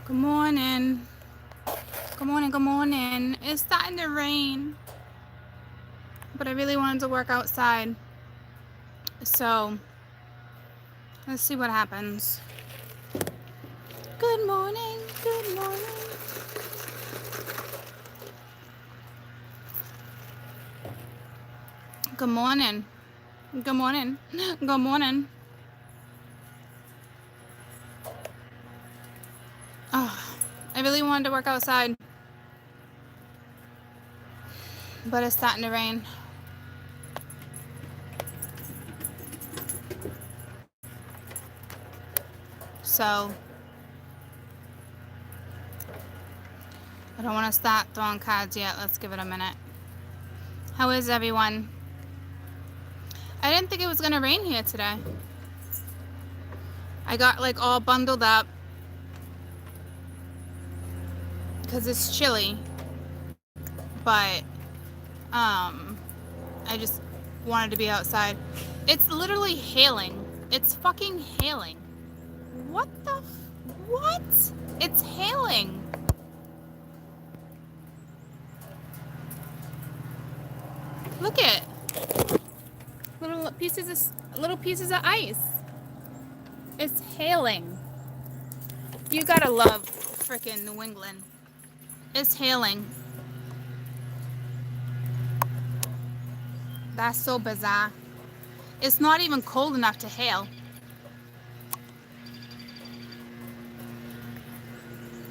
Good morning. Good morning, good morning. It's starting to rain, but I really wanted to work outside. So, let's see what happens. Good morning, good morning. Good morning. Good morning. Good morning. Oh, I really wanted to work outside, but it's starting to rain. So, I don't want to start throwing cards yet. Let's give it a minute. How is everyone? I didn't think it was going to rain here today. I got like all bundled up because it's chilly, but I just wanted to be outside. It's literally hailing. It's fucking hailing. What the what? It's hailing. Look at little pieces of ice. It's hailing. You gotta love frickin' New England. It's hailing. That's so bizarre. It's not even cold enough to hail.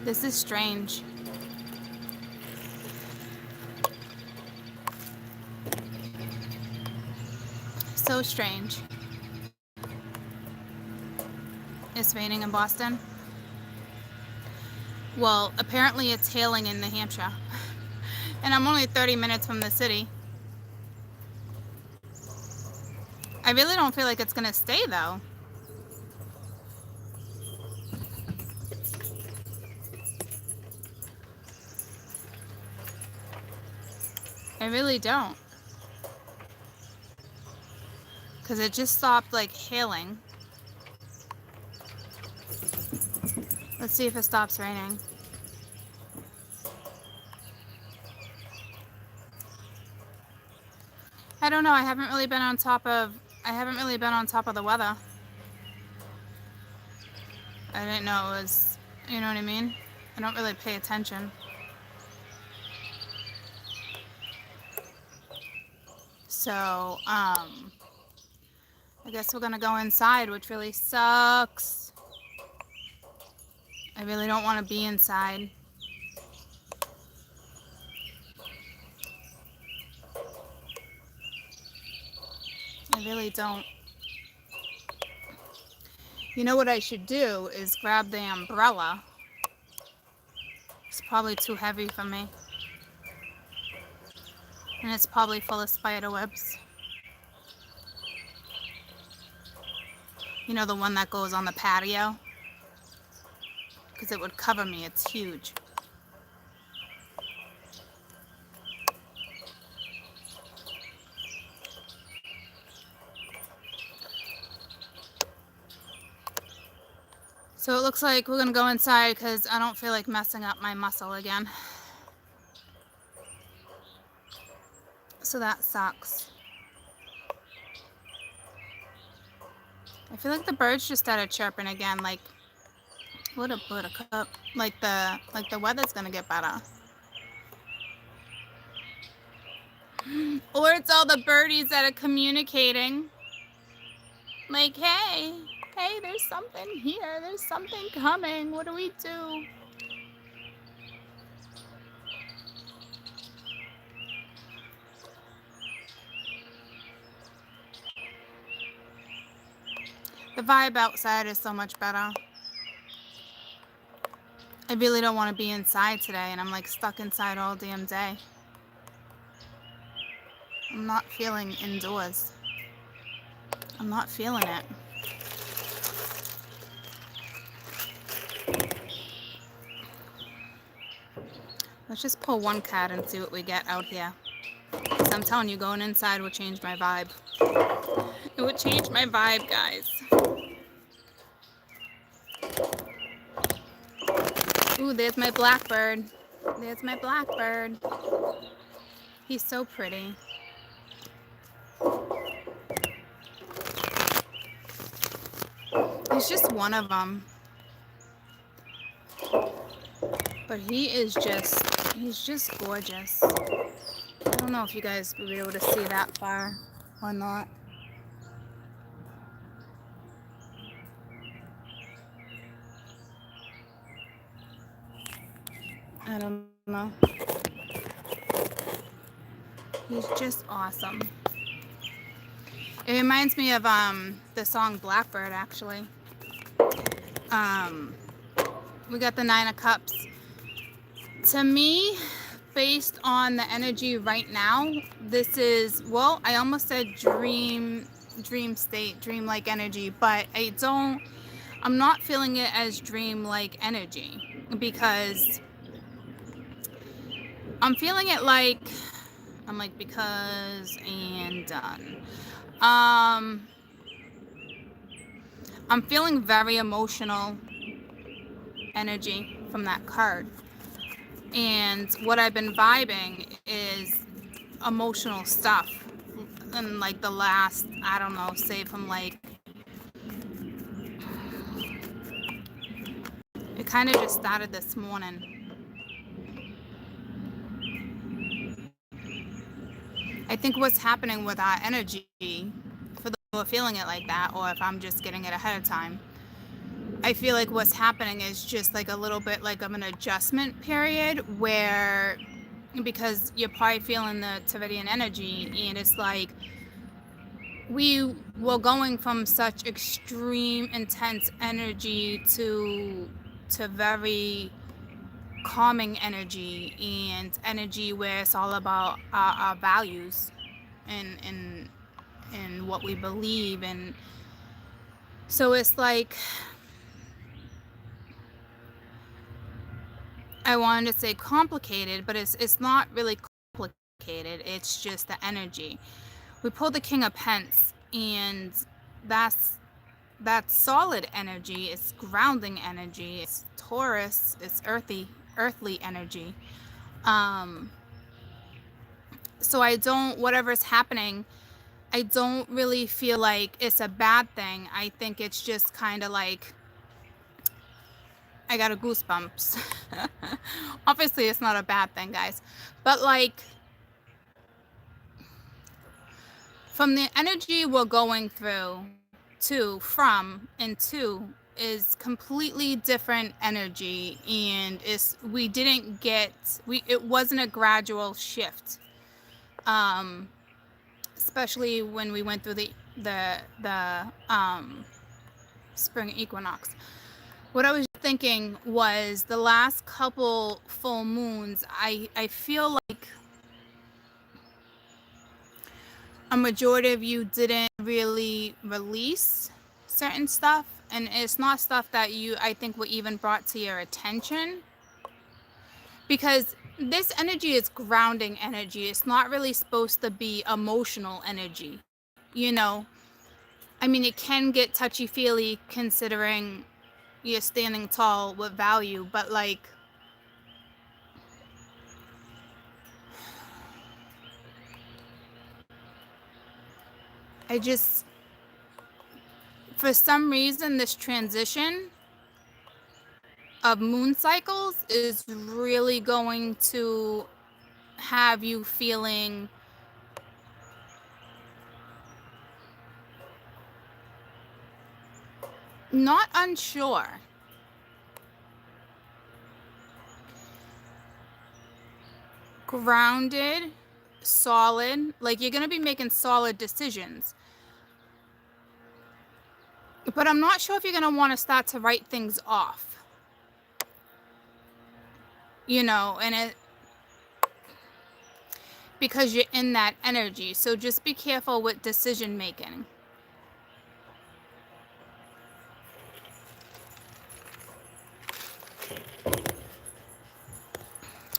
This is strange. So strange. It's raining in Boston. Well, apparently it's hailing in New Hampshire. And I'm only 30 minutes from the city. I really don't feel like it's gonna stay though. I really don't. Because it just stopped like hailing. Let's see if it stops raining. I don't know. I haven't really been on top of the weather. I didn't know it was, you know what I mean? I don't really pay attention. So, I guess we're gonna go inside, which really sucks. I really don't want to be inside. I really don't. You know what I should do is grab the umbrella. It's probably too heavy for me. And it's probably full of spider webs. You know, the one that goes on the patio? Because it would cover me. It's huge. So it looks like we're going to go inside because I don't feel like messing up my muscle again. So that sucks. I feel like the birds just started chirping again. Like, what a buttercup. Like the weather's going to get better. Or it's all the birdies that are communicating. Like, hey, there's something here. There's something coming. What do we do? The vibe outside is so much better. I really don't want to be inside today, and I'm like stuck inside all damn day. I'm not feeling indoors. I'm not feeling it. Let's just pull one card and see what we get out here. Because I'm telling you, going inside will change my vibe. It would change my vibe, guys. Ooh, there's my blackbird. There's my blackbird. He's so pretty. He's just one of them. But he's just gorgeous. I don't know if you guys will be able to see that far or not. I don't know. He's just awesome. It reminds me of the song Blackbird, actually. We got the Nine of Cups. To me, based on the energy right now, this is, well, I almost said dream state, dream-like energy, but I'm not feeling it as dream-like energy, because I'm feeling it like, because and done. I'm feeling very emotional energy from that card. And what I've been vibing is emotional stuff. And like the last, I don't know, say from like, it kind of just started this morning. I think what's happening with our energy, for those who are feeling it like that, or if I'm just getting it ahead of time, I feel like what's happening is just like a little bit like of an adjustment period, where, because you're probably feeling the Tevedian energy, and it's like we were going from such extreme intense energy to very calming energy, and energy where it's all about our values and what we believe. And so it's like, I wanted to say complicated, but it's not really complicated. It's just the energy. We pulled the King of Pence, and that's solid energy. It's grounding energy. It's Taurus. It's earthly energy. So whatever's happening, I don't really feel like it's a bad thing. I think it's just kind of like, I got a goosebumps. Obviously, it's not a bad thing, guys. But like, from the energy we're going through to, from, and to, is completely different energy, and it wasn't a gradual shift, especially when we went through the spring equinox. What I was thinking was, the last couple full moons, I feel like a majority of you didn't really release certain stuff, and it's not stuff that I think were even brought to your attention, because this energy is grounding energy. It's not really supposed to be emotional energy, you know. I mean, it can get touchy-feely considering you're standing tall with value, but like, for some reason, this transition of moon cycles is really going to have you feeling not unsure, grounded, solid. Like, you're going to be making solid decisions. But I'm not sure if you're going to want to start to write things off. You know, and because you're in that energy. So just be careful with decision making.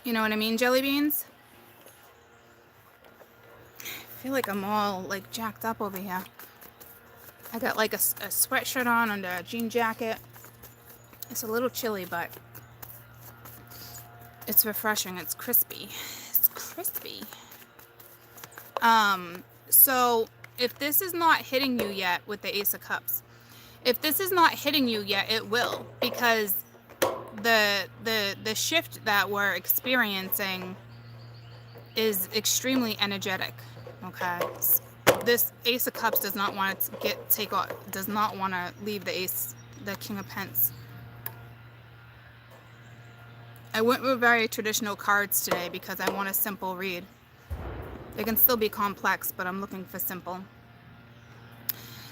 You know what I mean, jelly beans? I feel like I'm all like jacked up over here. I got like a sweatshirt on under a jean jacket. It's a little chilly, but It's refreshing. It's crispy. It's crispy. So if this is not hitting you yet with the Ace of Cups, if this is not hitting you yet, it will, because the shift that we're experiencing is extremely energetic. Okay, this Ace of Cups does not want to does not want to leave the King of Pence. I went with very traditional cards today because I want a simple read. They can still be complex, but I'm looking for simple.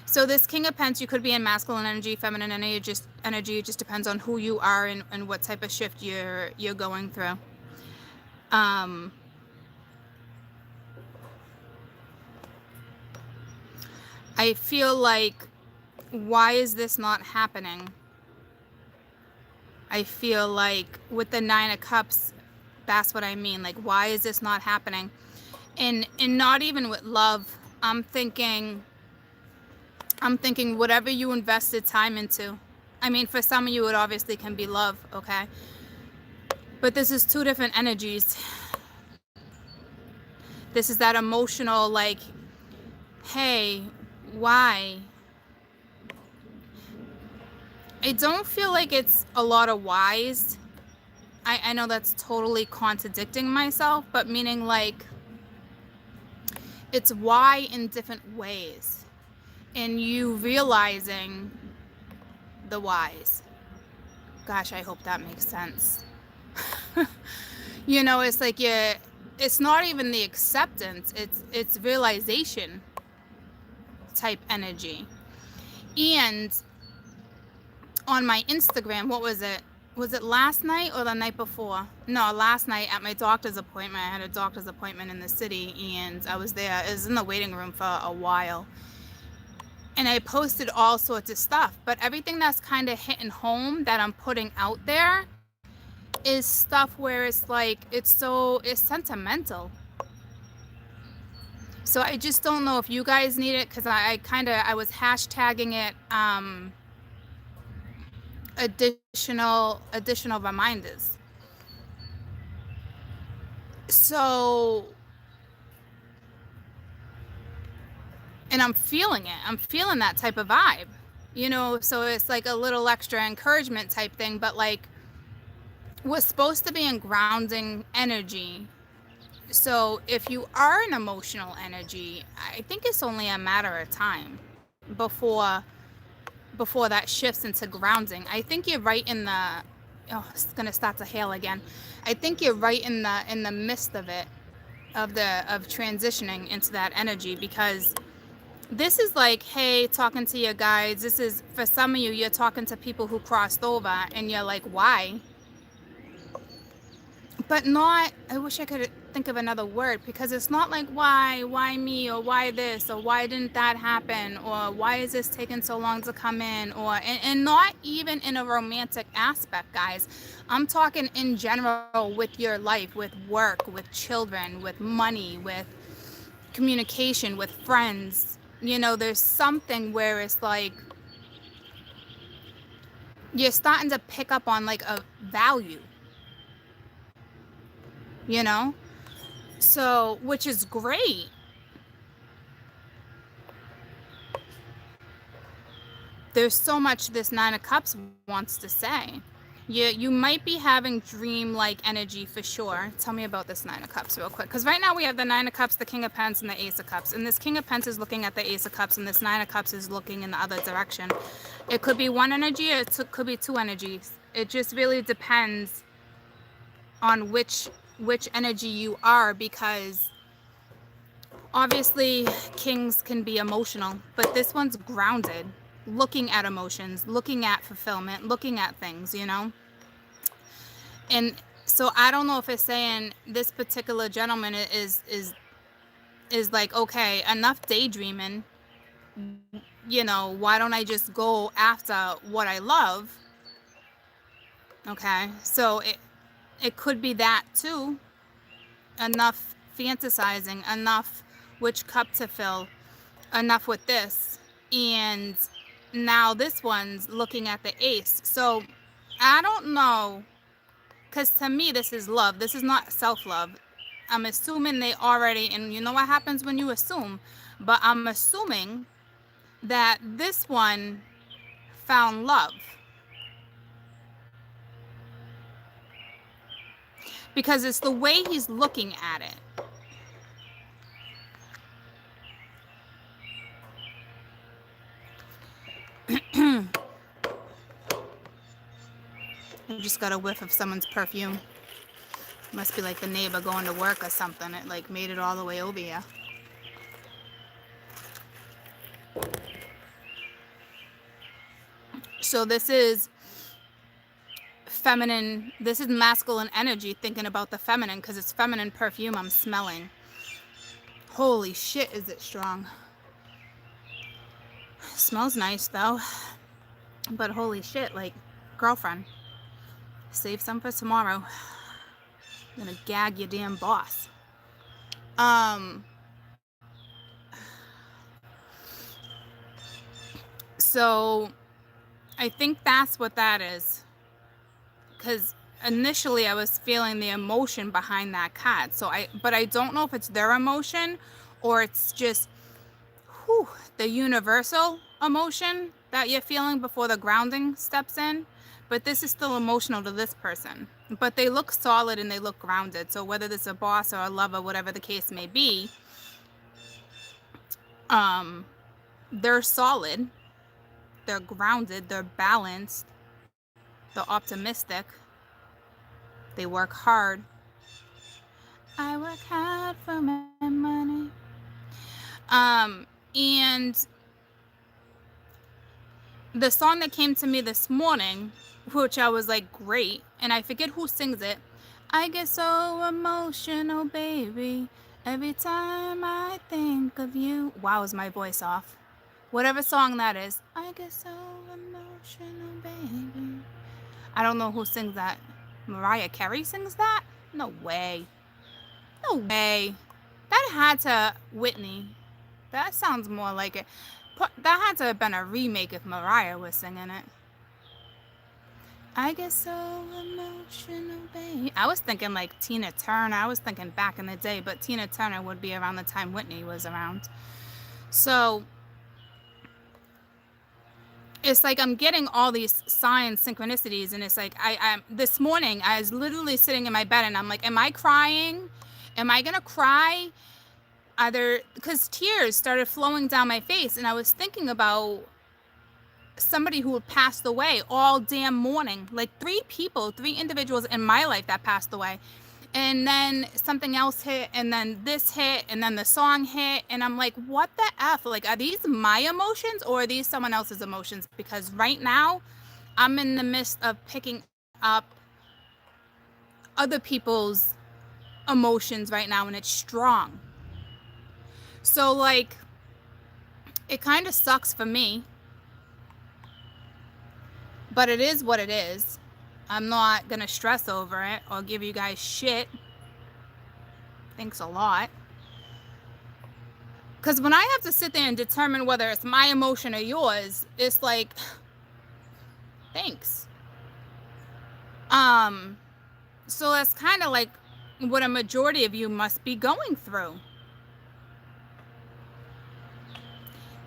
So this King of Pence, you could be in masculine energy, feminine energy. It just depends on who you are and what type of shift you're going through. I feel like, why is this not happening? I feel like with the Nine of Cups, that's what I mean. Like, why is this not happening? And not even with love. I'm thinking whatever you invested time into. I mean, for some of you, it obviously can be love, okay? But this is two different energies. This is that emotional, like, hey, why? I don't feel like it's a lot of whys. I know that's totally contradicting myself, but meaning like, it's why in different ways. And you realizing the whys. Gosh, I hope that makes sense. You know, it's like it's not even the acceptance, it's realization type energy. And on my Instagram, what was it? Was it last night or the night before? No, last night at my doctor's appointment. I had a doctor's appointment in the city, and I was there. I was in the waiting room for a while. And I posted all sorts of stuff. But everything that's kind of hitting home that I'm putting out there is stuff where it's like, it's sentimental. So I just don't know if you guys need it, because I was hashtagging it additional reminders. So, and I'm feeling it. I'm feeling that type of vibe, you know, so it's like a little extra encouragement type thing, but like, we're supposed to be in grounding energy. So if you are in emotional energy, I think it's only a matter of time before that shifts into grounding. I think you're right in the, oh, it's gonna start to hail again. I think you're right in the midst of it, of transitioning into that energy, because this is like, hey, talking to your guides. This is, for some of you, you're talking to people who crossed over, and you're like, why? But not, I wish I could think of another word, because it's not like why me, or why this, or why didn't that happen, or why is this taking so long to come in, or and not even in a romantic aspect, guys. I'm talking in general, with your life, with work, with children, with money, with communication, with friends. You know, there's something where it's like you're starting to pick up on like a value, you know? So, which is great. There's so much this Nine of Cups wants to say. You might be having dream-like energy for sure. Tell me about this Nine of Cups real quick. Because right now we have the Nine of Cups, the King of Pence, and the Ace of Cups. And this King of Pence is looking at the Ace of Cups, and this Nine of Cups is looking in the other direction. It could be one energy, or it could be two energies. It just really depends on which energy you are, because obviously kings can be emotional, but this one's grounded, looking at emotions, looking at fulfillment, looking at things, you know? And so I don't know if it's saying this particular gentleman is like, okay, enough daydreaming, you know, why don't I just go after what I love? Okay, so it could be that too. Enough fantasizing, enough which cup to fill, enough with this. And now this one's looking at the ace. So I don't know because to me, this is love. This is not self-love. I'm assuming they already, and you know what happens when you assume, but I'm assuming that this one found love. Because it's the way he's looking at it. I just got a whiff of someone's perfume. Must be like the neighbor going to work or something. It like made it all the way over here. So this is feminine. This is masculine energy thinking about the feminine because it's feminine perfume I'm smelling. Holy shit, is it strong. Smells nice though. But holy shit, like, girlfriend, save some for tomorrow. I'm gonna gag your damn boss. So I think that's what that is. Because initially I was feeling the emotion behind that card. But I don't know if it's their emotion or it's just the universal emotion that you're feeling before the grounding steps in. But this is still emotional to this person. But they look solid and they look grounded. So whether this is a boss or a lover, whatever the case may be, they're solid, they're grounded, they're balanced, they're optimistic, they work hard. I work hard for my money. And the song that came to me this morning, which I was like, great, and I forget who sings it. I get so emotional, baby, every time I think of you. Wow, is my voice off? Whatever song that is. I get so emotional, baby. I don't know who sings that. Mariah Carey sings that? No way. No way. That had to Whitney. That sounds more like it. That had to have been a remake if Mariah was singing it. I get so emotional, baby. I was thinking like Tina Turner. I was thinking back in the day, but Tina Turner would be around the time Whitney was around. So it's like I'm getting all these signs, synchronicities, and it's like I this morning I was literally sitting in my bed and I'm like, am I crying? Am I gonna cry? Either because tears started flowing down my face, and I was thinking about somebody who had passed away all damn morning, like 3 individuals in my life that passed away, and then something else hit, and then this hit, and then the song hit, and I'm like, what the F? Like, are these my emotions or are these someone else's emotions? Because right now I'm in the midst of picking up other people's emotions right now, and it's strong. So like, it kind of sucks for me, but it is what it is. I'm not gonna stress over it or give you guys shit. Thanks a lot. Because when I have to sit there and determine whether it's my emotion or yours, it's like, thanks. So that's kind of like what a majority of you must be going through.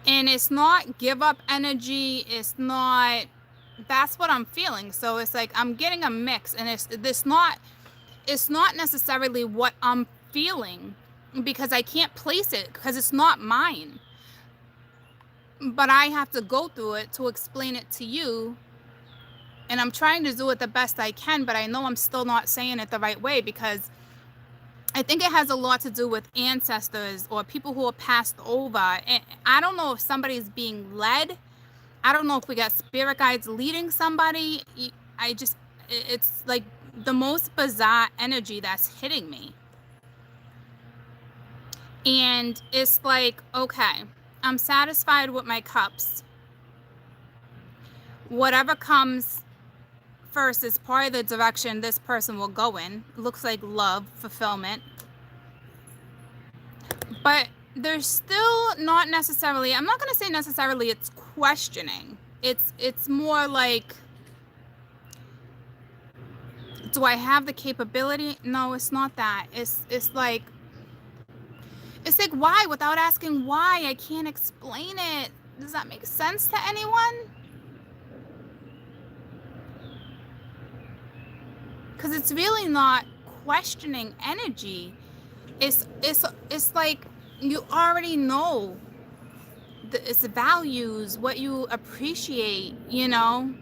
And it's not give up energy. It's not, that's what I'm feeling. So it's like I'm getting a mix, and it's not necessarily what I'm feeling, because I can't place it because it's not mine. But I have to go through it to explain it to you. And I'm trying to do it the best I can, but I know I'm still not saying it the right way, because I think it has a lot to do with ancestors or people who are passed over. And I don't know if somebody's being led. I don't know if we got spirit guides leading somebody. It's like the most bizarre energy that's hitting me. And it's like, okay, I'm satisfied with my cups. Whatever comes first is part of the direction this person will go in. It looks like love, fulfillment. But there's still not necessarily, I'm not going to say necessarily it's questioning. It's more like Do I have the capability? No, it's not that. It's like why? Without asking why, I can't explain it. Does that make sense to anyone? Because it's really not questioning energy. It's like you already know it's the values, what you appreciate, you know?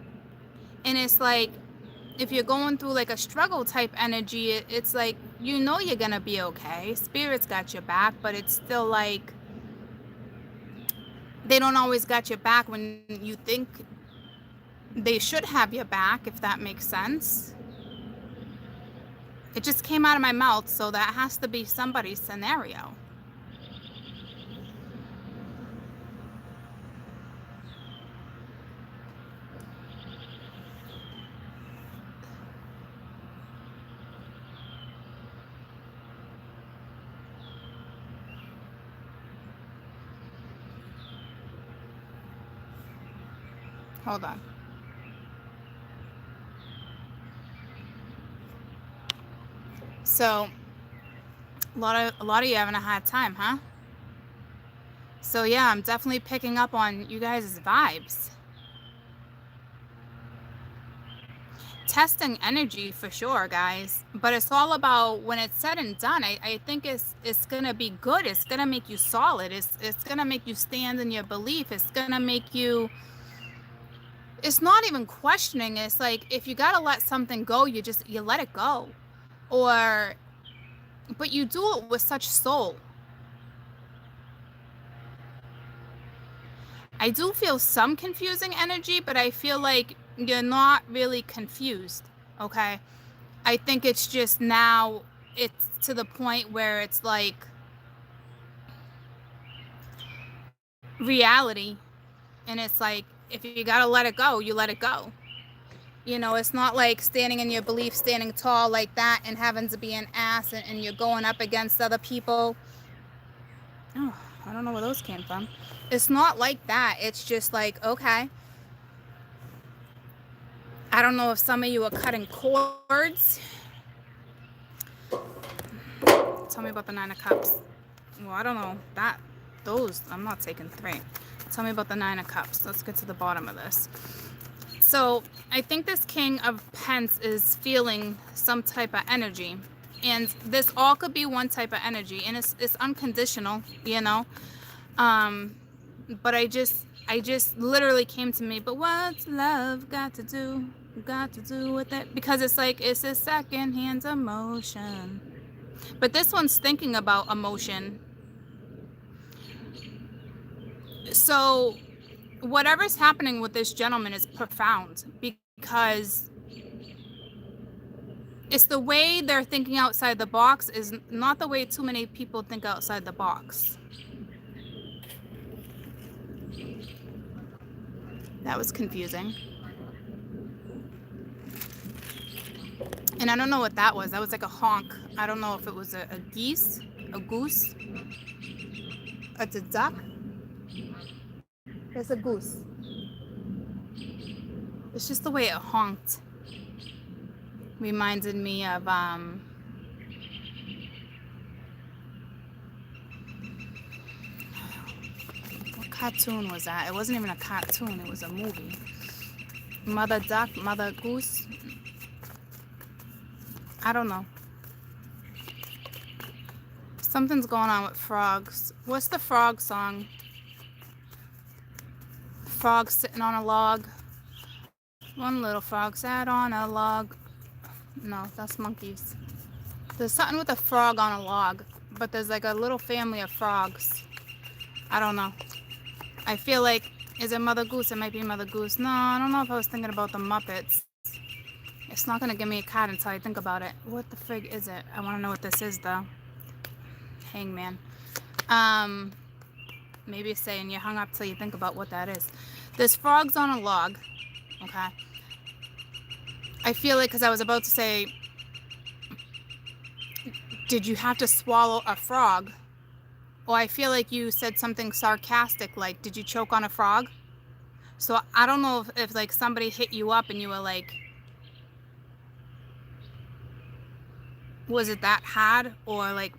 And it's like, if you're going through like a struggle type energy, it's like, you know, you're gonna be okay. Spirit's got your back, but it's still like, they don't always got your back when you think they should have your back, if that makes sense. It just came out of my mouth, so that has to be somebody's scenario. Hold on. So a lot of you having a hard time, huh? So yeah, I'm definitely picking up on you guys' vibes. Testing energy for sure, guys. But it's all about, when it's said and done, I think it's gonna be good. It's gonna make you solid. It's gonna make you stand in your belief. It's gonna make you, it's not even questioning. It's like, if you gotta let something go, you let it go. But you do it with such soul. I do feel some confusing energy, but I feel like you're not really confused, okay? I think it's just now it's to the point where it's like reality. And it's like, if you gotta let it go, you let it go. You know, it's not like standing in your belief, standing tall like that and having to be an ass and you're going up against other people. Oh, I don't know where those came from. It's not like that. It's just like, okay. I don't know if some of you are cutting cords. Tell me about the Nine of Cups. Well, I don't know. Those, I'm not taking 3. Tell me about the Nine of Cups. Let's get to the bottom of this. So I think this King of Pence is feeling some type of energy. And this all could be one type of energy. And it's unconditional, you know. But I just literally came to me, but what's love got to do with it? Because it's like, it's a second-hand emotion. But this one's thinking about emotion. So whatever's happening with this gentleman is profound, because it's the way they're thinking outside the box is not the way too many people think outside the box. That was confusing. And I don't know what that was. That was like a honk. I don't know if it was a geese, a goose, a duck. There's a goose. It's just the way it honked. Reminded me of what cartoon was that? It wasn't even a cartoon, it was a movie. Mother duck, mother goose. I don't know. Something's going on with frogs. What's the frog song? Frog sitting on a log. One little frog sat on a log. No, that's monkeys. There's something with a frog on a log, but there's like a little family of frogs. I don't know. I feel like, is it Mother Goose? It might be Mother Goose. No, I don't know if I was thinking about the Muppets. It's not going to give me a card until I think about it. What the frig is it? I want to know what this is, though. Hangman. Maybe it's saying you're hung up till you think about what that is. There's frogs on a log. Okay. I feel like, because I was about to say, did you have to swallow a frog? Or I feel like you said something sarcastic, like, did you choke on a frog? So I don't know if like somebody hit you up and you were like, Was it that hard? Or like,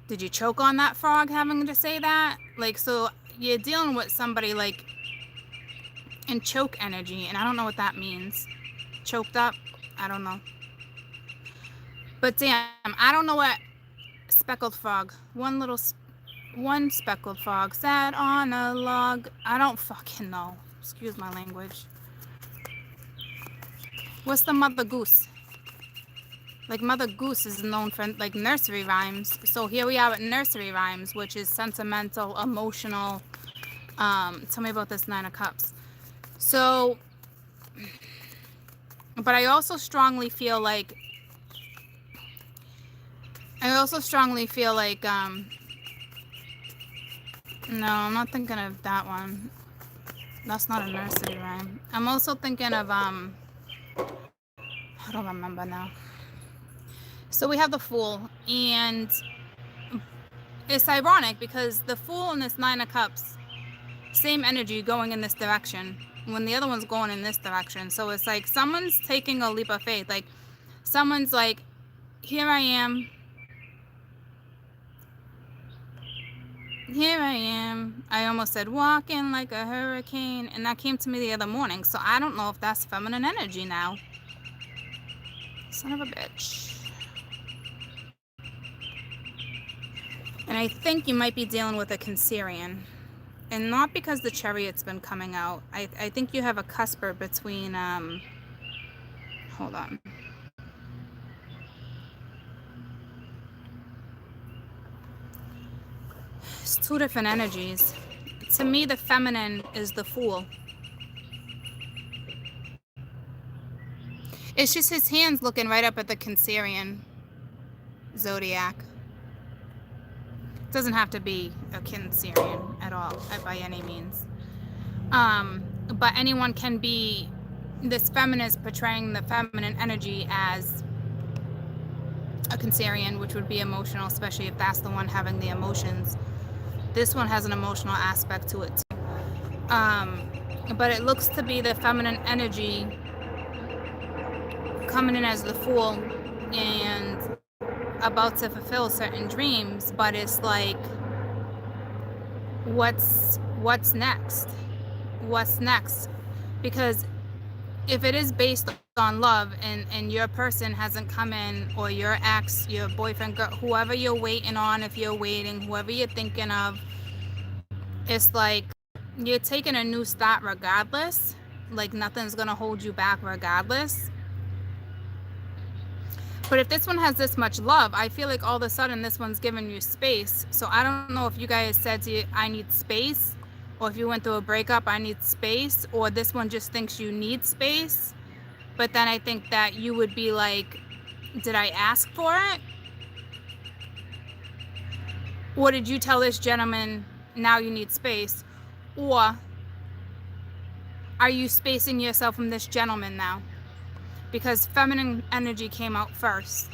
did you choke on that frog having to say that? Like, so you're dealing with somebody like in choke energy, and I don't know what that means. Choked up? I don't know. But damn, I don't know what speckled frog. One speckled frog sat on a log. I don't fucking know. Excuse my language. What's the Mother Goose? Like, Mother Goose is known for like nursery rhymes. So here we are at nursery rhymes, which is sentimental, emotional. Tell me about this Nine of Cups. So, but I also strongly feel like no, I'm not thinking of that one. That's not a nursery rhyme. I'm also thinking of I don't remember now. So we have the Fool, and it's ironic because the Fool and this Nine of Cups, same energy going in this direction when the other one's going in this direction. So it's like someone's taking a leap of faith. Like, someone's like, here I am. Here I am. I almost said walking like a hurricane, and that came to me the other morning. So I don't know if that's feminine energy now. Son of a bitch. And I think you might be dealing with a Cancerian. And not because the Chariot's been coming out. I think you have a cusper between, hold on. It's two different energies. To me, the feminine is the Fool. It's just his hands looking right up at the Cancerian zodiac. It doesn't have to be a Cancerian at all, by any means. But anyone can be, this feminist portraying the feminine energy as a Cancerian, which would be emotional, especially if that's the one having the emotions. This one has an emotional aspect to it too. But it looks to be the feminine energy coming in as the Fool and about to fulfill certain dreams, but it's like, what's next? What's next? Because if it is based on love and your person hasn't come in, or your ex, your boyfriend, girl, whoever you're waiting on, if you're waiting, whoever you're thinking of, it's like you're taking a new start regardless. Like, nothing's gonna hold you back regardless. But if this one has this much love, I feel like all of a sudden this one's giving you space. So I don't know if you guys said to you, I need space, or if you went through a breakup, I need space, or this one just thinks you need space. But then I think that you would be like, did I ask for it? Or did you tell this gentleman, now you need space? Or are you spacing yourself from this gentleman now? Because feminine energy came out first.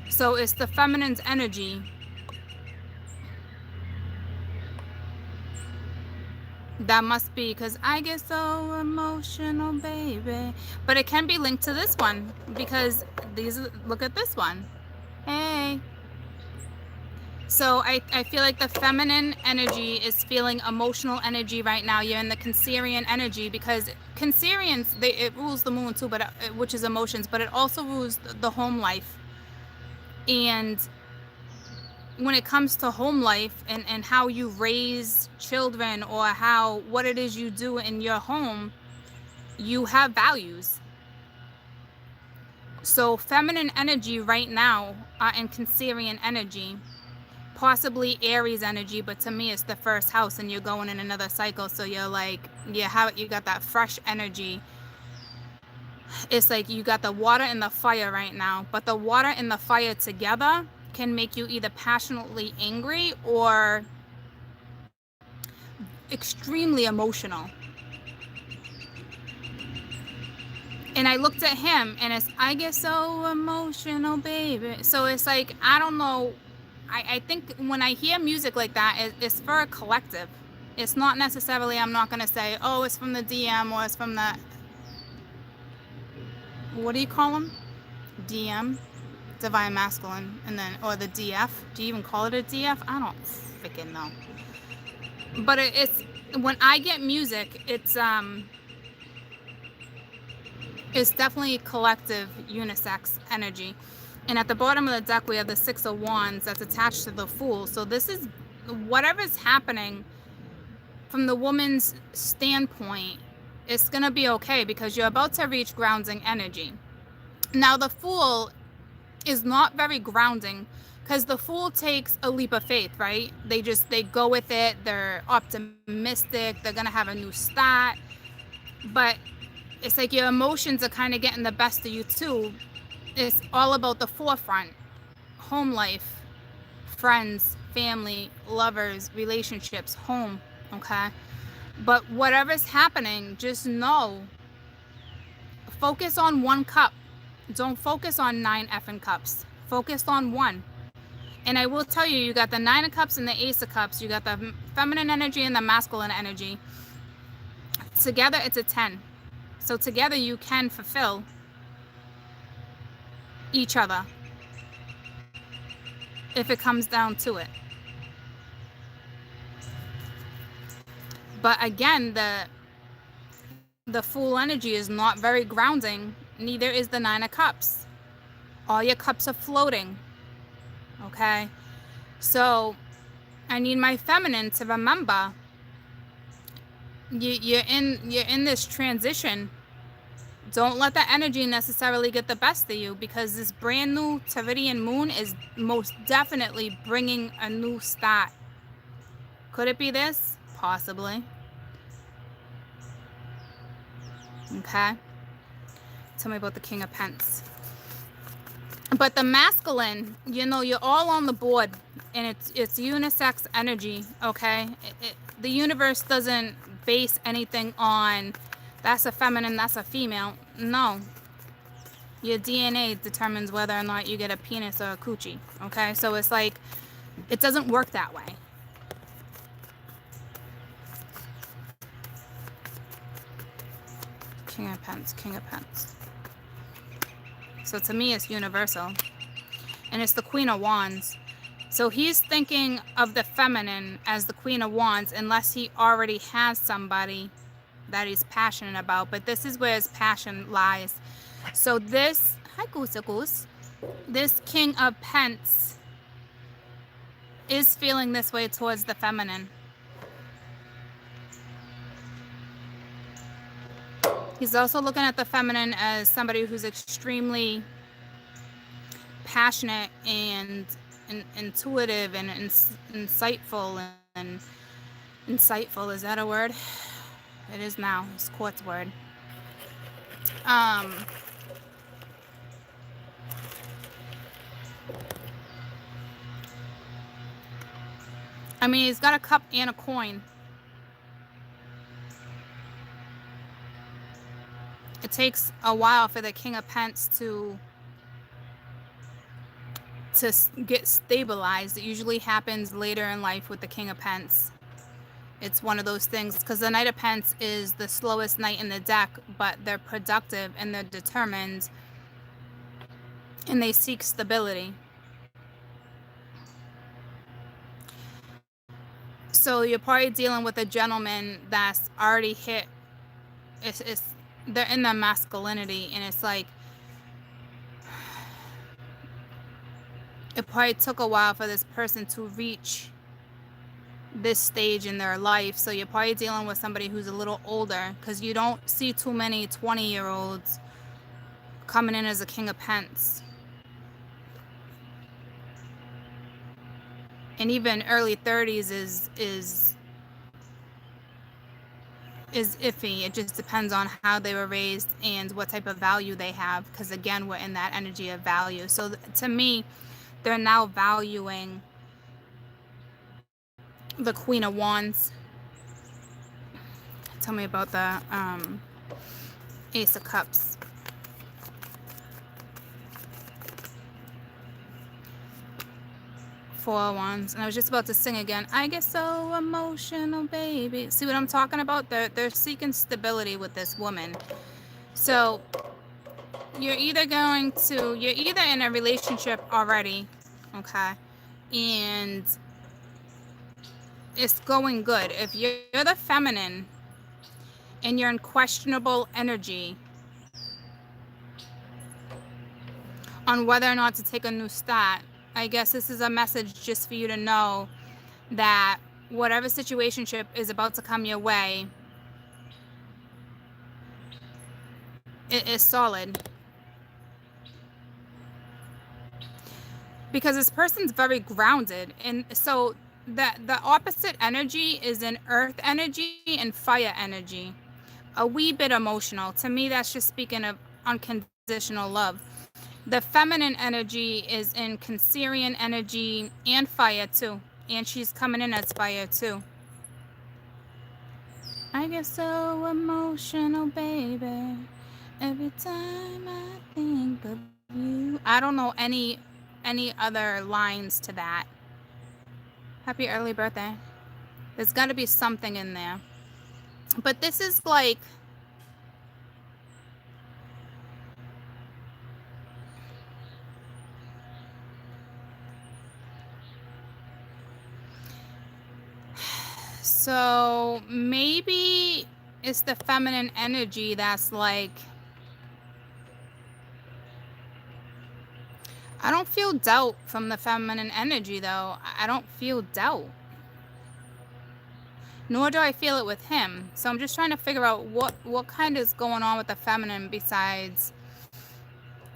So it's the feminine's energy that must be, because I get so emotional, baby. But it can be linked to this one, because look at this one. Hey. So I feel like the feminine energy is feeling emotional energy right now. You're in the Cancerian energy, because Cancerians, it rules the moon too, but which is emotions, but it also rules the home life. And when it comes to home life and how you raise children, or what it is you do in your home, you have values. So feminine energy right now and Cancerian energy, possibly Aries energy, but to me it's the first house and you're going in another cycle. So you're like, you got that fresh energy. It's like you got the water and the fire right now, but the water and the fire together can make you either passionately angry or extremely emotional. And I looked at him and I get so emotional, baby. So it's like, I don't know. I think when I hear music like that, it's for a collective. It's not necessarily, I'm not going to say, oh, it's from the DM, or it's from the, what do you call them? DM, divine masculine, and then, or the DF. Do you even call it a DF? I don't freaking know. But it's, when I get music, it's definitely collective unisex energy. And at the bottom of the deck, we have the Six of Wands that's attached to the Fool. So this is whatever's happening from the woman's standpoint, it's going to be okay because you're about to reach grounding energy. Now, the Fool is not very grounding because the Fool takes a leap of faith, right? They go with it. They're optimistic. They're going to have a new start. But it's like your emotions are kind of getting the best of you too. It's all about the forefront, home life, friends, family, lovers, relationships, home, okay? But whatever's happening, just know, focus on one cup. Don't focus on 9 effing cups. Focus on one. And I will tell you, you got the 9 of cups and the Ace of cups. You got the feminine energy and the masculine energy. Together, it's a 10. So together, you can fulfill each other if it comes down to it. But again, the Fool energy is not very grounding. Neither is the 9 of cups. All your cups are floating. Okay? So I need my feminine to remember you're in this transition. Don't let the energy necessarily get the best of you, because this brand new Tiridian moon is most definitely bringing a new start. Could it be this? Possibly. Okay. Tell me about the King of Pence. But the masculine, you know, you're all on the board, and it's unisex energy, okay? The universe doesn't base anything on that's a feminine, that's a female. No. Your DNA determines whether or not you get a penis or a coochie, okay? So it's like, it doesn't work that way. King of Pence, King of Pence. So to me, it's universal. And it's the Queen of Wands. So he's thinking of the feminine as the Queen of Wands, unless he already has somebody that he's passionate about. But this is where his passion lies. So this, hi Goose, this King of Pence is feeling this way towards the feminine. He's also looking at the feminine as somebody who's extremely passionate and intuitive and insightful and insightful. Is that a word? It is now. It's Quartz word. I mean, he's got a cup and a coin. It takes a while for the King of Pence to get stabilized. It usually happens later in life with the King of Pence. It's one of those things, because the Knight of Pence is the slowest knight in the deck, but they're productive and they're determined and they seek stability. So you're probably dealing with a gentleman that's already hit, they're in their masculinity, and it's like, it probably took a while for this person to reach this stage in their life. So you're probably dealing with somebody who's a little older, because you don't see too many 20-year-olds coming in as a King of Pence. And even early 30s is iffy. It just depends on how they were raised and what type of value they have, because again, we're in that energy of value. So to me, they're now valuing the Queen of Wands. Tell me about the Ace of Cups. Four of Wands. And I was just about to sing again. I get so emotional, baby. See what I'm talking about? They're seeking stability with this woman. So you're either in a relationship already, okay, and it's going good. If you're the feminine and you're in questionable energy on whether or not to take a new start, I guess this is a message just for you to know that whatever situationship is about to come your way, it is solid. Because this person's very grounded, and so the opposite energy is an earth energy and fire energy, a wee bit emotional. To me, that's just speaking of unconditional love. The feminine energy is in Cancerian energy and fire too, and she's coming in as fire too. I get so emotional, baby, every time I think of you. I don't know any other lines to that. Happy early birthday. There's got to be something in there. But this is like, so maybe it's the feminine energy that's like, I don't feel doubt from the feminine energy though. I don't feel doubt. Nor do I feel it with him. So I'm just trying to figure out what kind is going on with the feminine besides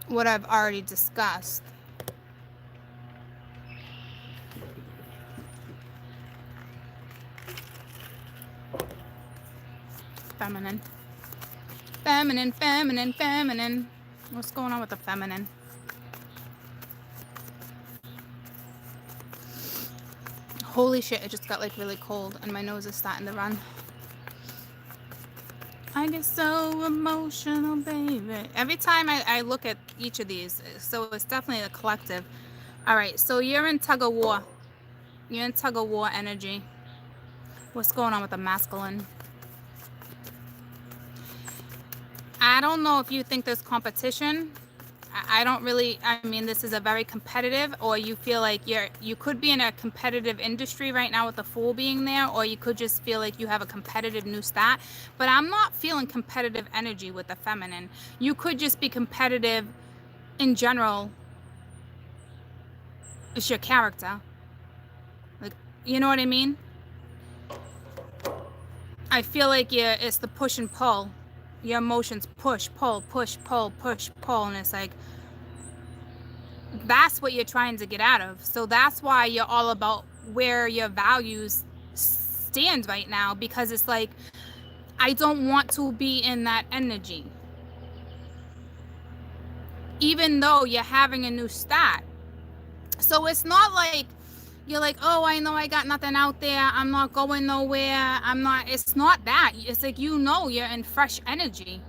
what I've already discussed. Feminine. Feminine, feminine, feminine. What's going on with the feminine? Holy shit, it just got like really cold and my nose is starting to run. I get so emotional, baby. Every time I look at each of these, so it's definitely a collective. All right, so you're in tug of war. You're in tug of war energy. What's going on with the masculine? I don't know if you think there's competition. I don't really, I mean, this is a very competitive, or you feel like you could be in a competitive industry right now with the Fool being there, or you could just feel like you have a competitive new start. But I'm not feeling competitive energy with the feminine. You could just be competitive in general. It's your character. Like, you know what I mean? I feel like it's the push and pull. Your emotions push, pull, push, pull, push, pull, and it's like, that's what you're trying to get out of. So that's why you're all about where your values stand right now, because it's like, I don't want to be in that energy. Even though you're having a new start. So it's not like you're like, oh, I know I got nothing out there. I'm not going nowhere. It's not that. It's like, you know, you're in fresh energy.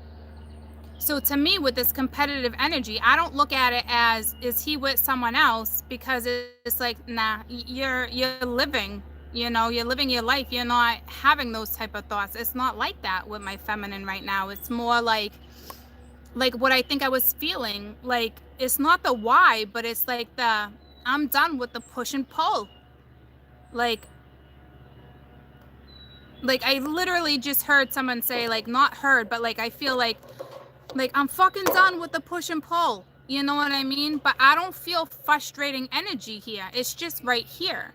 So to me, with this competitive energy, I don't look at it as, is he with someone else? Because it's like, nah, you're living, you know, you're living your life. You're not having those type of thoughts. It's not like that with my feminine right now. It's more like what I think I was feeling. Like, it's not the why, but it's like I'm done with the push and pull. Like I literally just heard someone say, like, not heard, but like, I feel like I'm fucking done with the push and pull. You know what I mean? But I don't feel frustrating energy here. It's just right here.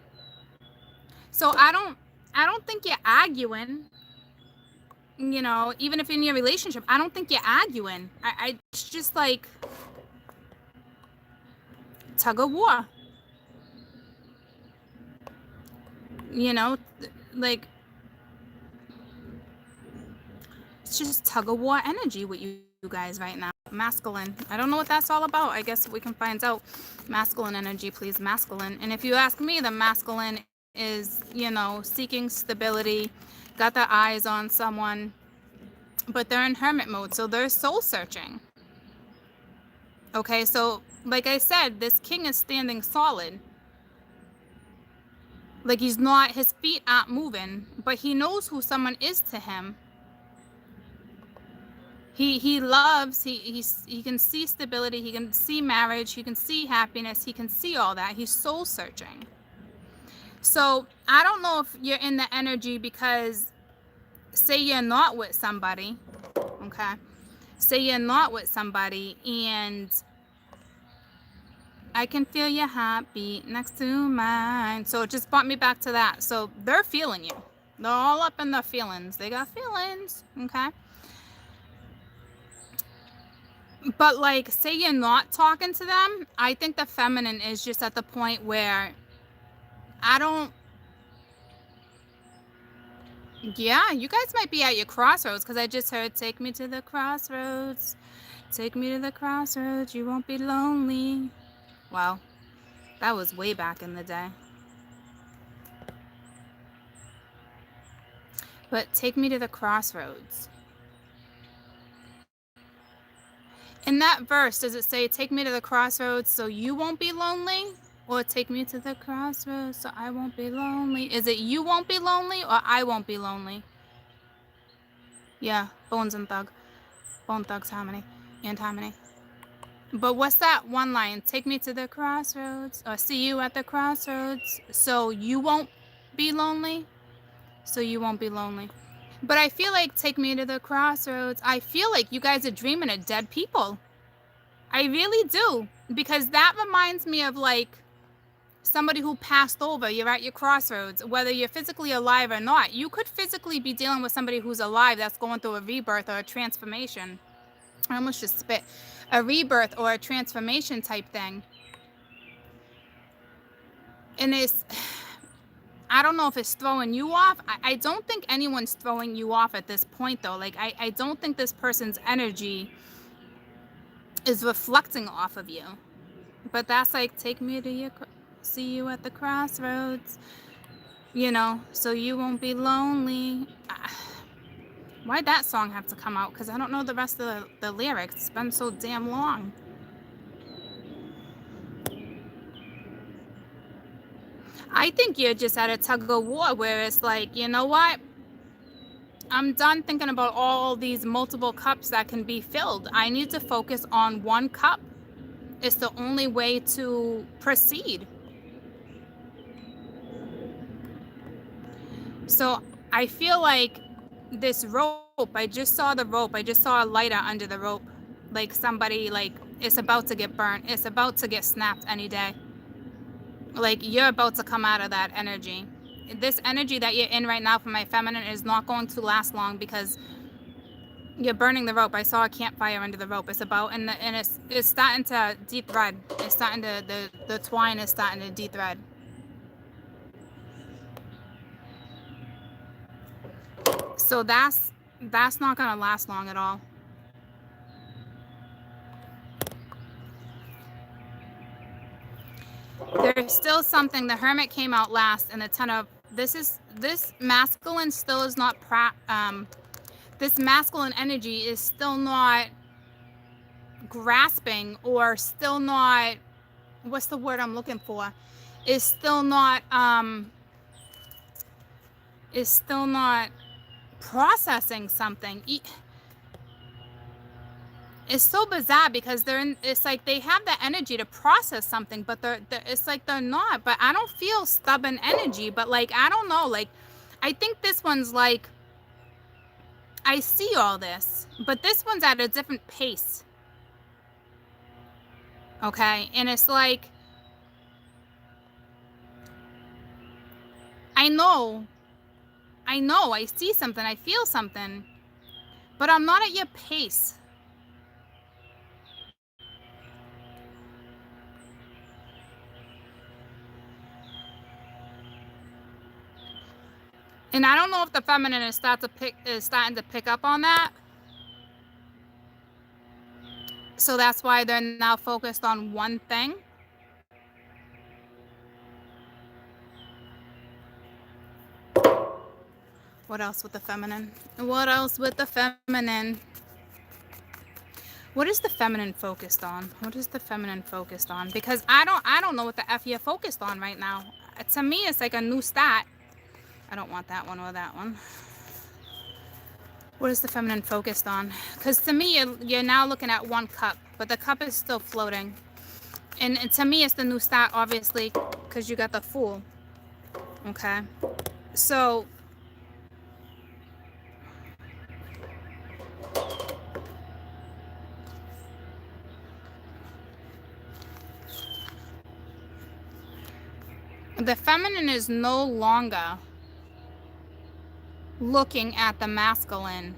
So I don't think you're arguing. You know, even if in your relationship, I don't think you're arguing. It's just like tug of war. You know, like, it's just tug of war energy with you guys right now. Masculine. I don't know what that's all about. I guess we can find out. Masculine energy, please. Masculine. And if you ask me, the masculine is, you know, seeking stability, got their eyes on someone, but they're in hermit mode, so they're soul searching. Okay, so like I said, this king is standing solid. Like, his feet aren't moving, but he knows who someone is to him. He loves, he can see stability, he can see marriage, he can see happiness, he can see all that. He's soul searching. So I don't know if you're in the energy because say you're not with somebody, okay? Say you're not with somebody and I can feel your heartbeat next to mine. So it just brought me back to that. So they're feeling you. They're all up in their feelings. They got feelings, okay? But like, say you're not talking to them, I think the feminine is just at the point where I don't, yeah, you guys might be at your crossroads because I just heard, take me to the crossroads. Take me to the crossroads, you won't be lonely. Wow, that was way back in the day. But take me to the crossroads. In that verse, does it say, take me to the crossroads so you won't be lonely? Or take me to the crossroads so I won't be lonely? Is it you won't be lonely or I won't be lonely? Yeah, Bones and Thug. Bone Thugs Harmony and Harmony. But what's that one line? Take me to the crossroads or see you at the crossroads so you won't be lonely? So you won't be lonely. But I feel like take me to the crossroads. I feel like you guys are dreaming of dead people. I really do. Because that reminds me of like somebody who passed over. You're at your crossroads. Whether you're physically alive or not. You could physically be dealing with somebody who's alive that's going through a rebirth or a transformation. I almost just spit. A rebirth or a transformation type thing. And it's... I don't know if it's throwing you off. I don't think anyone's throwing you off at this point, though. Like, I don't think this person's energy is reflecting off of you. But that's like, take me to your... See you at the crossroads. You know, so you won't be lonely. Why'd that song have to come out? Because I don't know the rest of the lyrics. It's been so damn long. I think you're just at a tug of war where it's like, you know what? I'm done thinking about all these multiple cups that can be filled. I need to focus on one cup. It's the only way to proceed. So I feel like this rope, I just saw the rope. I just saw a lighter under the rope. Like somebody, like, it's about to get burnt. It's about to get snapped any day. Like, you're about to come out of that energy. This energy that you're in right now for my feminine is not going to last long because you're burning the rope. I saw a campfire under the rope. It's about, and it's starting to de-thread. It's starting to, the twine is starting to de-thread. So that's not gonna last long at all. There's still something. The Hermit came out last, and the Ten of this masculine still is not this masculine energy is still not grasping, or still not, what's the word I'm looking for? Is still not processing something. It's so bizarre because it's like they have the energy to process something, but it's like they're not. But I don't feel stubborn energy, but like, I don't know, like, I think this one's like, I see all this, but this one's at a different pace. Okay, and it's like, I know, I see something, I feel something, but I'm not at your pace. And I don't know if the feminine is starting to pick up on that. So that's why they're now focused on one thing. What else with the feminine? What else with the feminine? What is the feminine focused on? What is the feminine focused on? Because I don't know what the F you're focused on right now. To me, it's like a new start. I don't want that one or that one. What is the feminine focused on? Because to me, you're now looking at one cup, but the cup is still floating. And to me, it's the new start, obviously, because you got the Fool. Okay. So the feminine is no longer looking at the masculine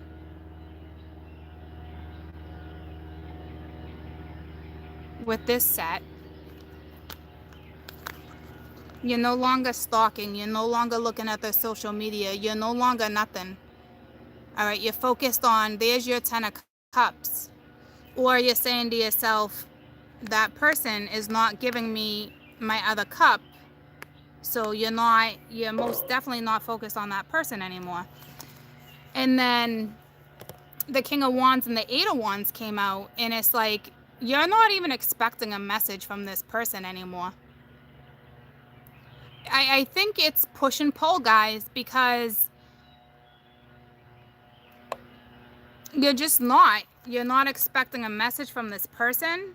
with this set. You're no longer stalking. You're no longer looking at their social media. You're no longer nothing. All right, you're focused on, there's your 10 of cups. Or you're saying to yourself, that person is not giving me my other cup. So you're most definitely not focused on that person anymore. And then the King of Wands and the 8 of Wands came out, and it's like, you're not even expecting a message from this person anymore. I think it's push and pull, guys, because you're just not. You're not expecting a message from this person.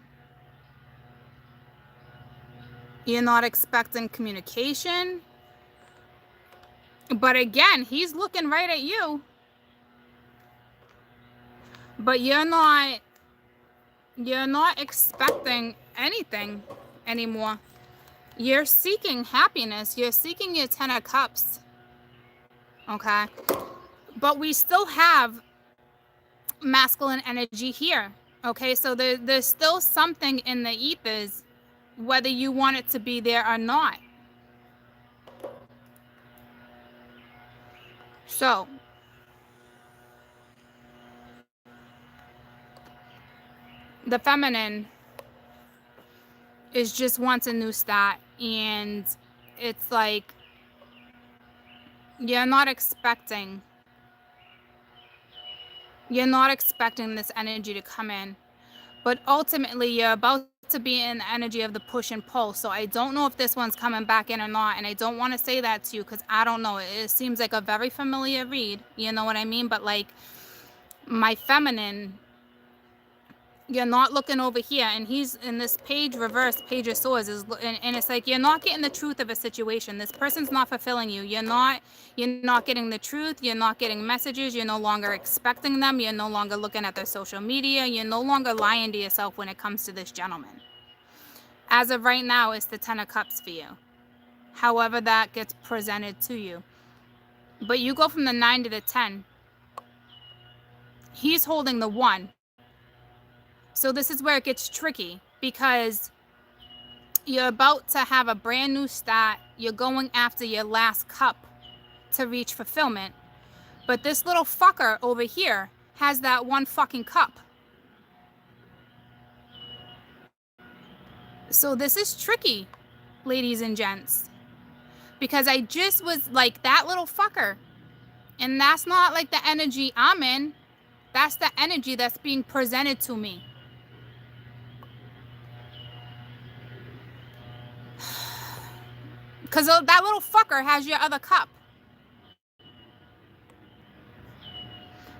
You're not expecting communication. But again, he's looking right at you. But you're not expecting anything anymore. You're seeking happiness. You're seeking your 10 of cups. Okay? But we still have masculine energy here. Okay? So there's still something in the ethers, whether you want it to be there or not. So the feminine is just wants a new start, and it's like you're not expecting this energy to come in, but ultimately you're about to be in the energy of the push and pull. So I don't know if this one's coming back in or not, and I don't want to say that to you because I don't know. It seems like a very familiar read, you know what I mean? But like my feminine, you're not looking over here, and he's in this page reverse, Page of Swords, and it's like you're not getting the truth of a situation. This person's not fulfilling you. You're not getting the truth. You're not getting messages. You're no longer expecting them. You're no longer looking at their social media. You're no longer lying to yourself when it comes to this gentleman. As of right now, it's the 10 of Cups for you. However that gets presented to you. But you go from the 9 to the 10. He's holding the 1. So this is where it gets tricky, because you're about to have a brand new start. You're going after your last cup to reach fulfillment. But this little fucker over here has that one fucking cup. So this is tricky, ladies and gents, because I just was like that little fucker. And that's not like the energy I'm in. That's the energy that's being presented to me. Because that little fucker has your other cup.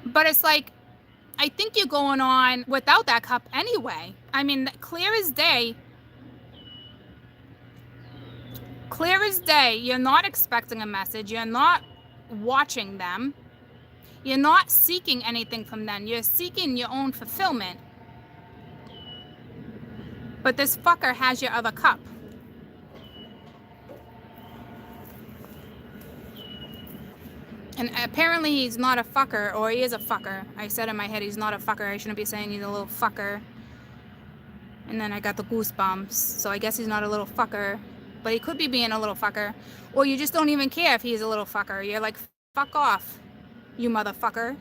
But it's like, I think you're going on without that cup anyway. I mean, clear as day. Clear as day, you're not expecting a message. You're not watching them. You're not seeking anything from them. You're seeking your own fulfillment. But this fucker has your other cup. And apparently he's not a fucker, or he is a fucker. I said in my head he's not a fucker. I shouldn't be saying he's a little fucker. And then I got the goosebumps. So I guess he's not a little fucker. But he could be being a little fucker. Or you just don't even care if he's a little fucker. You're like, fuck off, you motherfucker.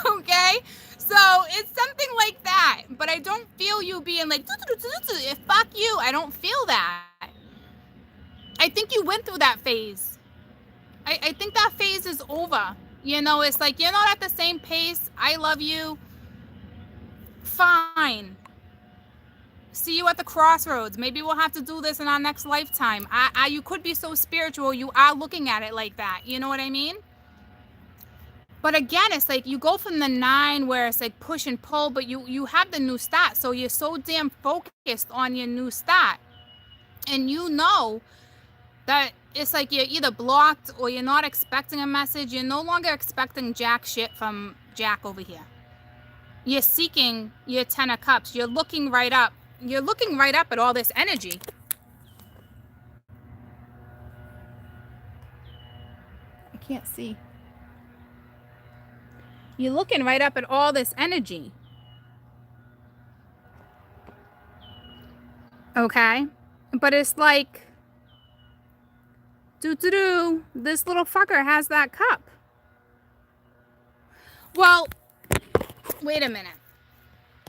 Okay? So it's something like that. But I don't feel you being like, fuck you. I don't feel that. I think you went through that phase. I think that phase is over. You know, it's like, you're not at the same pace. I love you. Fine. See you at the crossroads. Maybe we'll have to do this in our next lifetime. You could be so spiritual. You are looking at it like that. You know what I mean? But again, it's like you go from the 9 where it's like push and pull, but you have the new stat. So you're so damn focused on your new stat. And you know that it's like you're either blocked or you're not expecting a message. You're no longer expecting jack shit from Jack over here. You're seeking your 10 of Cups. You're looking right up. You're looking right up at all this energy. I can't see. You're looking right up at all this energy. Okay? But it's like, this little fucker has that cup. Well, wait a minute.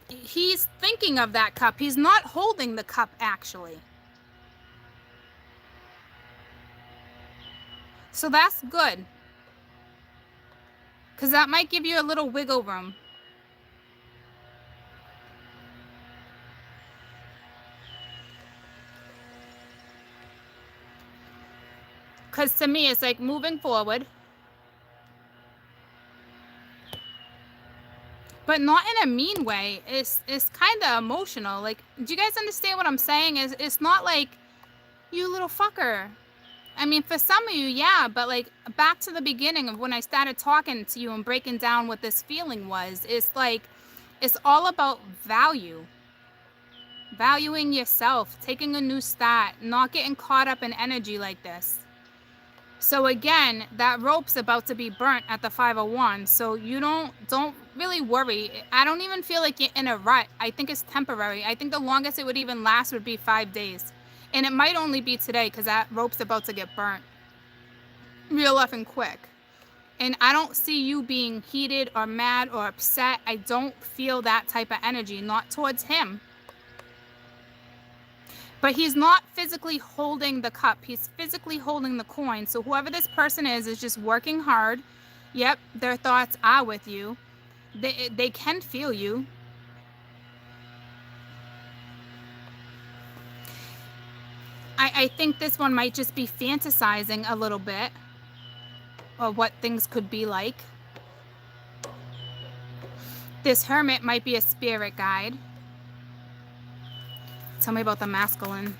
He's thinking of that cup. He's not holding the cup, actually. So that's good. Because that might give you a little wiggle room. Because to me, it's like moving forward. But not in a mean way. It's kind of emotional. Like, do you guys understand what I'm saying? It's not like, you little fucker. I mean, for some of you, yeah, but like back to the beginning of when I started talking to you and breaking down what this feeling was, it's like, it's all about value. Valuing yourself, taking a new start, not getting caught up in energy like this. So again, that rope's about to be burnt at the 501. So you don't really worry. I don't even feel like you're in a rut. I think it's temporary. I think the longest it would even last would be 5 days. And it might only be today because that rope's about to get burnt real effing quick. And I don't see you being heated or mad or upset. I don't feel that type of energy, not towards him. But he's not physically holding the cup. He's physically holding the coin. So whoever this person is just working hard. Yep, their thoughts are with you. They can feel you. I think this one might just be fantasizing a little bit of what things could be like. This hermit might be a spirit guide. Tell me about the masculine.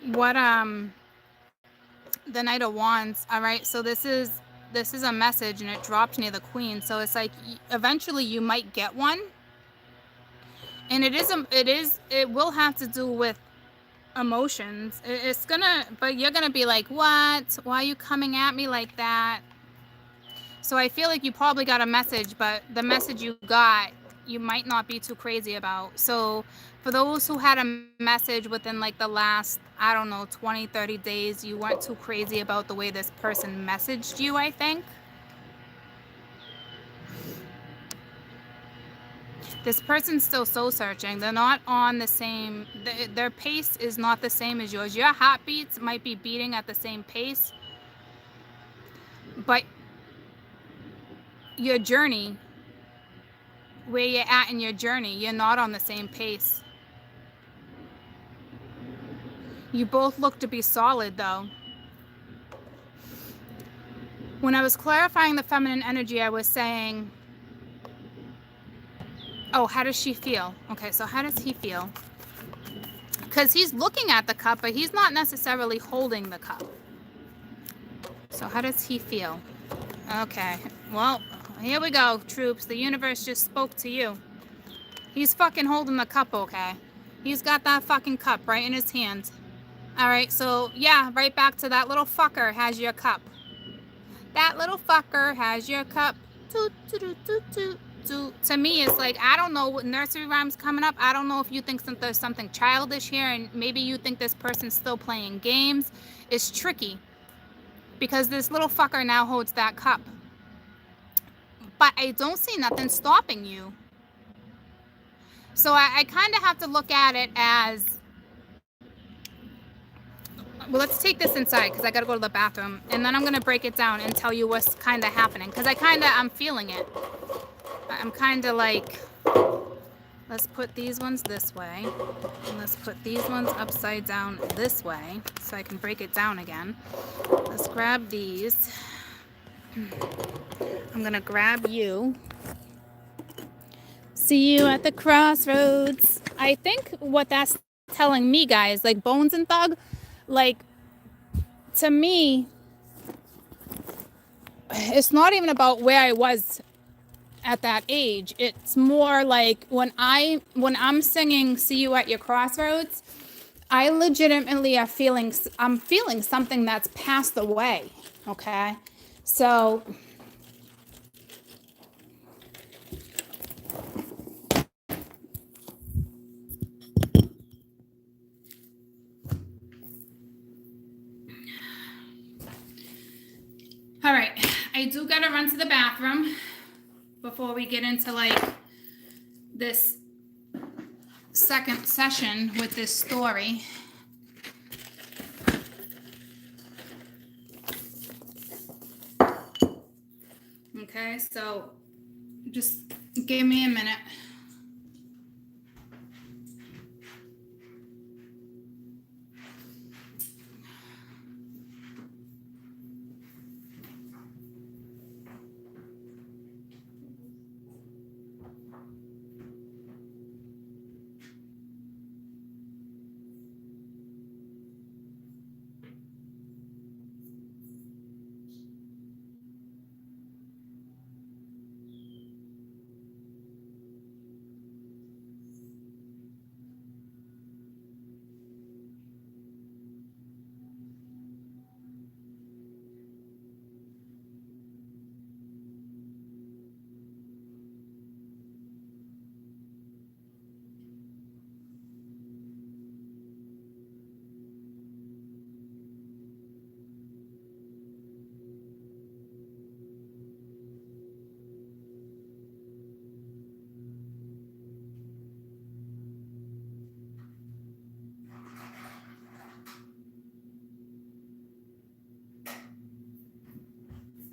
What the Knight of Wands. All right, so this is a message and it dropped near the Queen. So it's like eventually you might get one. And it will have to do with emotions. But you're gonna be like, what? Why are you coming at me like that? So I feel like you probably got a message, but the message you got, you might not be too crazy about. So for those who had a message within like the last, I don't know, 20, 30 days, you weren't too crazy about the way this person messaged you, I think. This person's still soul searching. They're not on the same, their pace is not the same as yours. Your heartbeats might be beating at the same pace, but your journey, where you're at in your journey, you're not on the same pace. You both look to be solid though. When I was clarifying the feminine energy, I was saying, oh, how does she feel? Okay, so how does he feel? Because he's looking at the cup, but he's not necessarily holding the cup. So how does he feel? Okay, well, here we go, troops. The universe just spoke to you. He's fucking holding the cup, okay? He's got that fucking cup right in his hand. All right, so yeah, right back to that little fucker has your cup. That little fucker has your cup. Toot, toot, toot, toot, toot. To me, it's like, I don't know what nursery rhymes coming up. I don't know if you think there's something childish here and maybe you think this person's still playing games. It's tricky because this little fucker now holds that cup. But I don't see nothing stopping you. So I kind of have to look at it as, well, let's take this inside because I got to go to the bathroom. And then I'm going to break it down and tell you what's kind of happening. Because I'm feeling it. I'm kind of like, let's put these ones this way. And let's put these ones upside down this way so I can break it down again. Let's grab these. I'm going to grab you. See you at the crossroads. I think what that's telling me, guys, like Bones and Thug, like, to me, it's not even about where I was at that age. It's more like when I'm singing "See You at Your Crossroads," I legitimately I'm feeling something that's passed away. Okay, so all right, I do gotta run to the bathroom before we get into like this second session with this story. Okay, so just give me a minute.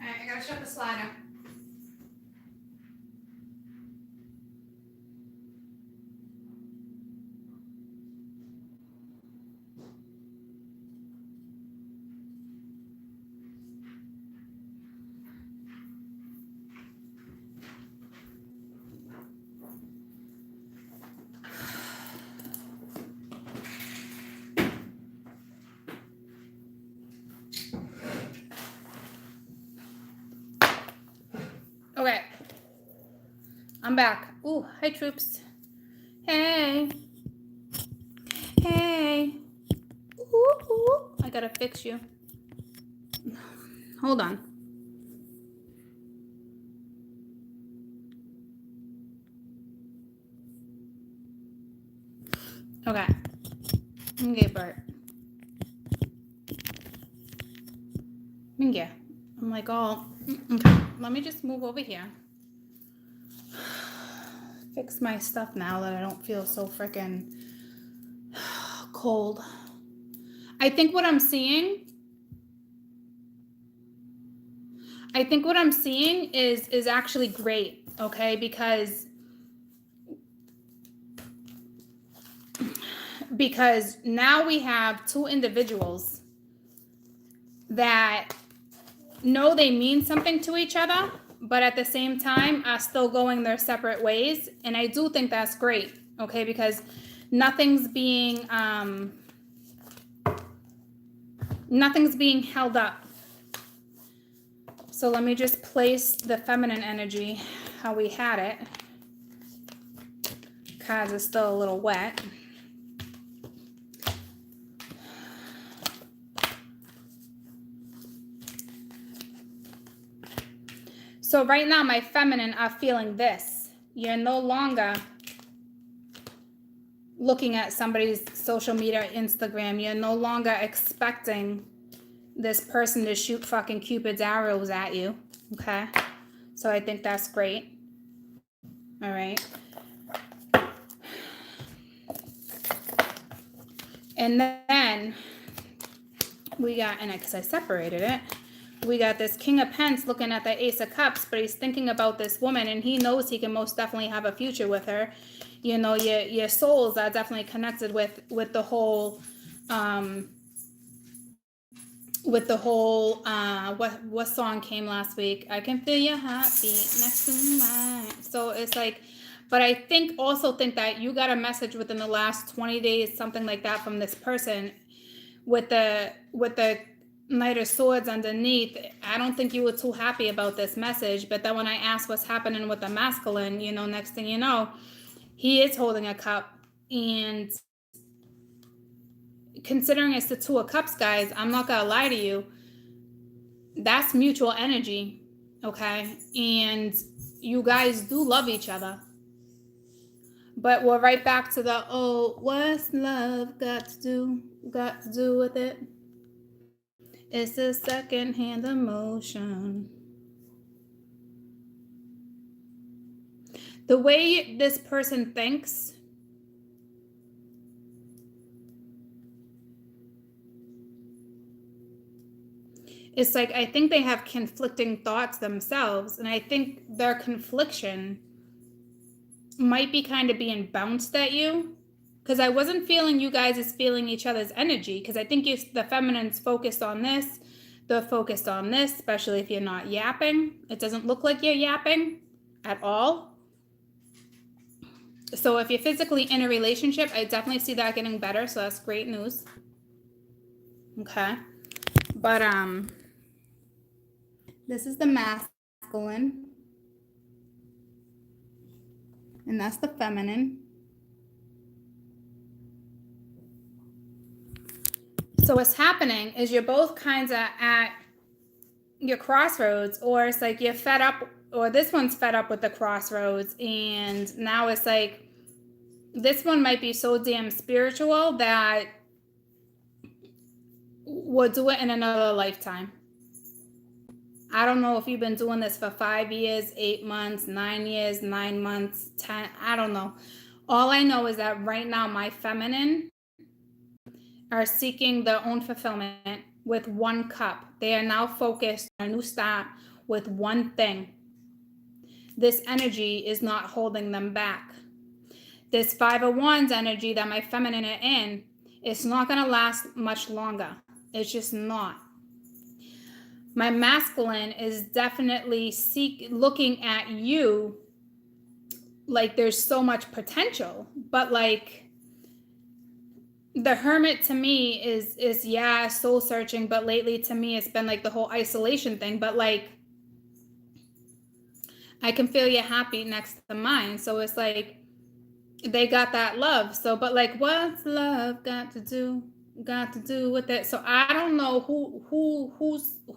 All right, I gotta shut the slider. Okay, I'm back. Ooh, hi troops. Hey. Hey. Ooh. I gotta fix you. Hold on. Okay. Okay, Bert. Yeah. I'm like, oh, okay. Let me just move over here. Fix my stuff now that I don't feel so freaking cold. I think what I'm seeing is actually great, okay? Because now we have two individuals that know they mean something to each other, but at the same time are still going their separate ways. And I do think that's great, okay? Because nothing's being held up. So let me just place the feminine energy how we had it. Cards are still a little wet. So right now, my feminine are feeling this. You're no longer looking at somebody's social media, Instagram. You're no longer expecting this person to shoot fucking Cupid's arrows at you. Okay? So I think that's great. All right. And then we got, and because I separated it, we got this King of Pence looking at the Ace of Cups, but he's thinking about this woman, and he knows he can most definitely have a future with her. You know, your souls are definitely connected with the whole with the whole what song came last week? I can feel your heartbeat next to mine. So it's like, but I also think that you got a message within the last 20 days, something like that, from this person with the Knight of Swords underneath. I don't think you were too happy about this message, but then when I asked what's happening with the masculine, you know, next thing you know, he is holding a cup. And considering it's the Two of Cups, guys, I'm not gonna lie to you, that's mutual energy, okay? And you guys do love each other. But we're right back to the, oh, what's love got to do with it? It's a second-hand emotion. The way this person thinks, it's like, I think they have conflicting thoughts themselves, and I think their confliction might be kind of being bounced at you, because I wasn't feeling you guys as feeling each other's energy, because I think the feminine's focused on this, they're focused on this, especially if you're not yapping. It doesn't look like you're yapping at all. So if you're physically in a relationship, I definitely see that getting better, so that's great news. Okay. But this is the masculine, and that's the feminine. So what's happening is you're both kind of at your crossroads, or it's like you're fed up, or this one's fed up with the crossroads, and now it's like this one might be so damn spiritual that we'll do it in another lifetime. I don't know if you've been doing this for 5 years, 8 months, 9 years, 9 months, 10, I don't know. All I know is that right now my feminine are seeking their own fulfillment with one cup. They are now focused on a new start with one thing. This energy is not holding them back. This Five of Wands energy that my feminine are in, it's not going to last much longer. It's just not. My masculine is definitely looking at you like there's so much potential, but like the Hermit to me is yeah, soul searching, but lately to me it's been like the whole isolation thing, but like I can feel you happy next to mine. So it's like they got that love. So but like, what's love got to do with it? So I don't know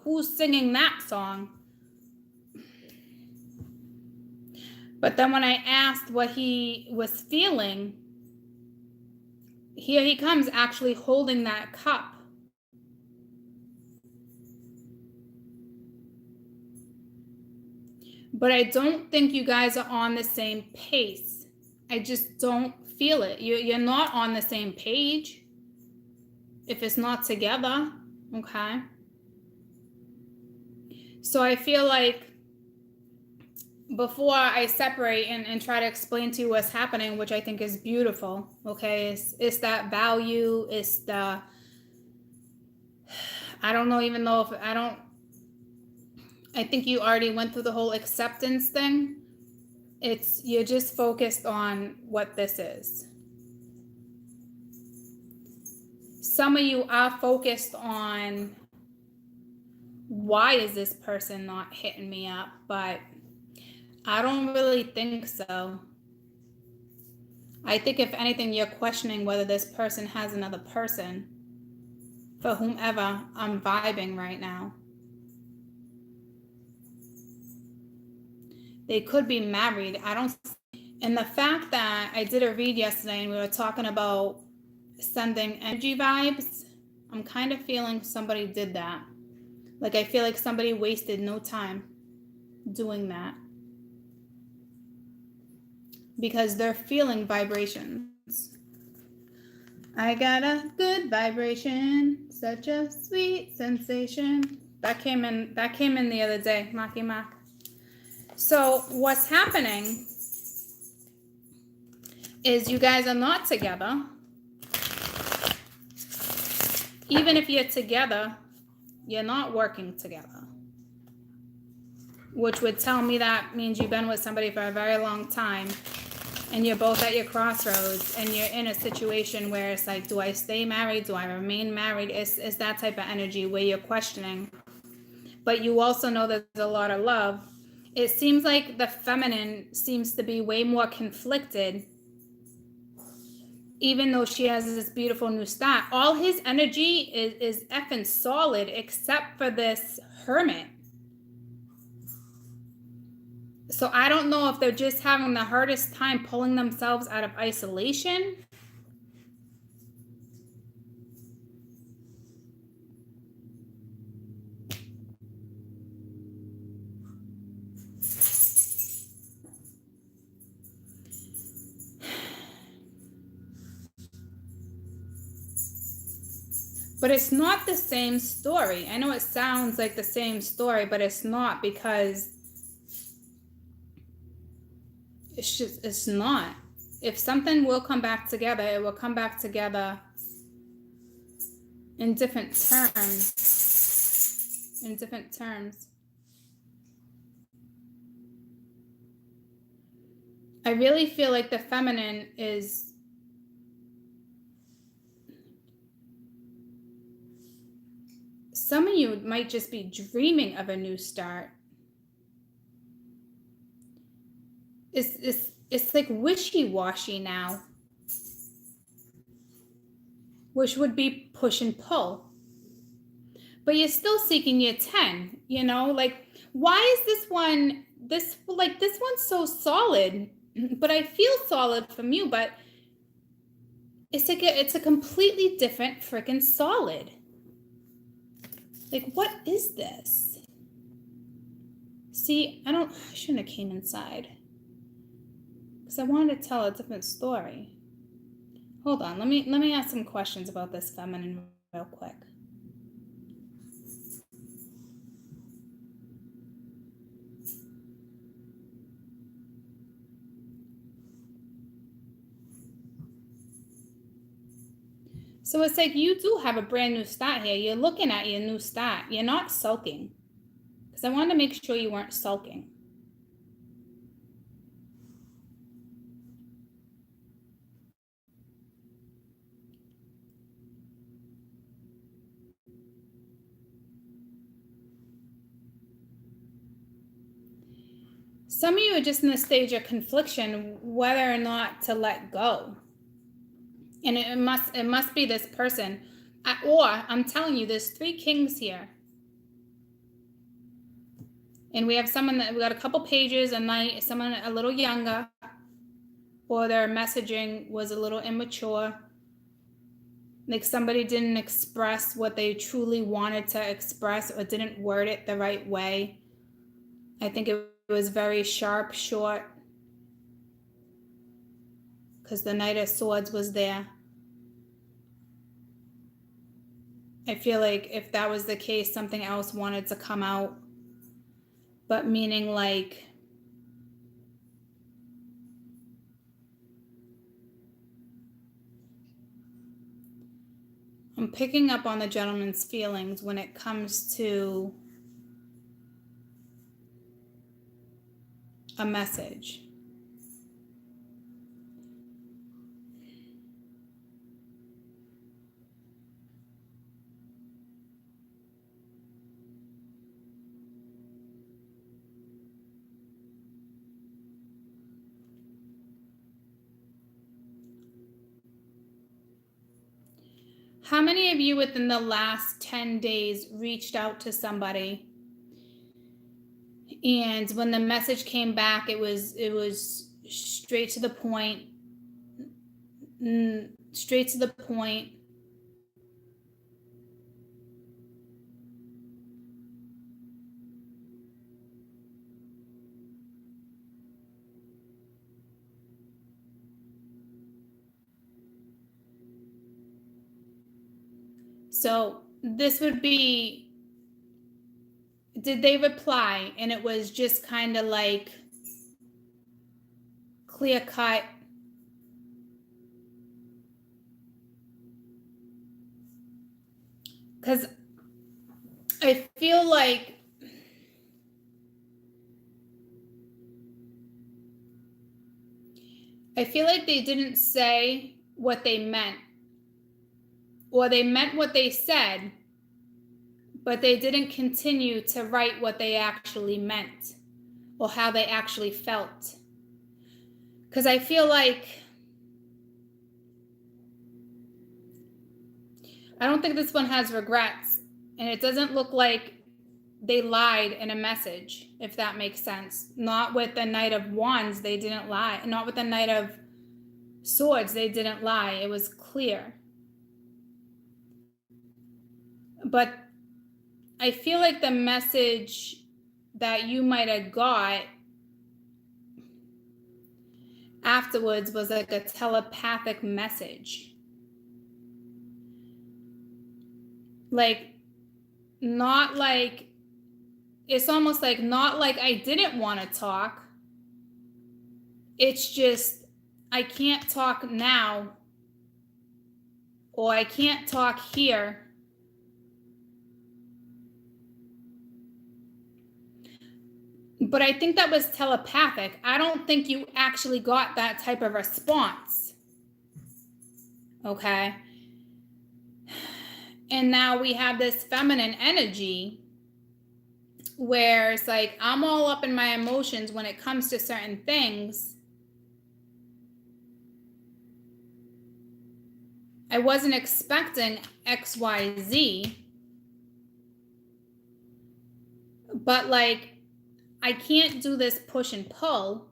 who's singing that song. But then when I asked what he was feeling, here he comes actually holding that cup. But I don't think you guys are on the same pace. I just don't feel it. You're not on the same page if it's not together, okay? So I feel like before I separate and try to explain to you what's happening, which I think is beautiful, okay? It's that value, it's the, I don't know even know if, I think you already went through the whole acceptance thing. You're just focused on what this is. Some of you are focused on why is this person not hitting me up, but I don't really think so. I think if anything, you're questioning whether this person has another person for whomever I'm vibing right now. They could be married. And the fact that I did a read yesterday and we were talking about sending energy vibes, I'm kind of feeling somebody did that. Like I feel like somebody wasted no time doing that. Because they're feeling vibrations. I got a good vibration, such a sweet sensation. That came in the other day, Maki Mak. So what's happening is you guys are not together. Even if you're together, You're not working together. Which would tell me that means you've been with somebody for a very long time and you're both at your crossroads and you're in a situation where it's like, do I stay married? Do I remain married? It's that type of energy where you're questioning. But you also know there's a lot of love. It seems like the feminine seems to be way more conflicted, even though she has this beautiful new start. All his energy is effing solid except for this hermit. So I don't know if they're just having the hardest time pulling themselves out of isolation. But it's not the same story. I know it sounds like the same story, but it's not, because it's not. If something will come back together, it will come back together in different terms. In different terms. I really feel like the feminine is... Some of you might just be dreaming of a new start. It's like wishy-washy now, which would be push and pull. But you're still seeking your 10, you know? Like, why is this one's so solid, but I feel solid from you, but it's like it's a completely different freaking solid. Like, what is this? See, I shouldn't have came inside, because I wanted to tell a different story. Hold on, let me ask some questions about this feminine real quick. So it's like you do have a brand new start here. You're looking at your new start. You're not sulking. Because I wanted to make sure you weren't sulking. Some of you are just in a stage of confliction whether or not to let go. And it must be this person. Or I'm telling you, there's 3 kings here. And we have someone we got a couple pages, someone a little younger, or their messaging was a little immature. Like somebody didn't express what they truly wanted to express, or didn't word it the right way. I think it was very sharp, short, because the Knight of Swords was there. I feel like if that was the case, something else wanted to come out. But meaning like, I'm picking up on the gentleman's feelings when it comes to a message. How many of you within the last 10 days reached out to somebody, and when the message came back, it was straight to the point, straight to the point? So this would be, did they reply and it was just kind of like clear cut? Because feel like they didn't say what they meant, or they meant what they said, but they didn't continue to write what they actually meant or how they actually felt. Because I feel like, I don't think this one has regrets, and it doesn't look like they lied in a message, if that makes sense. Not with the Knight of Wands, they didn't lie. Not with the Knight of Swords, they didn't lie. It was clear. But I feel like the message that you might have got afterwards was like a telepathic message. Like, not like, it's almost like, not like I didn't want to talk. It's just, I can't talk now, or I can't talk here. But I think that was telepathic. I don't think you actually got that type of response. Okay? And now we have this feminine energy where it's like, I'm all up in my emotions when it comes to certain things. I wasn't expecting XYZ, but like, I can't do this push and pull.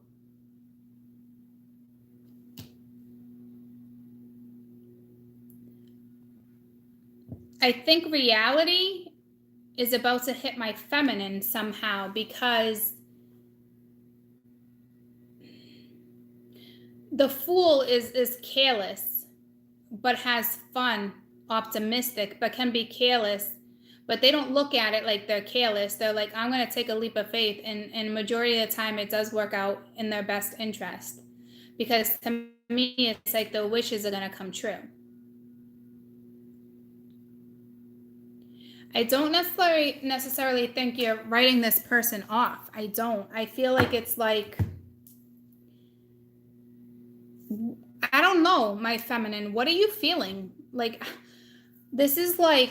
I think reality is about to hit my feminine somehow, because the Fool is careless, but has fun, optimistic, but can be careless. But they don't look at it like they're careless. They're like, I'm going to take a leap of faith. And majority of the time, it does work out in their best interest. Because to me, it's like the wishes are going to come true. I don't necessarily think you're writing this person off. I don't. I feel like it's like, I don't know, my feminine. What are you feeling? Like, this is like,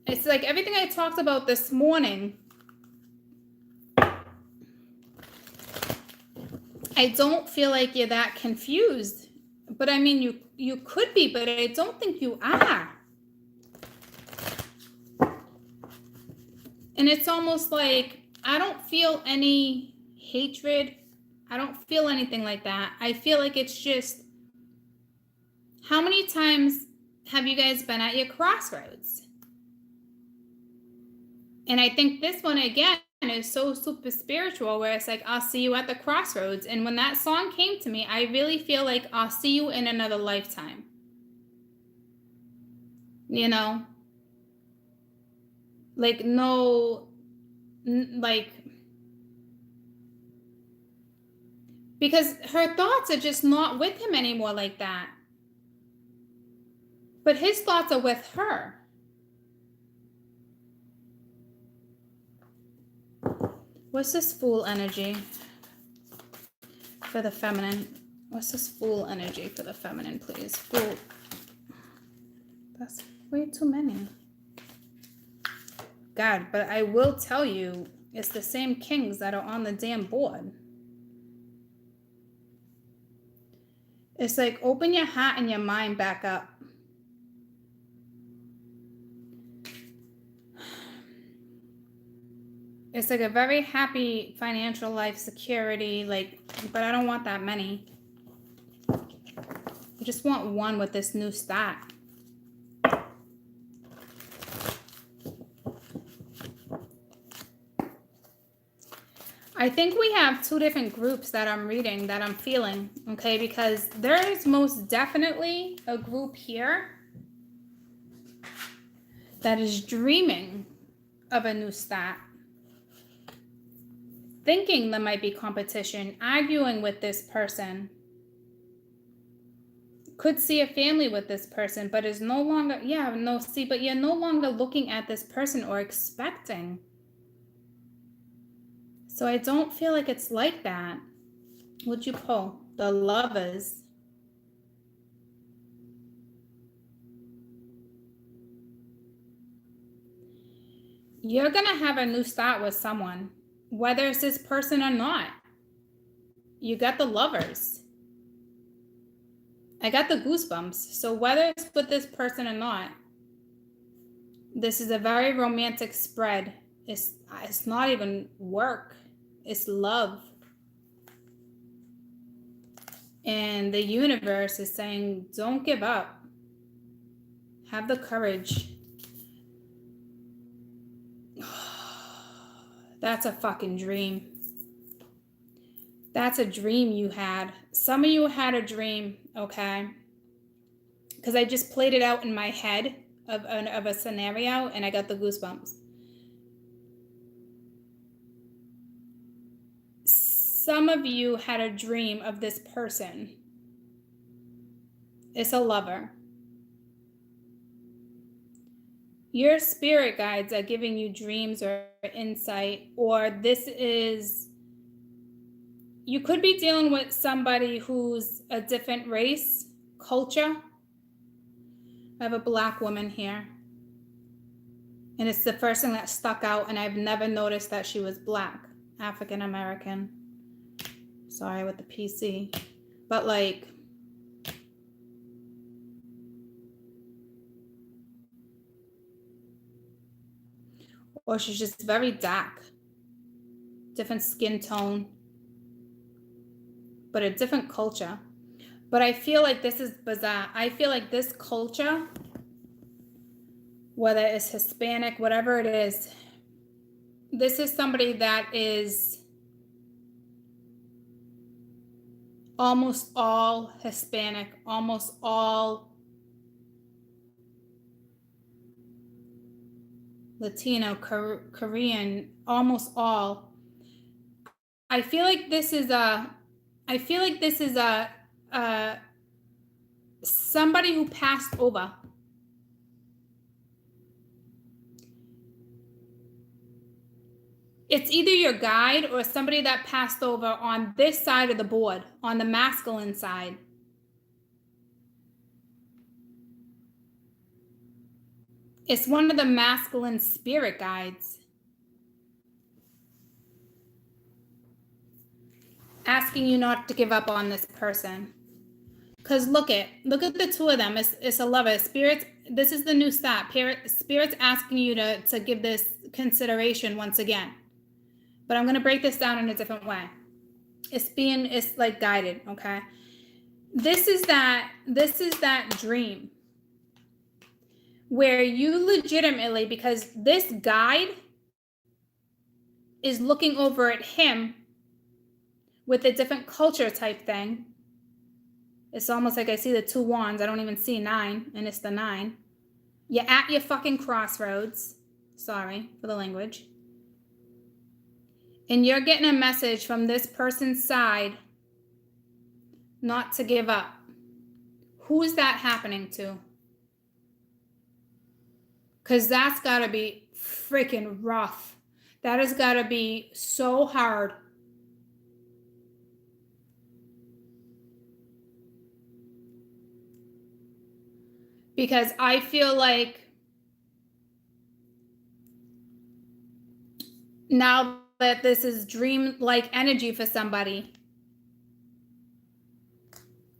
it's like everything I talked about this morning. I don't feel like you're that confused. But I mean, you could be, but I don't think you are. And it's almost like, I don't feel any hatred. I don't feel anything like that. I feel like it's just, how many times have you guys been at your crossroads? And I think this one, again, is so super spiritual, where it's like, I'll see you at the crossroads. And when that song came to me, I really feel like I'll see you in another lifetime. You know? Like, no, like, because her thoughts are just not with him anymore like that. But his thoughts are with her. What's this Fool energy for the feminine? What's this Fool energy for the feminine, please? Fool. That's way too many. God, but I will tell you, it's the same kings that are on the damn board. It's like, open your heart and your mind back up. It's like a very happy financial life, security, like, but I don't want that many. I just want one with this new start. I think we have two different groups that I'm reading, that I'm feeling, okay? Because there is most definitely a group here that is dreaming of a new start. Thinking there might be competition, arguing with this person. Could see a family with this person, but is no longer, yeah, no, see, but you're no longer looking at this person or expecting. So I don't feel like it's like that. What'd you pull? The Lovers. You're going to have a new start with someone, whether it's this person or not. You got the Lovers. I got the goosebumps. So whether it's with this person or not, this is a very romantic spread. It's not even work. It's love. And the universe is saying, don't give up. Have the courage. That's a fucking dream. That's a dream you had. Some of you had a dream, okay? Because I just played it out in my head of a scenario, and I got the goosebumps. Some of you had a dream of this person. It's a lover. Your spirit guides are giving you dreams or insight, or this is, you could be dealing with somebody who's a different race, culture. I have a black woman here. And it's the first thing that stuck out, and I've never noticed that she was black, African American. Sorry with the PC. But like, or she's just very dark. Different skin tone. But a different culture. But I feel like this is bizarre. I feel like this culture, whether it's Hispanic, whatever it is, this is somebody that is almost all Hispanic, almost all Latino, Korean, almost all. I feel like this is somebody who passed over. It's either your guide or somebody that passed over on this side of the board, on the masculine side. It's one of the masculine spirit guides. Asking you not to give up on this person. Because look at the two of them. It's a lover. Spirits, this is the new start. Spirits asking you to give this consideration once again. But I'm going to break this down in a different way. It's like guided, okay? This is that dream where you legitimately, because this guide is looking over at him with a different culture type thing. It's almost like I see the 2 wands. I don't even see 9, and it's the 9. You're at your fucking crossroads. Sorry for the language. And you're getting a message from this person's side not to give up. Who's that happening to? Because that's got to be freaking rough. That has got to be so hard. Because I feel like now that this is dream-like energy for somebody,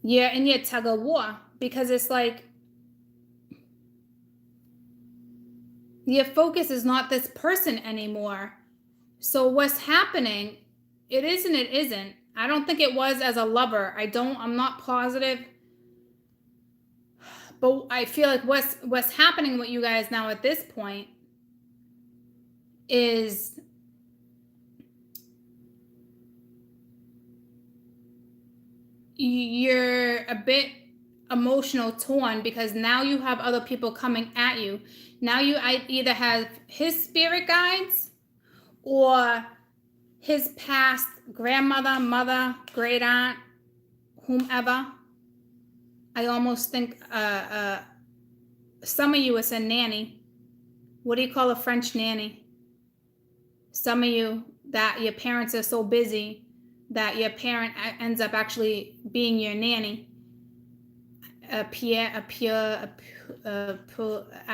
you're in your tug of war, because it's like your focus is not this person anymore. So what's happening, it isn't. I don't think it was as a lover. I'm not positive. But I feel like what's happening with you guys now at this point is you're a bit emotional torn, because now you have other people coming at you. Now you either have his spirit guides or his past grandmother, mother, great aunt, whomever. I almost think some of you it's a nanny. What do you call a French nanny? Some of you that your parents are so busy that your parent ends up actually being your nanny. I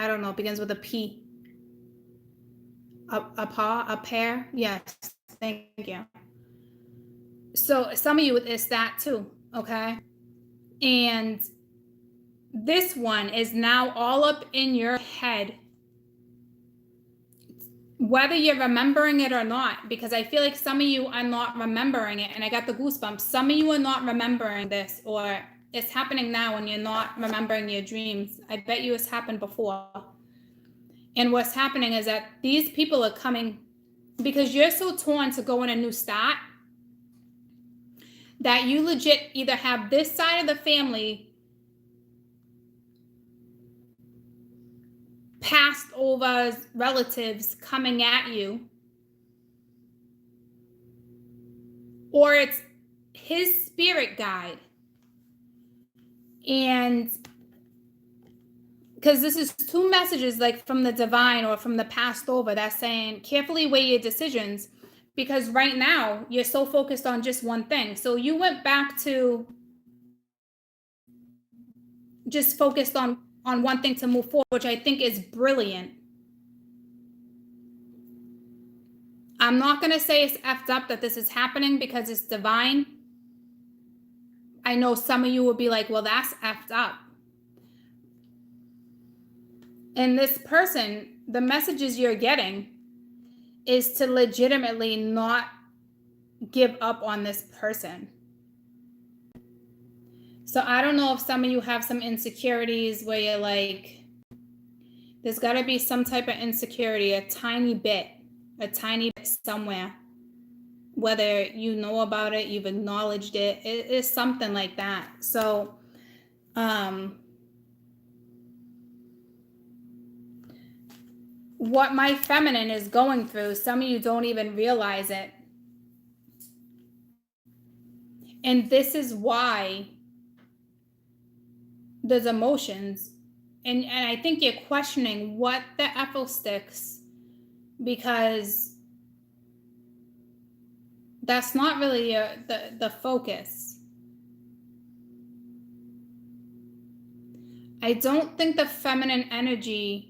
don't know, begins with a P. A pair? Yes, thank you. So some of you, it's that too, okay? And this one is now all up in your head, whether you're remembering it or not, because I feel like some of you are not remembering it, and I got the goosebumps. Some of you are not remembering this, or it's happening now and you're not remembering your dreams. I bet you it's happened before. And what's happening is that these people are coming because you're so torn to go in a new start that you legit either have this side of the family passed over relatives coming at you, or it's his spirit guide. And because this is two messages like from the divine or from the past over that's saying carefully weigh your decisions, because right now you're so focused on just one thing. So you went back to just focused on one thing to move forward, which I think is brilliant. I'm not going to say it's effed up that this is happening because it's divine. I know some of you will be like, well, that's effed up. And this person, the messages you're getting is to legitimately not give up on this person. So I don't know if some of you have some insecurities where you're like, there's got to be some type of insecurity, a tiny bit somewhere. Whether you know about it, you've acknowledged it, it is something like that. So, what my feminine is going through, some of you don't even realize it. And this is why there's emotions. And I think you're questioning what the F sticks, because that's not really the focus. I don't think the feminine energy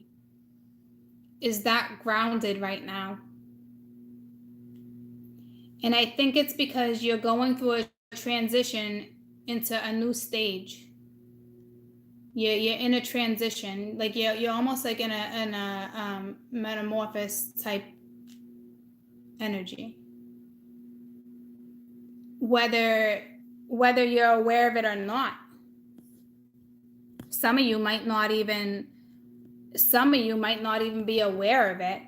is that grounded right now. And I think it's because you're going through a transition into a new stage. You're in a transition, like you're almost like in a metamorphosis type energy. Whether you're aware of it or not. Some of you might not even be aware of it.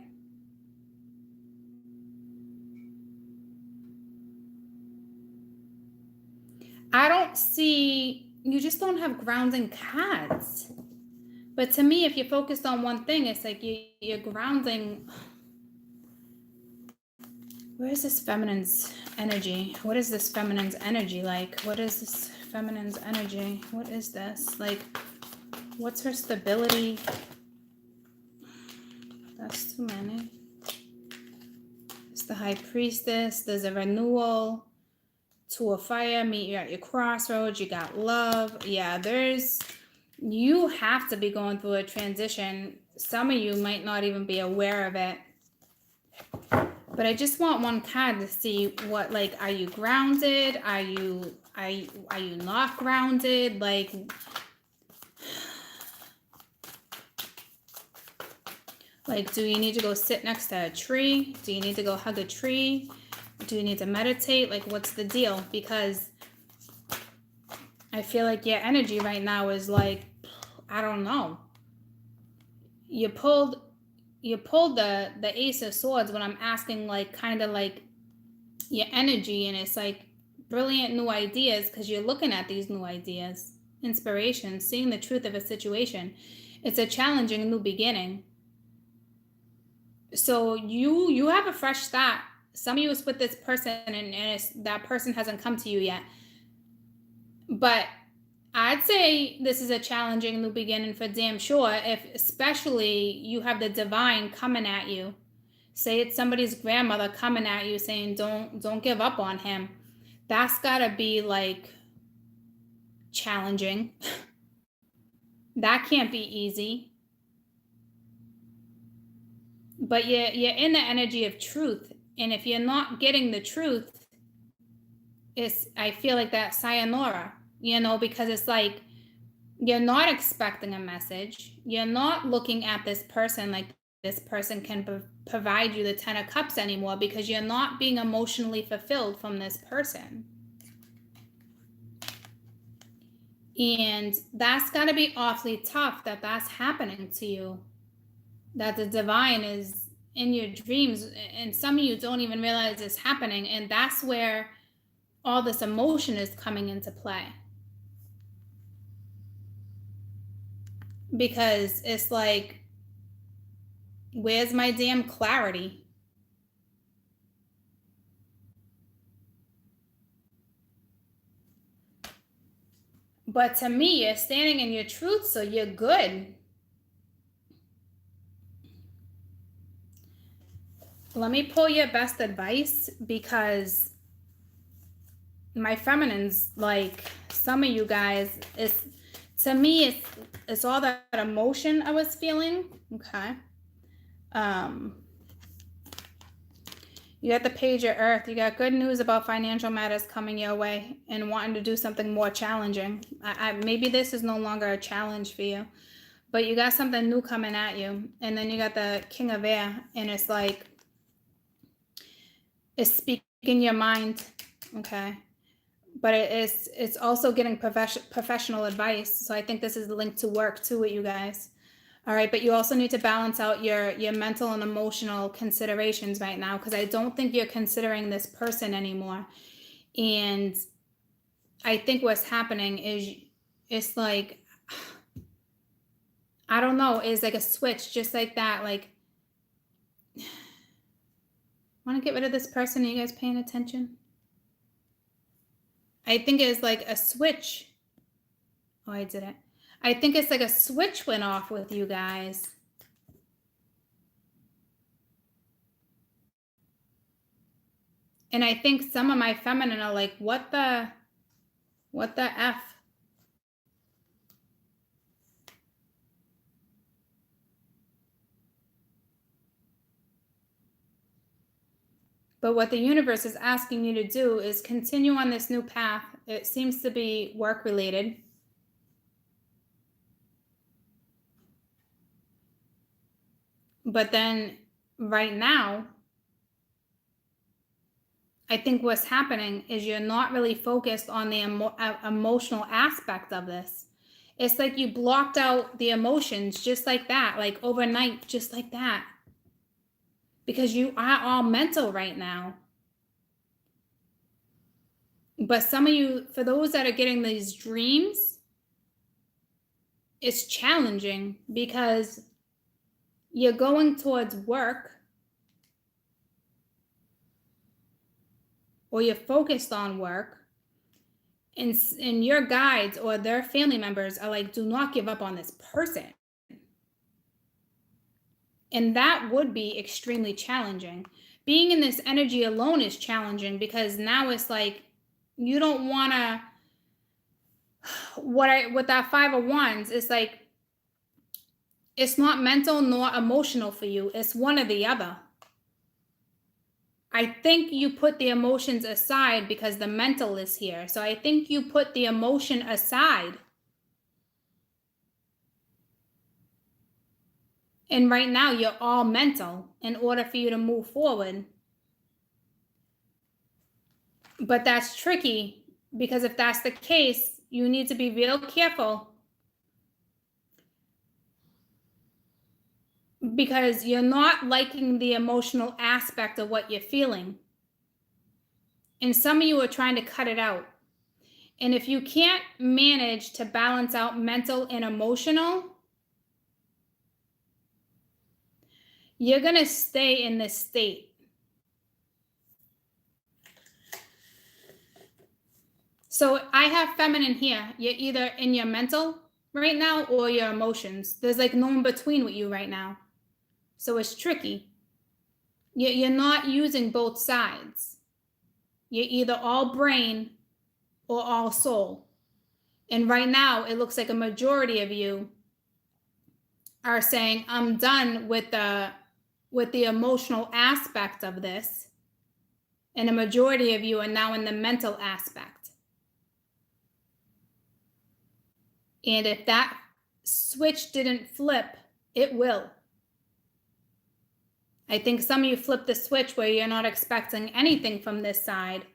I don't see, you just don't have grounding cards. But to me, if you're focused on one thing, it's like you're grounding. Where is this feminine's energy? What is this feminine's energy like? What is this feminine's energy? What is this? Like, what's her stability? That's too many. It's the High Priestess. There's a renewal. Two of Fire. Meet you at your crossroads. You got love. Yeah, you have to be going through a transition. Some of you might not even be aware of it. But I just want one card to see what, like, are you grounded? Are you not grounded? Like, do you need to go sit next to a tree? Do you need to go hug a tree? Do you need to meditate? Like, what's the deal? Because I feel like your energy right now is like, I don't know. You pulled the Ace of Swords when I'm asking, like, kind of like your energy, and it's like brilliant new ideas, because you're looking at these new ideas, inspiration, seeing the truth of a situation. It's a challenging new beginning. So you have a fresh start. Some of you is with this person, and that person hasn't come to you yet. But I'd say this is a challenging new beginning for damn sure, if especially you have the divine coming at you. Say it's somebody's grandmother coming at you saying don't give up on him. That's got to be like challenging. That can't be easy. But you're in the energy of truth, and if you're not getting the truth, it's I feel like that sayonara, because it's like you're not expecting a message. You're not looking at this person like this person can provide you the 10 of cups anymore, because you're not being emotionally fulfilled from this person. And that's got to be awfully tough that that's happening to you, that the divine is in your dreams, and some of you don't even realize it's happening, and that's where all this emotion is coming into play. Because it's like, where's my damn clarity? But to me, you're standing in your truth, so you're good. Let me pull your best advice, because my feminines, like some of you guys, to me, it's all that emotion I was feeling. Okay. You got the Page of Earth. You got good news about financial matters coming your way and wanting to do something more challenging. Maybe this is no longer a challenge for you, but you got something new coming at you. And then you got the King of Air, and it's like, it's speaking your mind, okay? But it's also getting professional advice. So I think this is linked to work too with you guys. All right, but you also need to balance out your mental and emotional considerations right now, because I don't think you're considering this person anymore. And I think what's happening is, it's like, I don't know, it's like a switch, just like that. Like, want to get rid of this person? Are you guys paying attention? I think it's like a switch. Oh, I didn't. I think it's like a switch went off with you guys. And I think some of my feminine are like, what the F? But what the universe is asking you to do is continue on this new path. It seems to be work related. But then right now, I think what's happening is you're not really focused on the emotional aspect of this. It's like you blocked out the emotions just like that, like overnight, just like that. Because you are all mental right now. But some of you, for those that are getting these dreams, it's challenging because you're going towards work, or you're focused on work, and your guides or their family members are like, do not give up on this person. And that would be extremely challenging. Being in this energy alone is challenging, because now it's like you don't want to, with that Five of Wands, it's like, it's not mental nor emotional for you. It's one or the other. I think you put the emotions aside because the mental is here. So I think you put the emotion aside. And right now you're all mental in order for you to move forward. But that's tricky, because if that's the case, you need to be real careful, because you're not liking the emotional aspect of what you're feeling. And some of you are trying to cut it out. And if you can't manage to balance out mental and emotional, you're going to stay in this state. So I have feminine here. You're either in your mental right now or your emotions. There's like no in between with you right now. So it's tricky. You're not using both sides. You're either all brain or all soul. And right now, it looks like a majority of you are saying, I'm done with the emotional aspect of this. And a majority of you are now in the mental aspect. And if that switch didn't flip, it will. I think some of you flip the switch where you're not expecting anything from this side.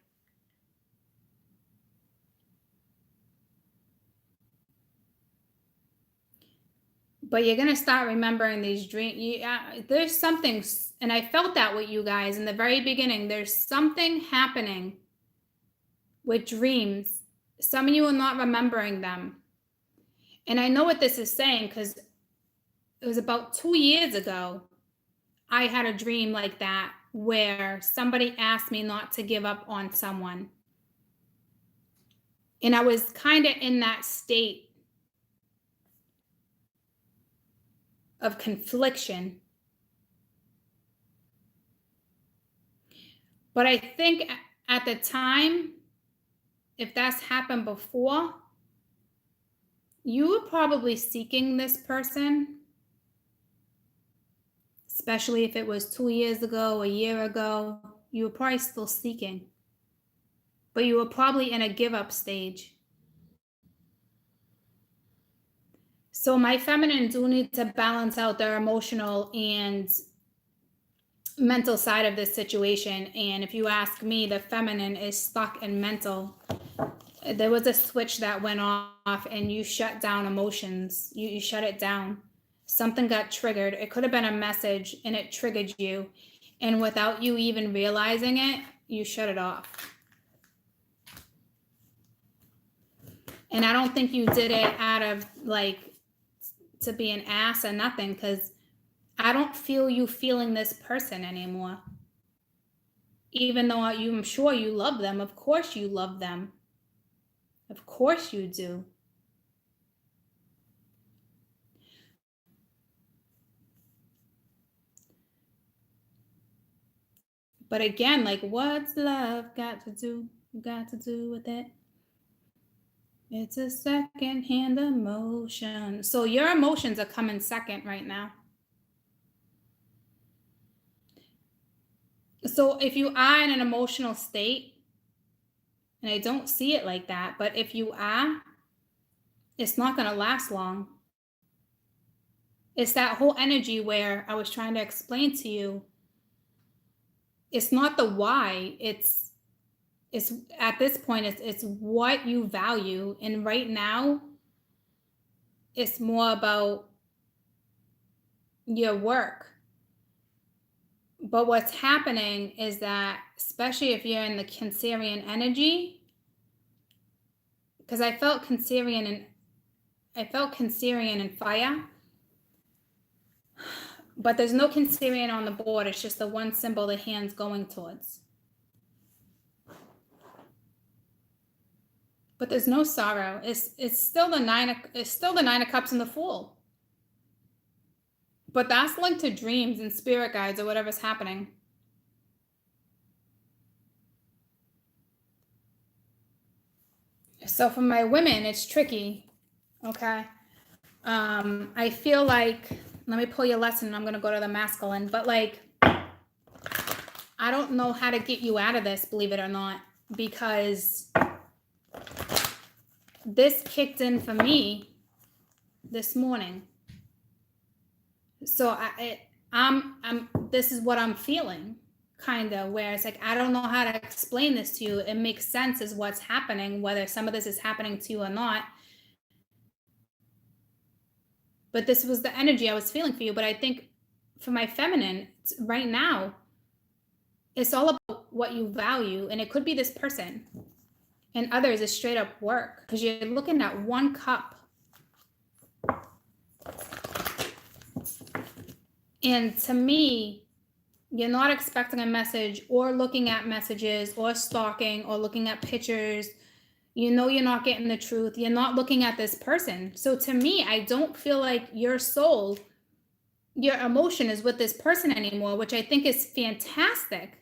But you're going to start remembering these dreams. There's something, and I felt that with you guys in the very beginning. There's something happening with dreams. Some of you are not remembering them. And I know what this is saying because it was about 2 years ago. I had a dream like that where somebody asked me not to give up on someone. And I was kind of in that state of confliction. But I think at the time, if that's happened before, you were probably seeking this person, especially if it was 2 years ago, a year ago. You were probably still seeking, but you were probably in a give up stage. So my feminine do need to balance out their emotional and mental side of this situation. And if you ask me, the feminine is stuck in mental. There was a switch that went off and you shut down emotions. You shut it down. Something got triggered. It could have been a message and it triggered you. And without you even realizing it, you shut it off. And I don't think you did it out of like to be an ass or nothing, because I don't feel you feeling this person anymore. Even though I'm sure you love them. Of course you love them. Of course you do. But again, like, what's love got to do with it? It's a second-hand emotion. So your emotions are coming second right now. So if you are in an emotional state, and I don't see it like that, but if you are, it's not going to last long. It's that whole energy where I was trying to explain to you. It's not the why, it's at this point, it's what you value. And right now, it's more about your work. But what's happening is that, especially if you're in the Cancerian energy, because I felt Cancerian and fire, but there's no Cancerian on the board. It's just the one symbol the hand's going towards. But there's no sorrow. It's still the Nine of Cups and the Fool. But that's linked to dreams and spirit guides or whatever's happening. So for my women, it's tricky. Okay. I feel like, let me pull your lesson and I'm going to go to the masculine, but like, I don't know how to get you out of this, believe it or not, because this kicked in for me this morning. So this is what I'm feeling, kind of, where it's like, I don't know how to explain this to you. It makes sense as what's happening, whether some of this is happening to you or not. But this was the energy I was feeling for you. But I think for my feminine right now, it's all about what you value. And it could be this person, and others is straight up work, because you're looking at one cup. And to me, you're not expecting a message or looking at messages or stalking or looking at pictures. You know you're not getting the truth. You're not looking at this person. So to me, I don't feel like your soul, your emotion is with this person anymore, which I think is fantastic.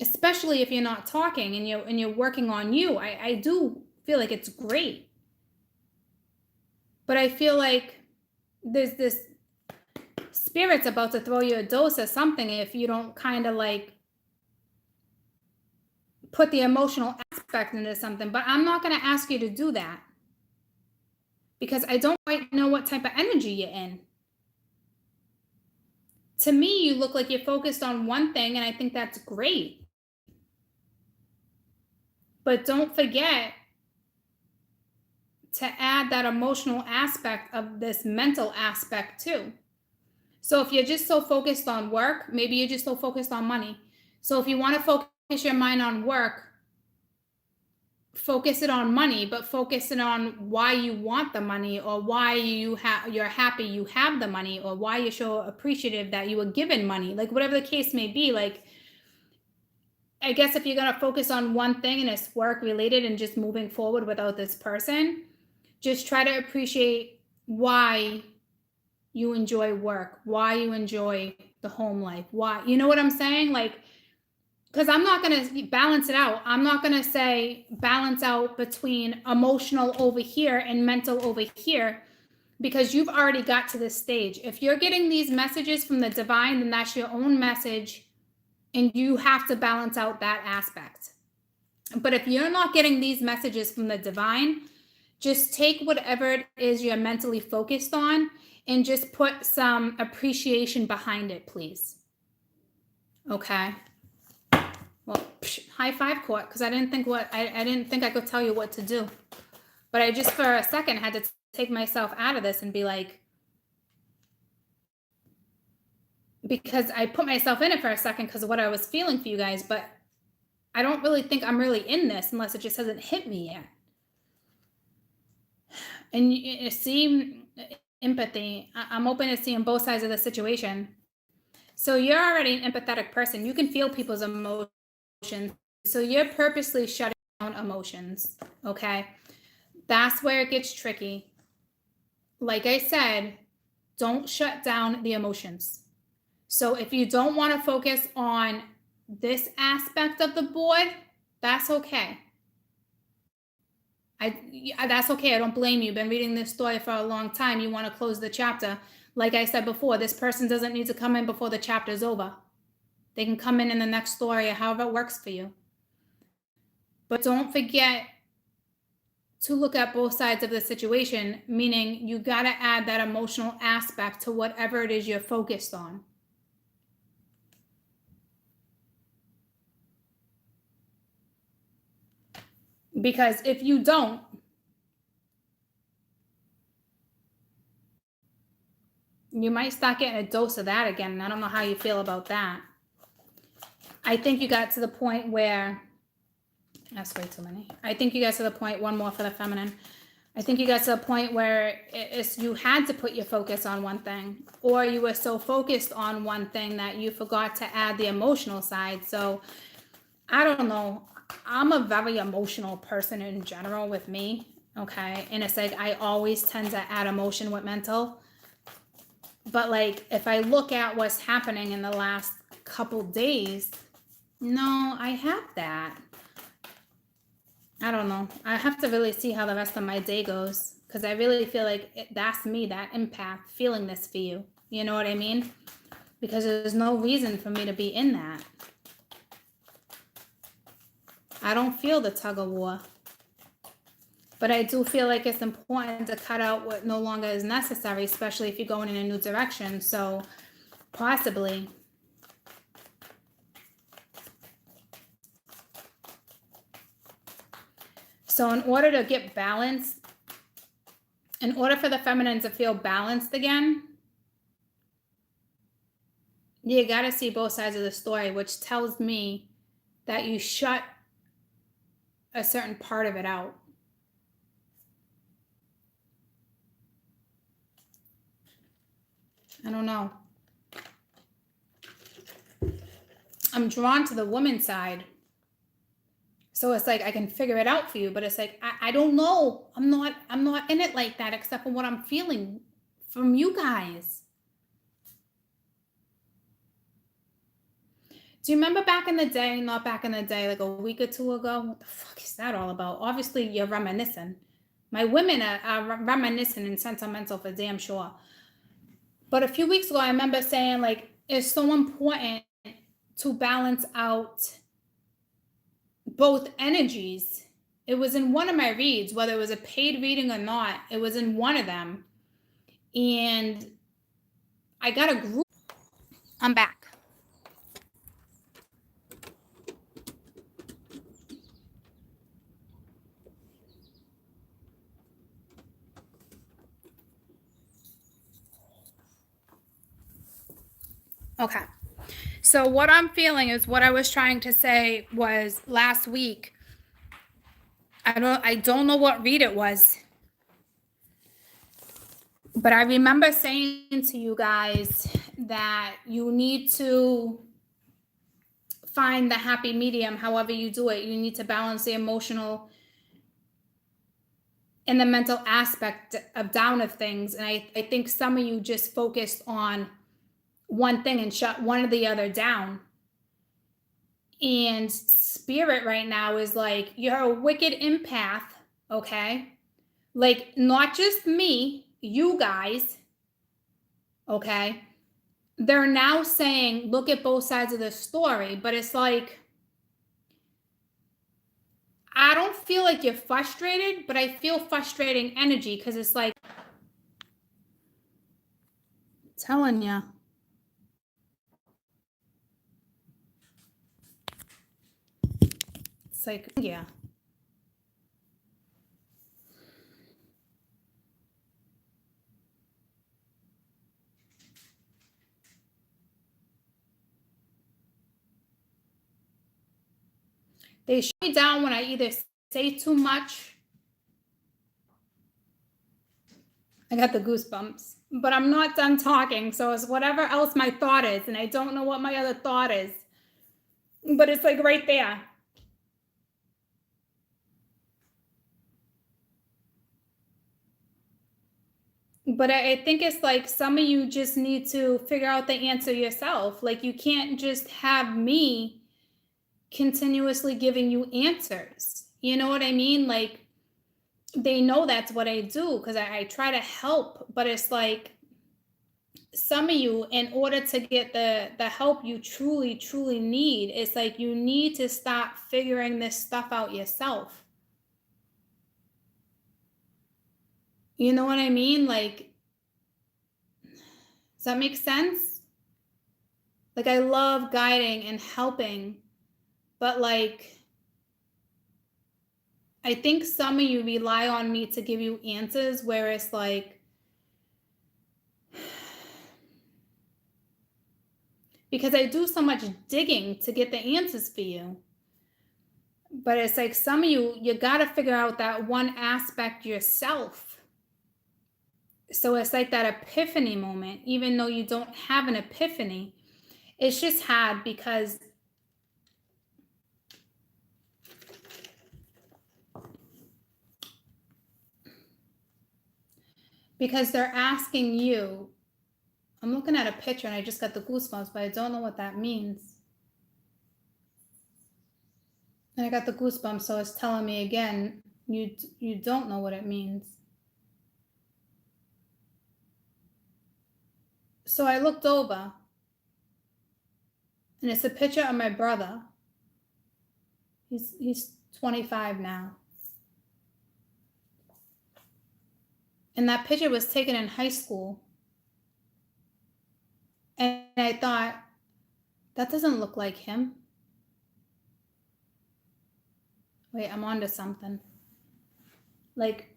Especially if you're not talking and you're working on you. I do feel like it's great. But I feel like there's this spirit's about to throw you a dose of something if you don't kind of like put the emotional aspect into something. But I'm not going to ask you to do that because I don't quite know what type of energy you're in. To me, you look like you're focused on one thing, and I think that's great. But don't forget to add that emotional aspect of this mental aspect too. So if you're just so focused on work, maybe you're just so focused on money. So if you want to focus your mind on work, focus it on money, but focus it on why you want the money, or why you're happy you have the money, or why you're so appreciative that you were given money. Like whatever the case may be, like I guess if you're going to focus on one thing and it's work related and just moving forward without this person, just try to appreciate why you enjoy work, why you enjoy the home life, why, you know what I'm saying? Like, because I'm not going to balance it out. I'm not going to say balance out between emotional over here and mental over here, because you've already got to this stage. If you're getting these messages from the divine, then that's your own message, and you have to balance out that aspect. But if you're not getting these messages from the divine, just take whatever it is you're mentally focused on and just put some appreciation behind it, please. Okay. Well, high five, court, because I didn't think I could tell you what to do. But I just for a second had to take myself out of this and be like, because I put myself in it for a second because of what I was feeling for you guys, but I don't really think I'm really in this unless it just hasn't hit me yet. And you see, empathy, I'm open to seeing both sides of the situation. So you're already an empathetic person. You can feel people's emotions. So you're purposely shutting down emotions, okay? That's where it gets tricky. Like I said, don't shut down the emotions. So if you don't want to focus on this aspect of the board, that's okay. That's okay. I don't blame you. You've been reading this story for a long time. You want to close the chapter. Like I said before, this person doesn't need to come in before the chapter's over. They can come in the next story, or however it works for you. But don't forget to look at both sides of the situation, meaning you got to add that emotional aspect to whatever it is you're focused on. Because if you don't, you might start getting a dose of that again. And I don't know how you feel about that. I think you got to the point where, that's way too many. I think you got to the point, one more for the feminine. I think you got to the point where you had to put your focus on one thing, or you were so focused on one thing that you forgot to add the emotional side. So I don't know. I'm a very emotional person in general with me. Okay. And it's like, I always tend to add emotion with mental. But like, if I look at what's happening in the last couple days, no, I have that. I don't know. I have to really see how the rest of my day goes, because I really feel like that's me, that empath, feeling this for you. You know what I mean? Because there's no reason for me to be in that. I don't feel the tug of war. But I do feel like it's important to cut out what no longer is necessary, especially if you're going in a new direction. So possibly. So in order to get balance, in order for the feminine to feel balanced again, you got to see both sides of the story, which tells me that you shut a certain part of it out. I don't know. I'm drawn to the woman side. So it's like I can figure it out for you, but it's like I don't know. I'm not in it like that except for what I'm feeling from you guys. Do you remember back in the day, not back in the day, like a week or two ago? What the fuck is that all about? Obviously, you're reminiscing. My women are reminiscing and sentimental for damn sure. But a few weeks ago, I remember saying, like, it's so important to balance out both energies. It was in one of my reads, whether it was a paid reading or not, it was in one of them. And I got a group. I'm back. Okay. So what I'm feeling is what I was trying to say was last week. I don't know what read it was. But I remember saying to you guys that you need to find the happy medium, however you do it. You need to balance the emotional and the mental aspect of down of things. And I think some of you just focused on one thing and shut one or the other down. And spirit right now is like, you're a wicked empath, okay? Like, not just me, you guys, okay? They're now saying, look at both sides of the story, but it's like, I don't feel like you're frustrated, but I feel frustrating energy because it's like, telling you. It's like, yeah. They shut me down when I either say too much. I got the goosebumps, but I'm not done talking. So it's whatever else my thought is. And I don't know what my other thought is, but it's like right there. But I think it's like some of you just need to figure out the answer yourself. Like, you can't just have me continuously giving you answers. You know what I mean? Like, they know that's what I do because I try to help, but it's like some of you, in order to get the help you truly need, it's like you need to stop figuring this stuff out yourself. You know what I mean? Like, does that make sense? Like, I love guiding and helping, but like, I think some of you rely on me to give you answers where it's like, because I do so much digging to get the answers for you. But it's like some of you got to figure out that one aspect yourself. So it's like that epiphany moment, even though you don't have an epiphany, it's just had because they're asking you. I'm looking at a picture and I just got the goosebumps, but I don't know what that means. And I got the goosebumps, so it's telling me again, you don't know what it means. So I looked over, and it's a picture of my brother. He's 25 now. And that picture was taken in high school. And I thought, that doesn't look like him. Wait, I'm onto something. Like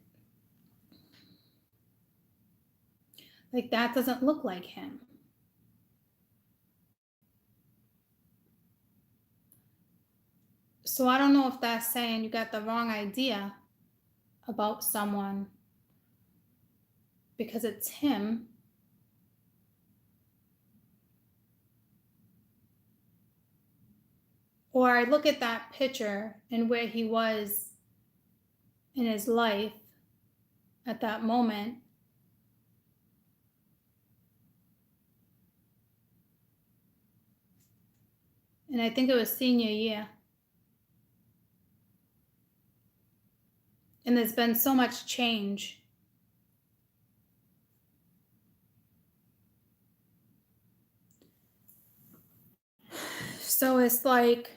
that doesn't look like him. So I don't know if that's saying you got the wrong idea about someone because it's him. or I look at that picture and where he was in his life at that moment, and I think it was senior year. And there's been so much change. So it's like,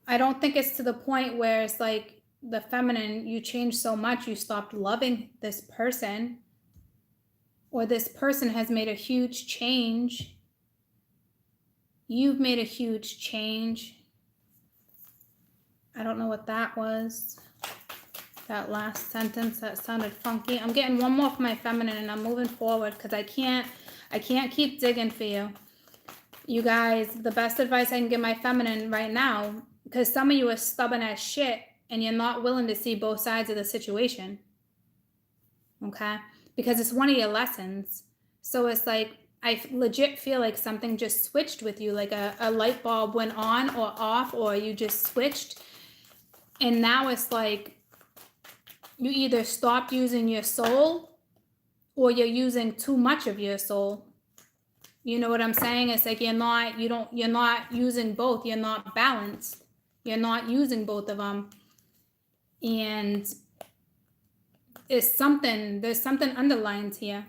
I don't think it's to the point where it's like the feminine, you change so much, you stopped loving this person, or this person has made a huge change. You've made a huge change. I don't know what that was. That last sentence, that sounded funky. I'm getting one more for my feminine and I'm moving forward because I can't keep digging for you. You guys, the best advice I can give my feminine right now, because some of you are stubborn as shit and you're not willing to see both sides of the situation. Okay? Because it's one of your lessons. So it's like, I legit feel like something just switched with you, like a light bulb went on or off, or you just switched. And now it's like, you either stopped using your soul or you're using too much of your soul. You know what I'm saying? It's like you're not using both. You're not balanced. You're not using both of them. And there's something underlined here.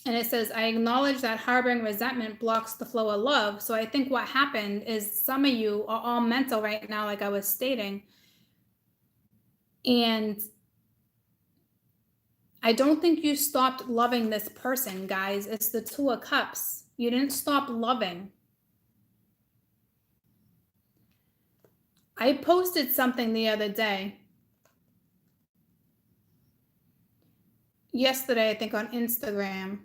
And it says, I acknowledge that harboring resentment blocks the flow of love. So I think what happened is some of you are all mental right now, like I was stating. And I don't think you stopped loving this person, guys. It's the Two of Cups. You didn't stop loving. I posted something the other day. Yesterday, I think on Instagram.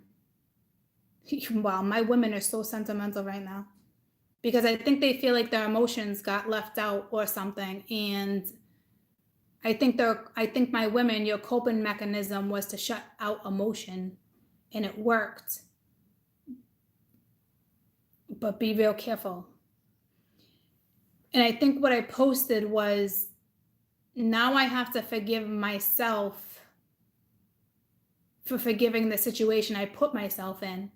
Wow, my women are so sentimental right now. Because I think they feel like their emotions got left out or something. And I think my women, your coping mechanism was to shut out emotion, and it worked. But be real careful. And I think what I posted was, now I have to forgive myself for forgiving the situation I put myself in.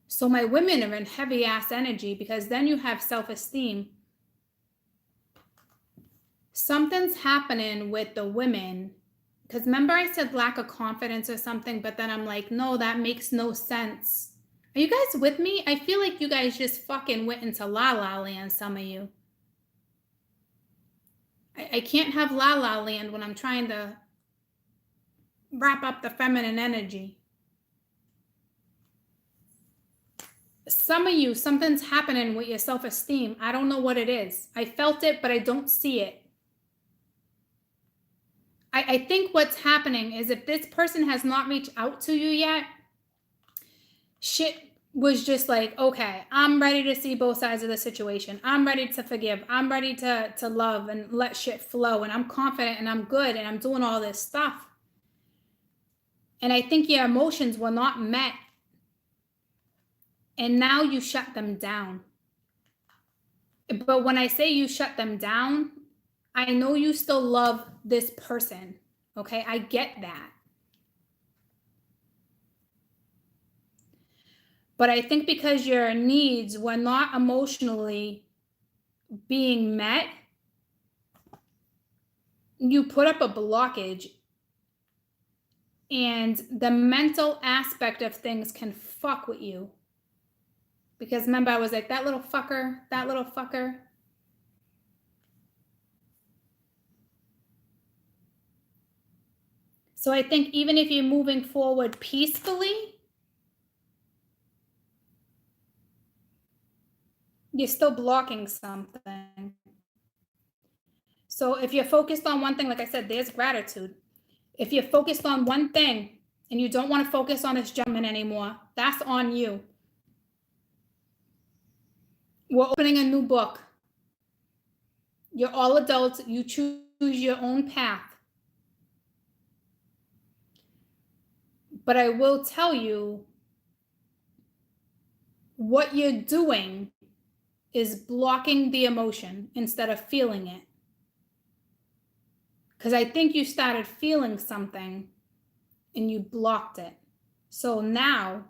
So my women are in heavy ass energy, because then you have self-esteem. Something's happening with the women, because remember I said lack of confidence or something, but then I'm like, no, that makes no sense. Are you guys with me? I feel like you guys just fucking went into la la land, some of you. I can't have la la land when I'm trying to wrap up the feminine energy. Some of you, something's happening with your self-esteem. I don't know what it is. I felt it, but I don't see it. I think what's happening is, if this person has not reached out to you yet, shit was just like, okay, I'm ready to see both sides of the situation. I'm ready to forgive. I'm ready to love and let shit flow. And I'm confident and I'm good and I'm doing all this stuff. And I think your emotions were not met. And now you shut them down. But when I say you shut them down, I know you still love this person. Okay, I get that. But I think because your needs were not emotionally being met, you put up a blockage. And the mental aspect of things can fuck with you. Because remember, I was like, that little fucker, that little fucker. So I think even if you're moving forward peacefully, you're still blocking something. So if you're focused on one thing, like I said, there's gratitude. If you're focused on one thing and you don't want to focus on this gentleman anymore, that's on you. We're opening a new book. You're all adults. You choose your own path. But I will tell you, what you're doing is blocking the emotion instead of feeling it. Because I think you started feeling something and you blocked it. So now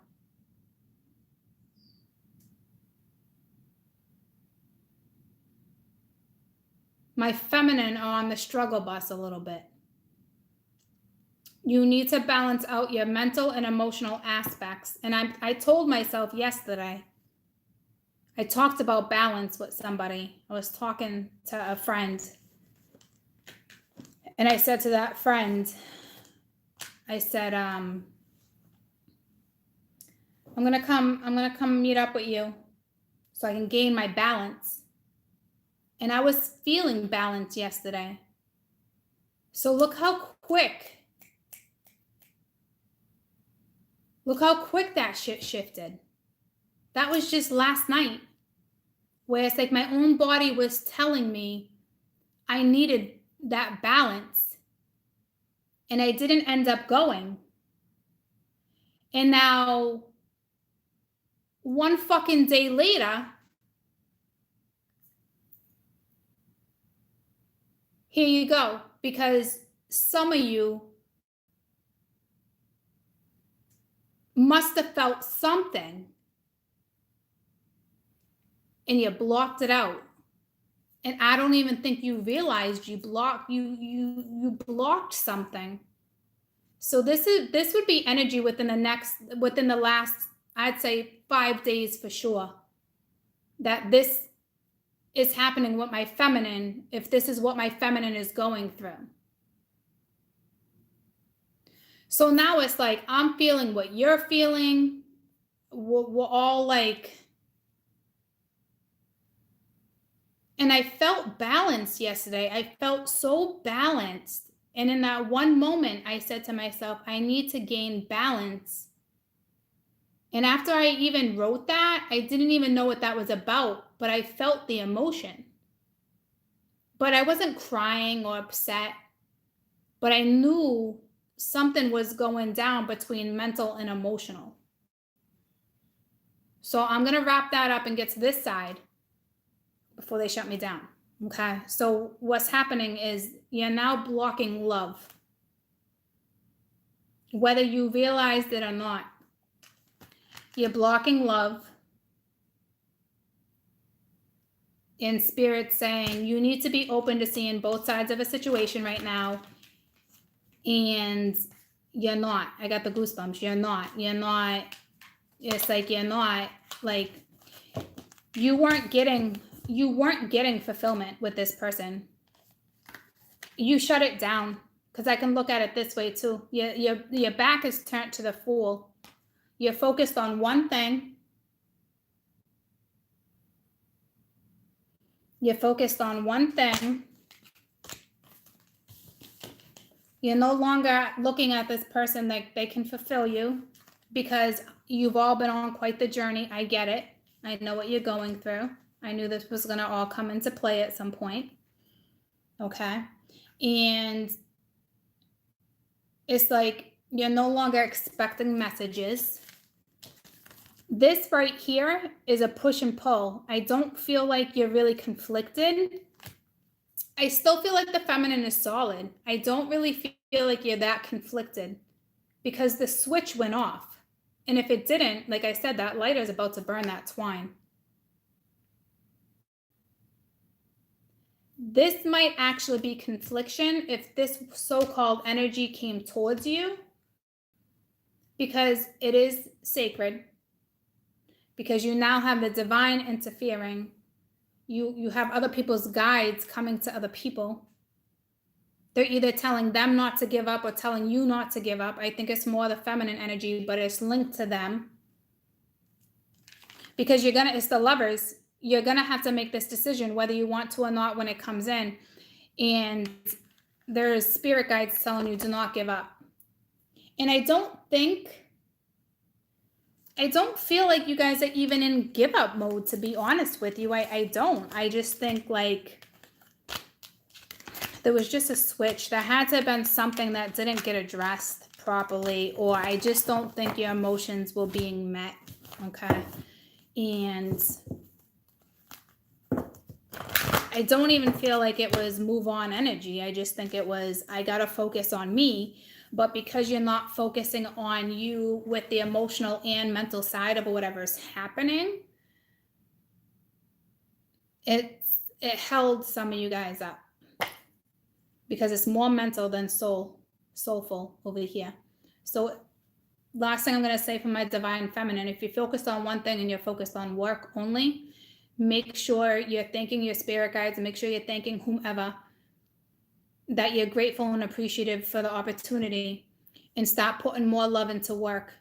my feminine are on the struggle bus a little bit. You need to balance out your mental and emotional aspects. And I told myself yesterday, I talked about balance with somebody. I was talking to a friend. And I said to that friend, I said, I'm gonna come meet up with you so I can gain my balance. And I was feeling balance yesterday. So look how quick that shit shifted. That was just last night, where it's like my own body was telling me I needed that balance, and I didn't end up going. And now, one fucking day later, here you go, because some of you must have felt something and you blocked it out. And I don't even think you realized you blocked something. So this would be energy within the last, I'd say 5 days for sure, that this is happening with my feminine, if this is what my feminine is going through. So now it's like I'm feeling what you're feeling. We're all like, and I felt balanced yesterday. I felt so balanced. And in that one moment, I said to myself, I need to gain balance. And after I even wrote that, I didn't even know what that was about, but I felt the emotion. But I wasn't crying or upset, but I knew something was going down between mental and emotional. So I'm going to wrap that up and get to this side before they shut me down. Okay. So what's happening is you're now blocking love, whether you realized it or not. You're blocking love. In spirit saying you need to be open to seeing both sides of a situation right now. And you're not. I got the goosebumps. You're not. It's like you're not, like, you weren't getting fulfillment with this person. You shut it down, because I can look at it this way too. Your back is turned to the Fool. You're focused on one thing. You're focused on one thing. You're no longer looking at this person like they can fulfill you, because you've all been on quite the journey. I get it. I know what you're going through. I knew this was going to all come into play at some point. Okay. And it's like you're no longer expecting messages. This right here is a push and pull. I don't feel like you're really conflicted. I still feel like the feminine is solid. I don't really feel like you're that conflicted, because the switch went off. And if it didn't, like I said, that lighter is about to burn that twine. This might actually be confliction if this so-called energy came towards you, because it is sacred, because you now have the divine interfering. You have other people's guides coming to other people. They're either telling them not to give up or telling you not to give up. I think it's more the feminine energy, but it's linked to them. Because it's the Lovers. You're going to have to make this decision whether you want to or not when it comes in. And there's spirit guides telling you to not give up. And I don't feel like you guys are even in give up mode, to be honest with you. I don't. I just think like there was just a switch. There had to have been something that didn't get addressed properly, or I just don't think your emotions were being met. Okay. And I don't even feel like it was move on energy. I just think it was, I got to focus on me. But because you're not focusing on you with the emotional and mental side of whatever's happening, it held some of you guys up because it's more mental than soulful over here. So last thing I'm going to say for my divine feminine, if you're focused on one thing and you're focused on work only, make sure you're thanking your spirit guides and make sure you're thanking whomever, that you're grateful and appreciative for the opportunity, and stop putting more love into work.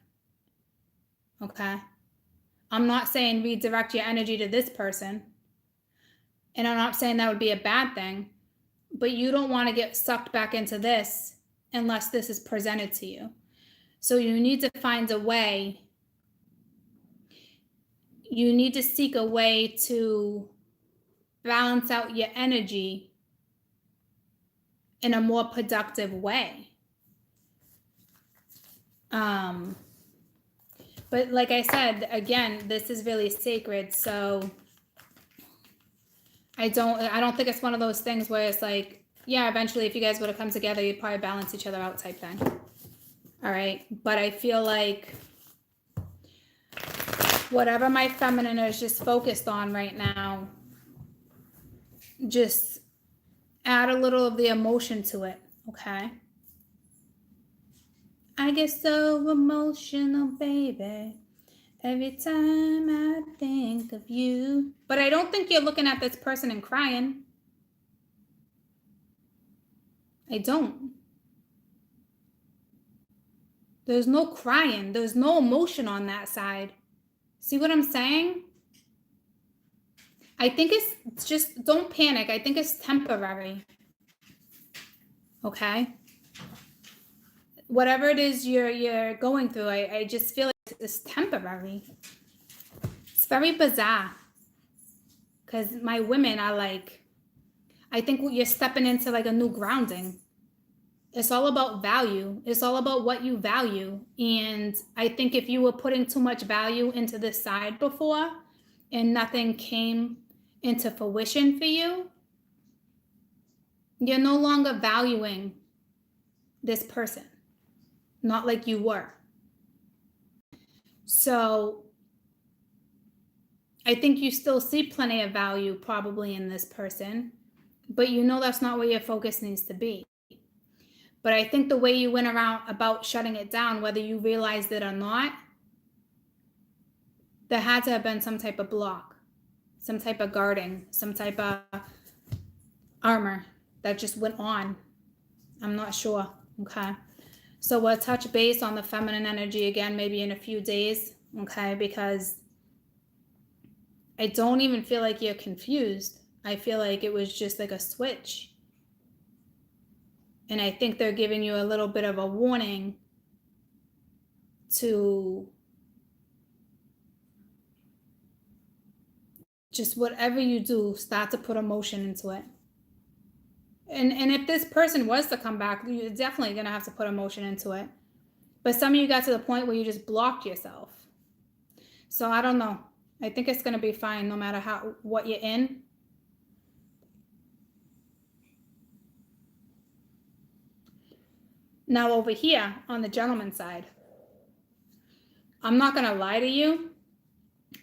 Okay? I'm not saying redirect your energy to this person, and I'm not saying that would be a bad thing, but you don't want to get sucked back into this unless this is presented to you. So you need to find a way. You need to seek a way to balance out your energy in a more productive way. But like I said, again, this is really sacred. So I don't think it's one of those things where it's like, yeah, eventually if you guys were to come together, you'd probably balance each other out type thing. All right. But I feel like whatever my feminine is just focused on right now, just add a little of the emotion to it. Okay. I get so emotional, baby, every time I think of you. But I don't think you're looking at this person and crying. I don't. There's no crying. There's no emotion on that side. See what I'm saying? I think it's just, don't panic. I think it's temporary. Okay? Whatever it is you're going through, I just feel like it's temporary. It's very bizarre. Because my women are like, I think you're stepping into like a new grounding. It's all about value. It's all about what you value. And I think if you were putting too much value into this side before and nothing came into fruition for you, you're no longer valuing this person. Not like you were. So I think you still see plenty of value probably in this person, but you know that's not where your focus needs to be. But I think the way you went around about shutting it down, whether you realized it or not, there had to have been some type of block, some type of guarding, some type of armor that just went on. I'm not sure. Okay. So we'll touch base on the feminine energy again, maybe in a few days. Okay. Because I don't even feel like you're confused. I feel like it was just like a switch. And I think they're giving you a little bit of a warning to just whatever you do, start to put emotion into it. And if this person was to come back, you're definitely going to have to put emotion into it. But some of you got to the point where you just blocked yourself. So I don't know. I think it's going to be fine no matter what you're in. Now over here on the gentleman's side, I'm not going to lie to you.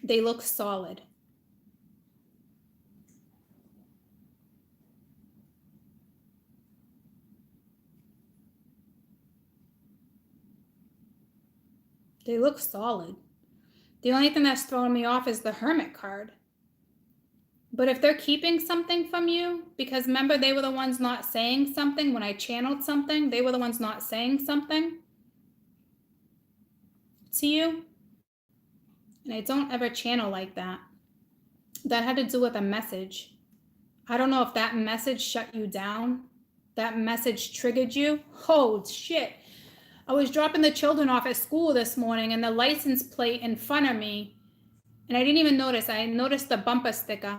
They look solid. They look solid. The only thing that's throwing me off is the Hermit card. But if they're keeping something from you, because remember, they were the ones not saying something. When I channeled something, they were the ones not saying something to you. And I don't ever channel like that. That had to do with a message. I don't know if that message shut you down. That message triggered you. Oh, shit. I was dropping the children off at school this morning and the license plate in front of me, and I didn't even notice. I noticed the bumper sticker,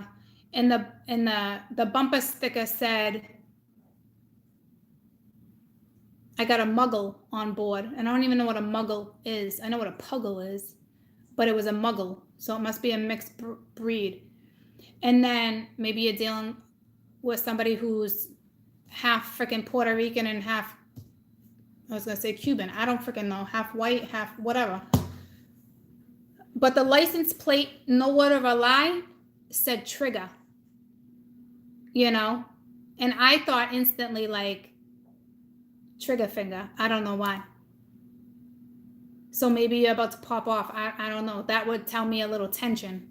and the bumper sticker said, I got a muggle on board. And I don't even know what a muggle is. I know what a puggle is, but it was a muggle. So it must be a mixed breed. And then maybe you're dealing with somebody who's half freaking Puerto Rican and half, I was going to say Cuban. I don't freaking know. Half white, half whatever. But the license plate, no word of a lie, said trigger. You know? And I thought instantly like trigger finger. I don't know why. So maybe you're about to pop off. I don't know. That would tell me a little tension.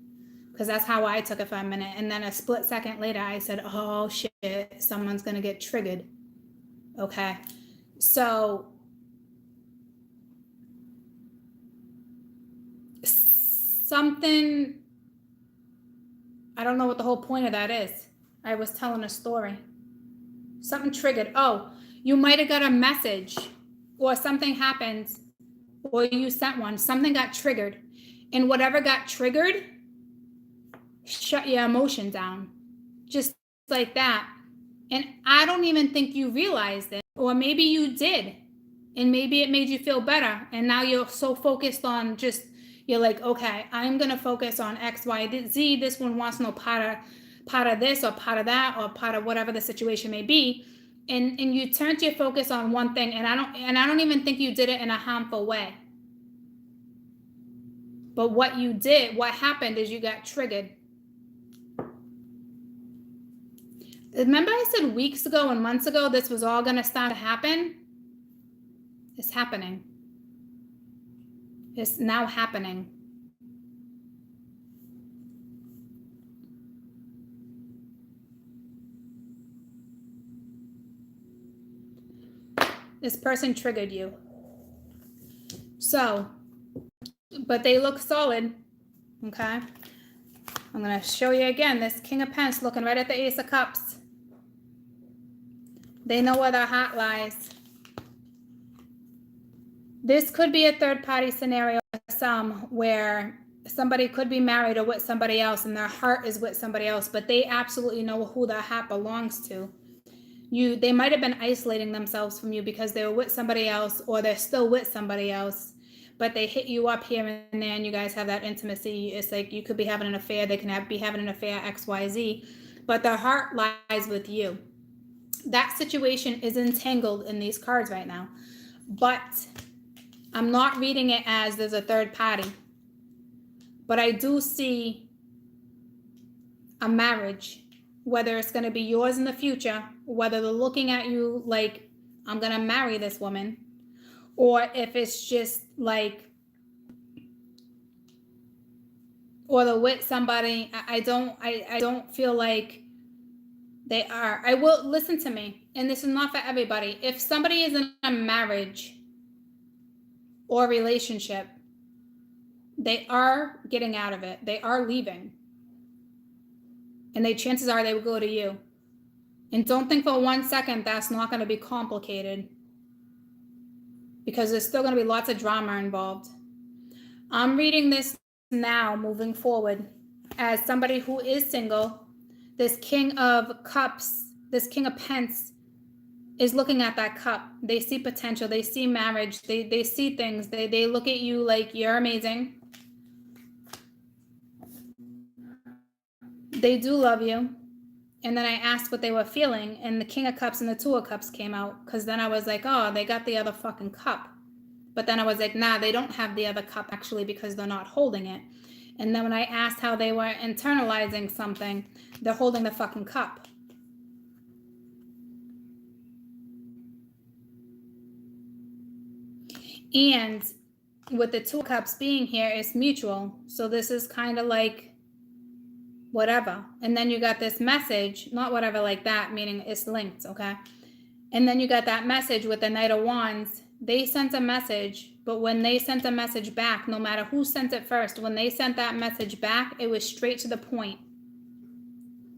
Because that's how I took it for a minute. And then a split second later, I said, oh, shit, someone's going to get triggered. Okay. So something, I don't know what the whole point of that is. I was telling a story. Something triggered. Oh, you might have got a message or something happened or you sent one. Something got triggered. And whatever got triggered, shut your emotion down. Just like that. And I don't even think you realized it. Or maybe you did. And maybe it made you feel better. And now you're so focused on just, you're like, okay, I'm going to focus on X, Y, Z. This one wants no part of this or part of that or part of whatever the situation may be. And you turned your focus on one thing. And I don't even think you did it in a harmful way. But what you did, what happened is you got triggered. Remember I said weeks ago and months ago this was all going to start to happen? It's happening. It's now happening. This person triggered you. So, but they look solid. Okay. I'm going to show you again. This King of Pence looking right at the Ace of Cups. They know where their heart lies. This could be a third-party scenario for some where somebody could be married or with somebody else and their heart is with somebody else, but they absolutely know who their heart belongs to. They might have been isolating themselves from you because they were with somebody else or they're still with somebody else, but they hit you up here and there and you guys have that intimacy. It's like you could be having an affair. They can be having an affair, X, Y, Z, but their heart lies with you. That situation is entangled in these cards right now, but I'm not reading it as there's a third party, but I do see a marriage, whether it's going to be yours in the future, whether they're looking at you like, I'm going to marry this woman, or if it's just like, or they're with somebody. I don't feel like they are. I will, listen to me, and this is not for everybody. If somebody is in a marriage or relationship, they are getting out of it. They are leaving. And chances are they will go to you. And don't think for 1 second that's not going to be complicated, because there's still going to be lots of drama involved. I'm reading this now, moving forward, as somebody who is single. This King of Cups, this King of Pence is looking at that cup. They see potential. They see marriage. They see things. They look at you like you're amazing. They do love you. And then I asked what they were feeling, and the King of Cups and the Two of Cups came out, because then I was like, oh, they got the other fucking cup. But then I was like, nah, they don't have the other cup actually, because they're not holding it. And then when I asked how they were internalizing something, they're holding the fucking cup. And with the Two of Cups being here, it's mutual. So this is kind of like whatever. And then you got this message, not whatever like that, meaning it's linked, okay? And then you got that message with the Knight of Wands. They sent a message, but when they sent a message back, no matter who sent it first, when they sent that message back, it was straight to the point.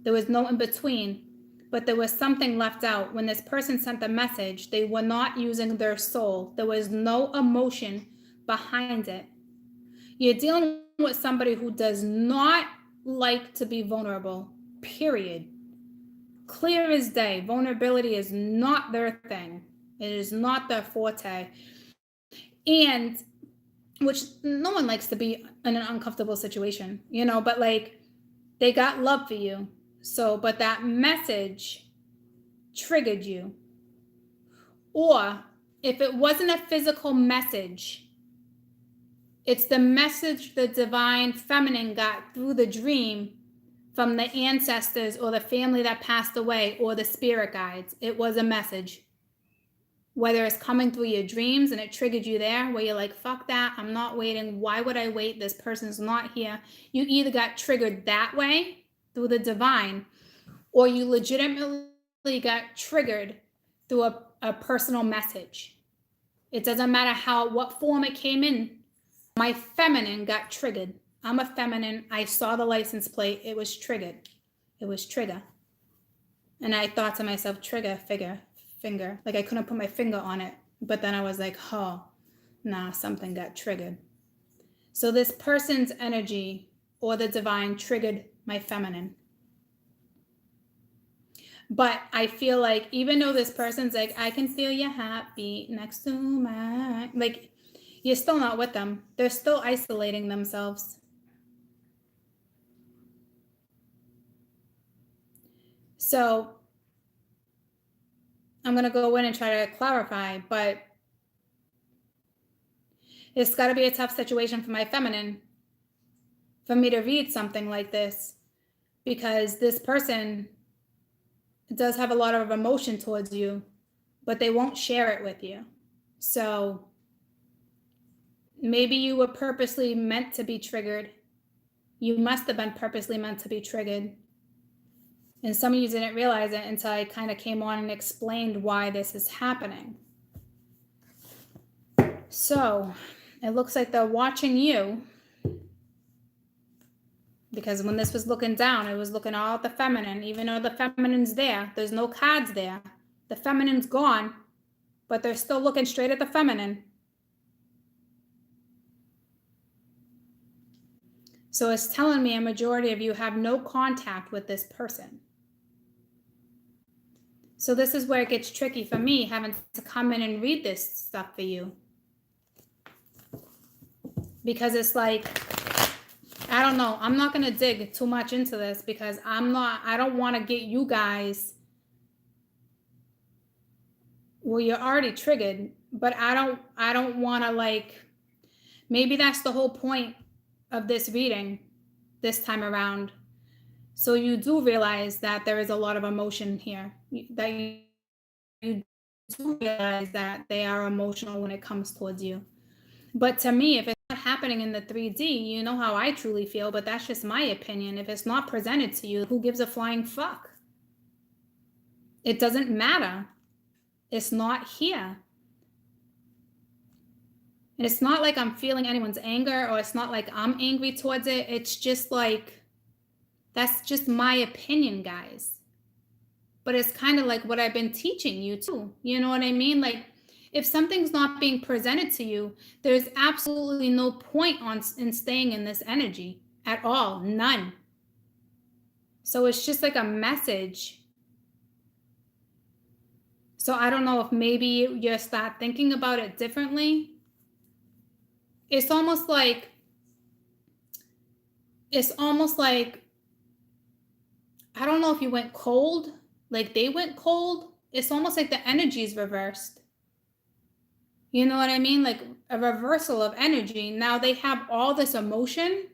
There was no in between, but there was something left out. When this person sent the message, they were not using their soul. There was no emotion behind it. You're dealing with somebody who does not like to be vulnerable, period. Clear as day. Vulnerability is not their thing. It is not their forte. And which no one likes to be in an uncomfortable situation, you know, but like they got love for you. So, but that message triggered you. Or if it wasn't a physical message, it's the message the divine feminine got through the dream from the ancestors or the family that passed away or the spirit guides. It was a message. Whether it's coming through your dreams and it triggered you there, where you're like, fuck that, I'm not waiting. Why would I wait? This person's not here. You either got triggered that way through the divine, or you legitimately got triggered through a personal message. It doesn't matter what form it came in. My feminine got triggered. I'm a feminine. I saw the license plate. It was triggered. It was trigger. And I thought to myself, trigger, finger. Like I couldn't put my finger on it. But then I was like, oh, nah, something got triggered. So this person's energy or the divine triggered my feminine. But I feel like even though this person's like, I can feel you happy next to my, like, you're still not with them. They're still isolating themselves. So I'm going to go in and try to clarify, but it's got to be a tough situation for my feminine for me to read something like this, because this person does have a lot of emotion towards you, but they won't share it with you. So maybe you were purposely meant to be triggered. You must have been purposely meant to be triggered. And some of you didn't realize it until I kind of came on and explained why this is happening. So it looks like they're watching you, because when this was looking down, it was looking all at the feminine. Even though the feminine's there, there's no cards there. The feminine's gone, but they're still looking straight at the feminine. So it's telling me a majority of you have no contact with this person. So this is where it gets tricky for me, having to come in and read this stuff for you. Because it's like, I don't know. I'm not going to dig too much into this, because I don't want to get you guys, well, you're already triggered, but I don't want to, like, maybe that's the whole point of this reading this time around. So you do realize that there is a lot of emotion here, that you do realize that they are emotional when it comes towards you. But to me, if it's not happening in the 3D, you know how I truly feel, but that's just my opinion. If it's not presented to you, who gives a flying fuck? It doesn't matter. It's not here. And it's not like I'm feeling anyone's anger, or it's not like I'm angry towards it. It's just like, that's just my opinion, guys. But it's kind of like what I've been teaching you too. You know what I mean? Like, if something's not being presented to you, there's absolutely no point in staying in this energy at all. None. So it's just like a message. So I don't know if maybe you start thinking about it differently. It's almost like, I don't know if you went cold, like they went cold. It's almost like the energy is reversed. You know what I mean? Like a reversal of energy. Now they have all this emotion.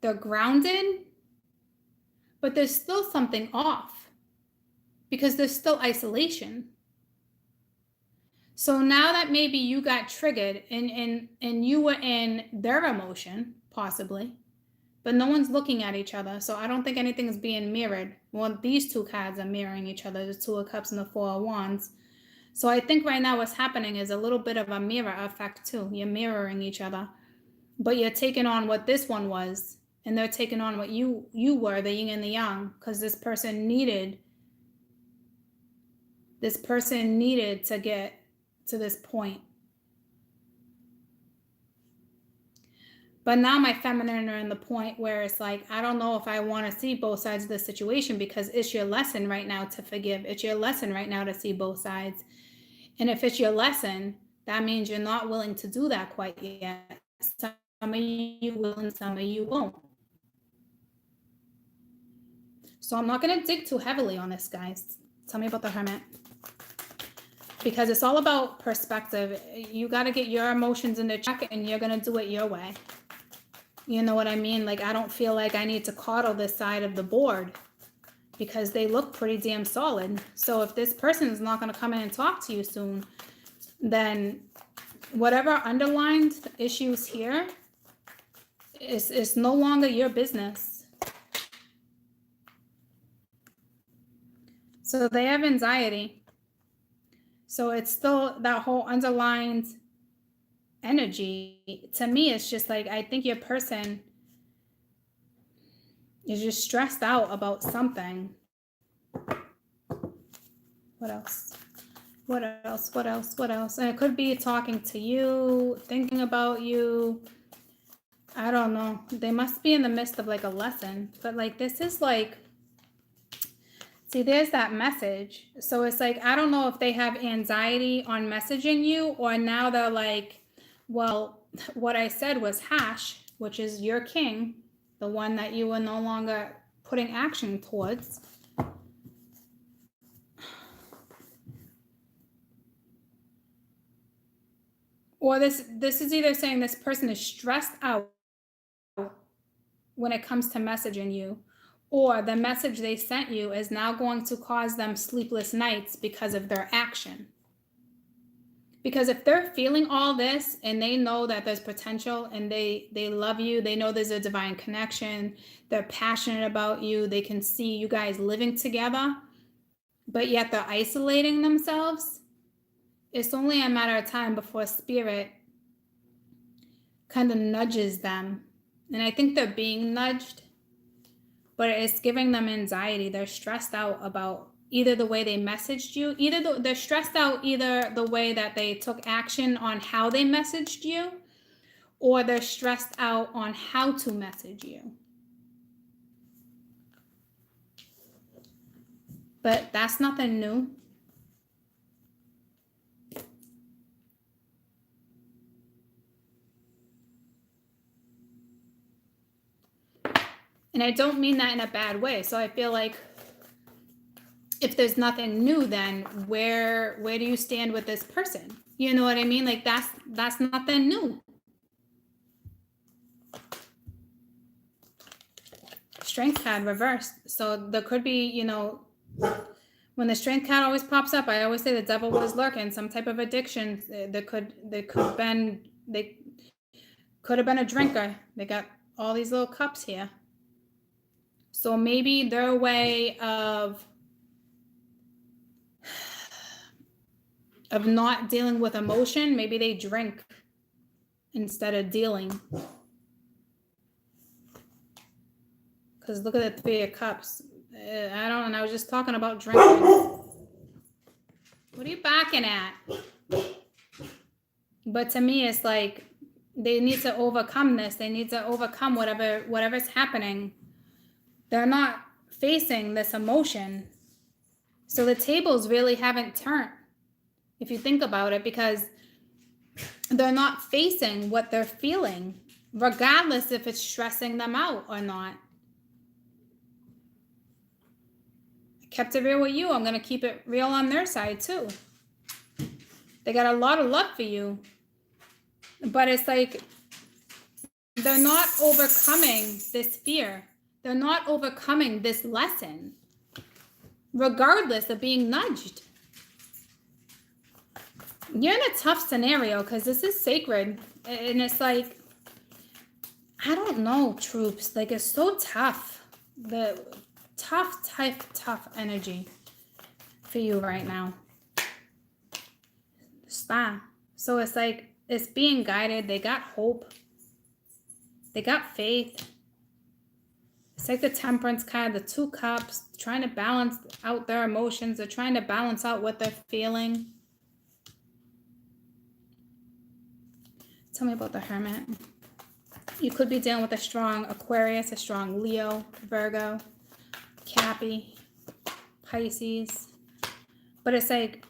They're grounded, but there's still something off, because there's still isolation. So now that maybe you got triggered and you were in their emotion, possibly, but no one's looking at each other. So I don't think anything's being mirrored. Well, these two cards are mirroring each other, the Two of Cups and the Four of Wands. So I think right now what's happening is a little bit of a mirror effect too. You're mirroring each other, but you're taking on what this one was, and they're taking on what you were, the yin and the yang, because this person needed to get to this point. But now my feminine are in the point where it's like, I don't know if I want to see both sides of the situation, because it's your lesson right now to forgive. It's your lesson right now to see both sides. And if it's your lesson, that means you're not willing to do that quite yet. Some of you will and some of you won't. So I'm not going to dig too heavily on this, guys. Tell me about the Hermit. Because it's all about perspective. You got to get your emotions into check and you're going to do it your way. You know what I mean? Like, I don't feel like I need to coddle this side of the board because they look pretty damn solid. So if this person is not going to come in and talk to you soon, then whatever underlined issues here is no longer your business. So they have anxiety. So it's still that whole underlined energy. To me, it's just like, I think your person is just stressed out about something. What else? What else? What else? What else? And it could be talking to you, thinking about you. I don't know. They must be in the midst of like a lesson. But like, this is like, see, there's that message. So it's like, I don't know if they have anxiety on messaging you, or now they're like, well, what I said was hash, which is your king, the one that you were no longer putting action towards. Or this is either saying this person is stressed out when it comes to messaging you, or the message they sent you is now going to cause them sleepless nights because of their action. Because if they're feeling all this and they know that there's potential and they love you, they know there's a divine connection, they're passionate about you, they can see you guys living together, but yet they're isolating themselves, it's only a matter of time before spirit kind of nudges them. And I think they're being nudged, but it's giving them anxiety. They're stressed out about either the way they messaged you, they're stressed out either the way that they took action on how they messaged you, or they're stressed out on how to message you. But that's nothing new. And I don't mean that in a bad way. So I feel like if there's nothing new, then where do you stand with this person? You know what I mean? Like that's nothing new. Strength card reversed. So there could be, you know, when the strength card always pops up, I always say the devil was lurking, some type of addiction. They could have been a drinker. They got all these little cups here. So maybe their way of not dealing with emotion, maybe they drink instead of dealing. Because look at the 3 of Cups. I was just talking about drinking. What are you backing at? But to me, it's like they need to overcome this. They need to overcome whatever's happening. They're not facing this emotion. So the tables really haven't turned, if you think about it, because they're not facing what they're feeling, regardless if it's stressing them out or not. I kept it real with you. I'm going to keep it real on their side too. They got a lot of love for you, but it's like they're not overcoming this fear. They're not overcoming this lesson, regardless of being nudged. You're in a tough scenario because this is sacred. And it's like, I don't know, troops. Like, it's so tough. The tough energy for you right now. Star. So it's like, it's being guided. They got hope. They got faith. It's like the Temperance card, the 2 cups, trying to balance out their emotions. They're trying to balance out what they're feeling. Tell me about the Hermit. You could be dealing with a strong Aquarius, a strong Leo, Virgo, Cappy, Pisces. But it's like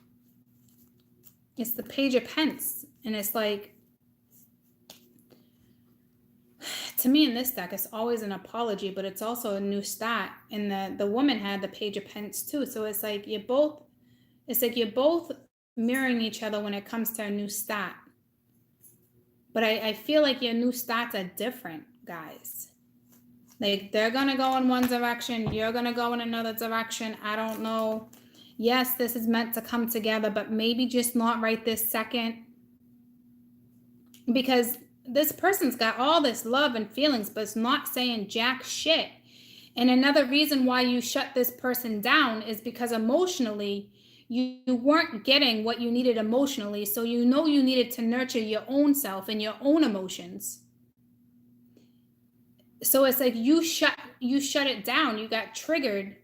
It's the Page of Pence. And it's like, to me in this deck, it's always an apology, but it's also a new start. And the woman had the Page of Pence too. So it's like you're both mirroring each other when it comes to a new start. But I feel like your new starts are different, guys. Like they're gonna go in one direction, you're gonna go in another direction. I don't know. Yes, this is meant to come together, but maybe just not right this second. Because this person's got all this love and feelings, but it's not saying jack shit. And another reason why you shut this person down is because emotionally, you weren't getting what you needed emotionally. So you know you needed to nurture your own self and your own emotions. So it's like you shut it down. You got triggered.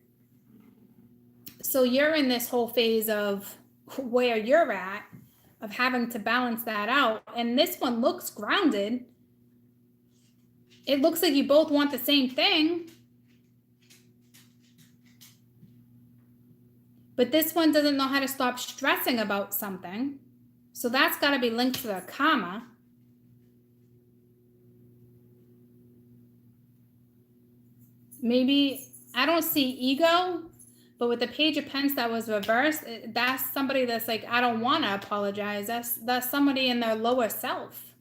So you're in this whole phase of where you're at, of having to balance that out. And this one looks grounded. It looks like you both want the same thing. But this one doesn't know how to stop stressing about something. So that's got to be linked to the karma. Maybe, I don't see ego, but with the Page of Pence that was reversed, that's somebody that's like, I don't want to apologize. That's somebody in their lower self.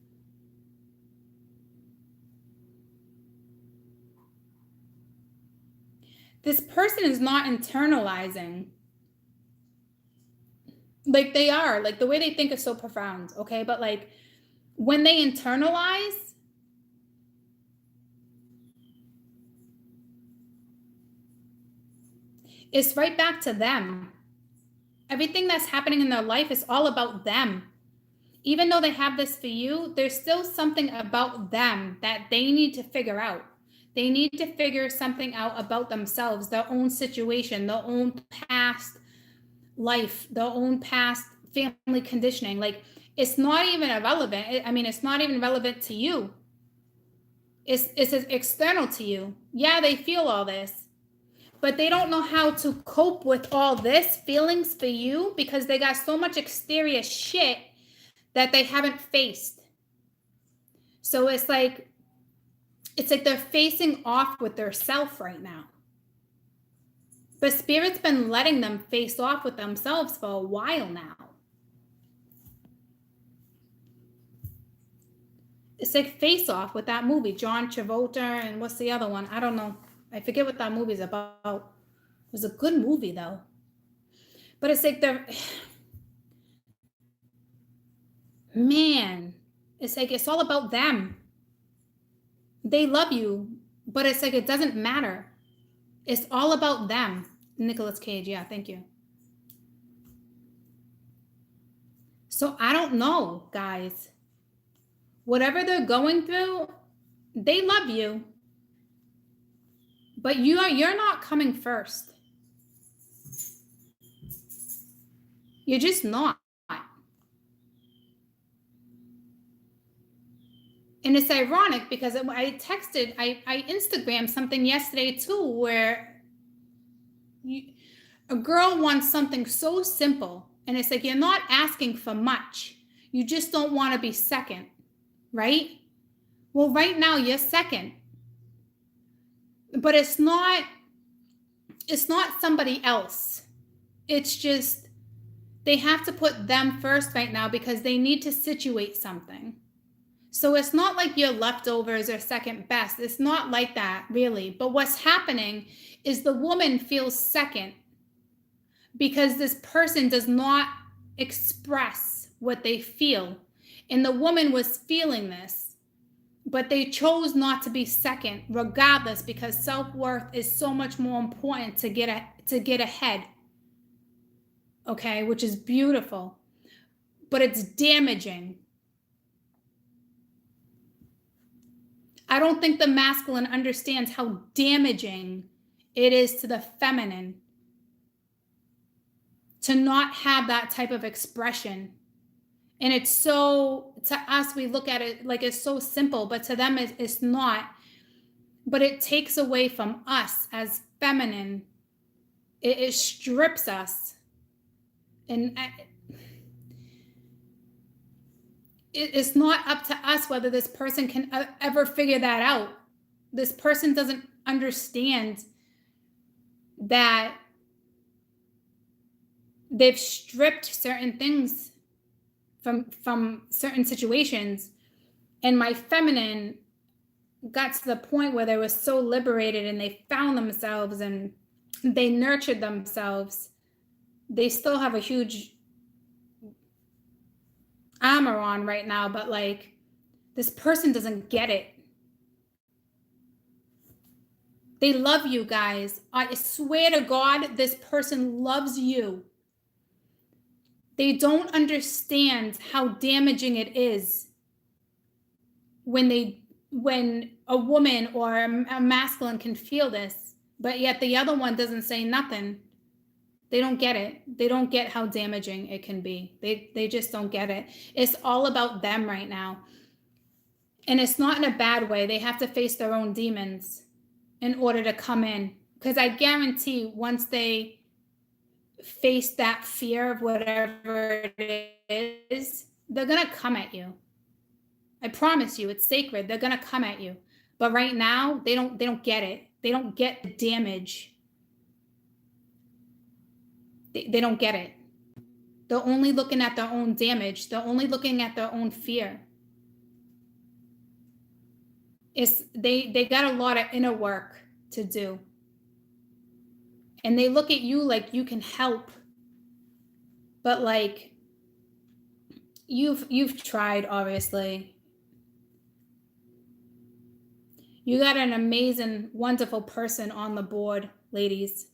This person is not internalizing. Like they are, like the way they think is so profound, okay? But like when they internalize, it's right back to them. Everything that's happening in their life is all about them. Even though they have this for you, there's still something about them that they need to figure out. They need to figure something out about themselves, their own situation, their own past life, their own past family conditioning. Like it's not even irrelevant. I mean, it's not even relevant to you. It's external to you. Yeah, they feel all this, but they don't know how to cope with all this feelings for you because they got so much exterior shit that they haven't faced. So it's like they're facing off with their self right now. But Spirit's been letting them face off with themselves for a while now. It's like Face Off with that movie, John Travolta, and what's the other one? I don't know. I forget what that movie's about. It was a good movie though. But it's like man, it's like it's all about them. They love you, but it's like it doesn't matter. It's all about them. Nicolas Cage, yeah, thank you. So I don't know, guys. Whatever they're going through, they love you. But you're not coming first. You're just not. And it's ironic because I Instagrammed something yesterday too, where a girl wants something so simple. And it's like, you're not asking for much. You just don't want to be second, right? Well, right now you're second. But it's not somebody else. It's just, they have to put them first right now because they need to situate something. So it's not like your leftovers are second best. It's not like that, really. But what's happening is the woman feels second because this person does not express what they feel. And the woman was feeling this, but they chose not to be second regardless because self-worth is so much more important to get ahead. Okay, which is beautiful, but it's damaging. I don't think the masculine understands how damaging it is to the feminine to not have that type of expression. And it's so, to us, we look at it like it's so simple, but to them it's not. But it takes away from us as feminine. It strips us. And it's not up to us whether this person can ever figure that out. This person doesn't understand that they've stripped certain things from certain situations, and my feminine got to the point where they were so liberated and they found themselves and they nurtured themselves. They still have a huge armor on right now, but like, this person doesn't get it. They love you guys. I swear to God, this person loves you. They don't understand how damaging it is when a woman or a masculine can feel this, but yet the other one doesn't say nothing. They don't get it. They don't get how damaging it can be. They just don't get it. It's all about them right now. And it's not in a bad way. They have to face their own demons in order to come in. Because I guarantee once they face that fear of whatever it is, they're going to come at you. I promise you, it's sacred. They're going to come at you. But right now, they don't get it. They don't get the damage. They don't get it. They're only looking at their own damage. They're only looking at their own fear. They got a lot of inner work to do. And they look at you like you can help. But like, you've tried, obviously. You got an amazing, wonderful person on the board, ladies.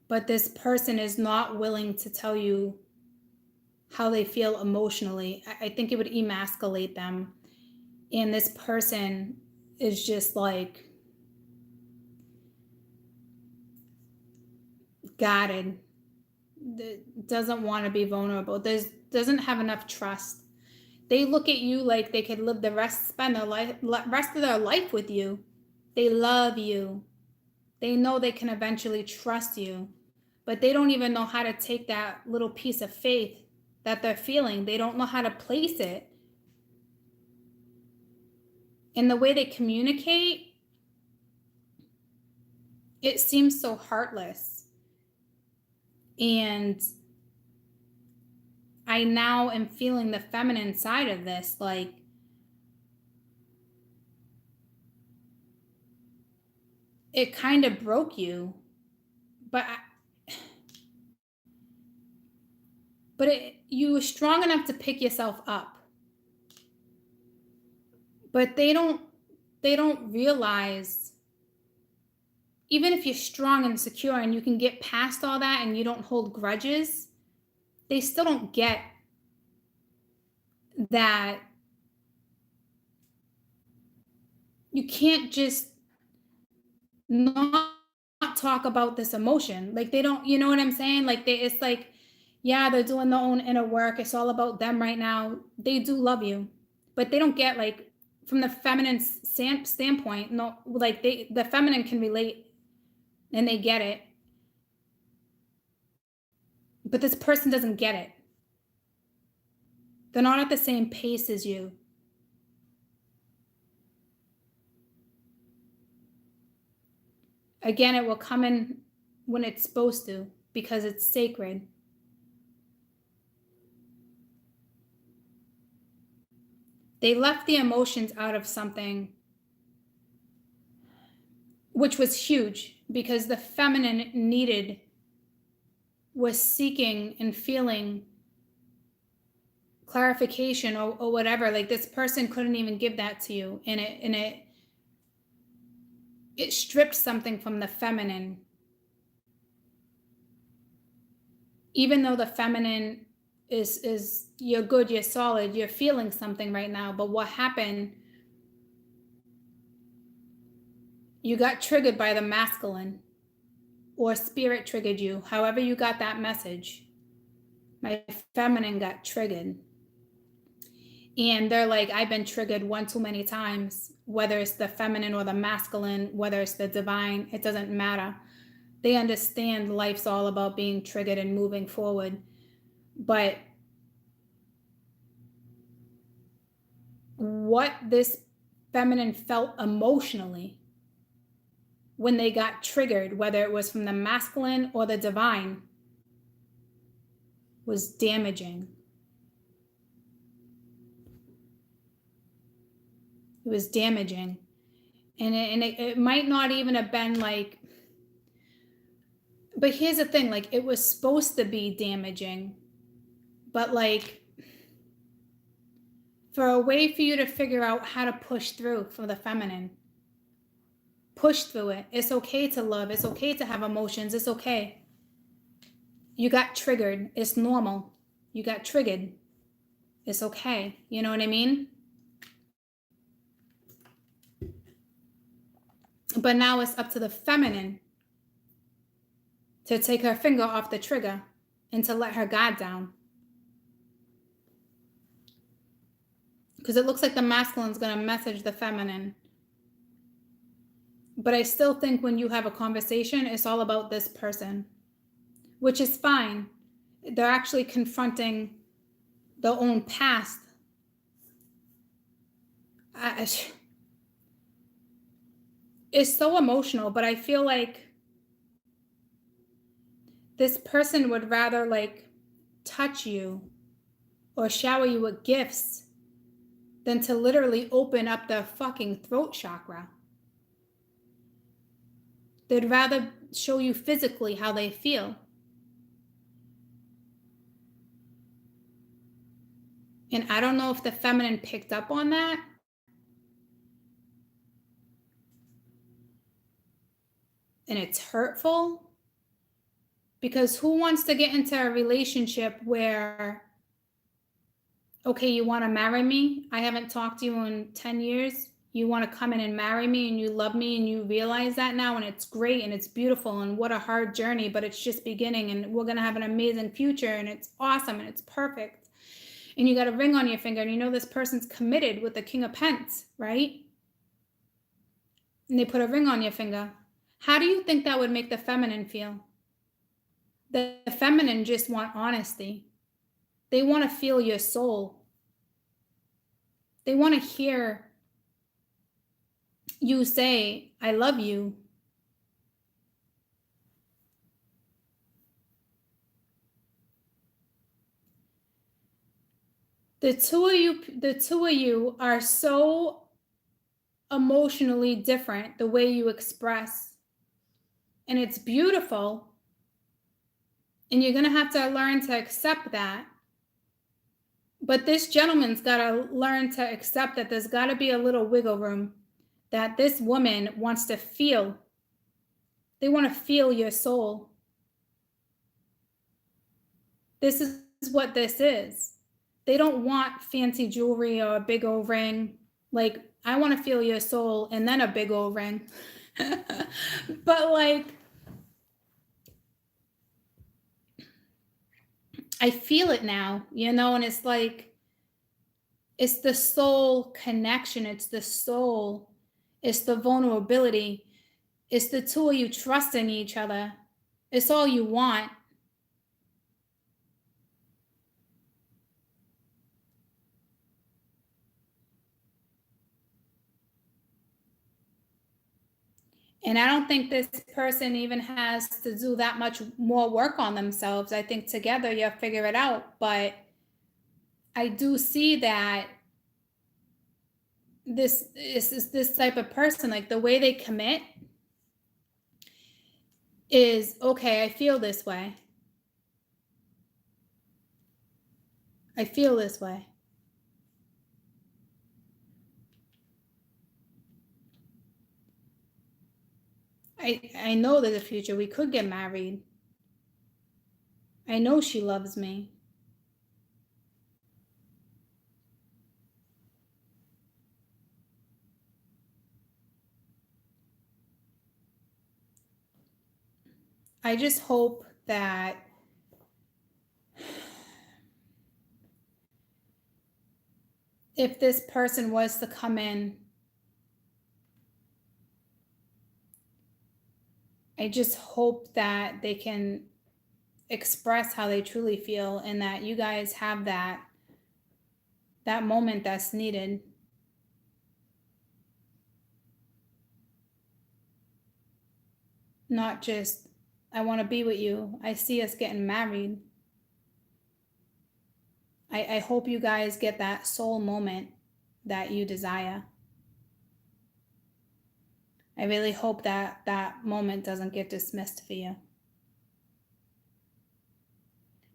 But this person is not willing to tell you how they feel emotionally. I think it would emasculate them. And this person is just like guarded, doesn't want to be vulnerable, doesn't have enough trust. They look at you like they could live spend their rest of their life with you. They love you. They know they can eventually trust you, but they don't even know how to take that little piece of faith that they're feeling. They don't know how to place it. And the way they communicate, it seems so heartless. And I now am feeling the feminine side of this, like, it kind of broke you, but you were strong enough to pick yourself up. But they don't realize, even if you're strong and secure and you can get past all that and you don't hold grudges, they still don't get that you can't just not talk about this emotion. Like, they don't, you know what I'm saying? Like, it's like, yeah, they're doing their own inner work. It's all about them right now. They do love you, but they don't get, like, from the feminine standpoint, no, like, the feminine can relate and they get it. But this person doesn't get it. They're not at the same pace as you. Again, it will come in when it's supposed to, because it's sacred. They left the emotions out of something, which was huge, because the feminine was seeking and feeling clarification or whatever. Like, this person couldn't even give that to you, and it stripped something from the feminine. Even though the feminine is you're good, you're solid, you're feeling something right now, but what happened, you got triggered by the masculine, or spirit triggered you, however you got that message. My feminine got triggered. And they're like, I've been triggered one too many times, whether it's the feminine or the masculine, whether it's the divine, it doesn't matter. They understand life's all about being triggered and moving forward. But what this feminine felt emotionally when they got triggered, whether it was from the masculine or the divine, was damaging. It was damaging. And it might not even have been like, but here's the thing, like, it was supposed to be damaging, but like, for a way for you to figure out how to push through for the feminine, push through it. It's okay to love. It's okay to have emotions. It's okay. You got triggered. It's normal. You got triggered. It's okay. You know what I mean? But now it's up to the feminine to take her finger off the trigger and to let her guard down. Because it looks like the masculine's going to message the feminine. But I still think when you have a conversation, it's all about this person, which is fine. They're actually confronting their own past. It's so emotional, but I feel like this person would rather like touch you or shower you with gifts than to literally open up their fucking throat chakra. They'd rather show you physically how they feel. And I don't know if the feminine picked up on that. And it's hurtful. Because who wants to get into a relationship where, okay, you want to marry me? I haven't talked to you in 10 years. You want to come in and marry me and you love me and you realize that now and it's great and it's beautiful and what a hard journey, but it's just beginning and we're going to have an amazing future and it's awesome and it's perfect. And you got a ring on your finger and you know this person's committed with the King of Pence, right? And they put a ring on your finger. How do you think that would make the feminine feel? The feminine just want honesty. They want to feel your soul. They want to hear you say, I love you. The two of you are so emotionally different, the way you express. And it's beautiful. And you're going to have to learn to accept that. But this gentleman's got to learn to accept that there's got to be a little wiggle room, that this woman wants to feel. They want to feel your soul. This is what this is. They don't want fancy jewelry or a big old ring. Like, I want to feel your soul and then a big old ring. But like, I feel it now, you know, and it's like, it's the soul connection. It's the soul. It's the vulnerability. It's the two of you trusting each other. It's all you want. And I don't think this person even has to do that much more work on themselves. I think together you'll figure it out. But I do see that this is this type of person, like the way they commit is, okay, I feel this way. I feel this way. I know there's a future. We could get married. I know she loves me. I just hope that if this person was to come in, I just hope that they can express how they truly feel and that you guys have that moment that's needed. not just, I want to be with you. I see us getting married. I hope you guys get that soul moment that you desire. I really hope that that moment doesn't get dismissed for you.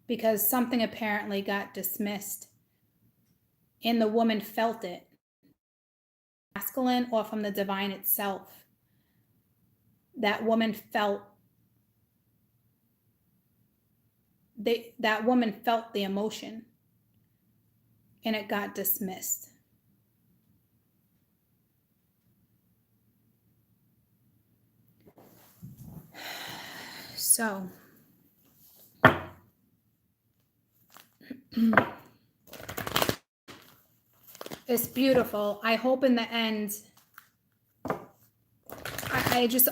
Because something apparently got dismissed and the woman felt it. Masculine or from the divine itself. That woman felt that woman felt the emotion and it got dismissed. So it's beautiful. I hope in the end,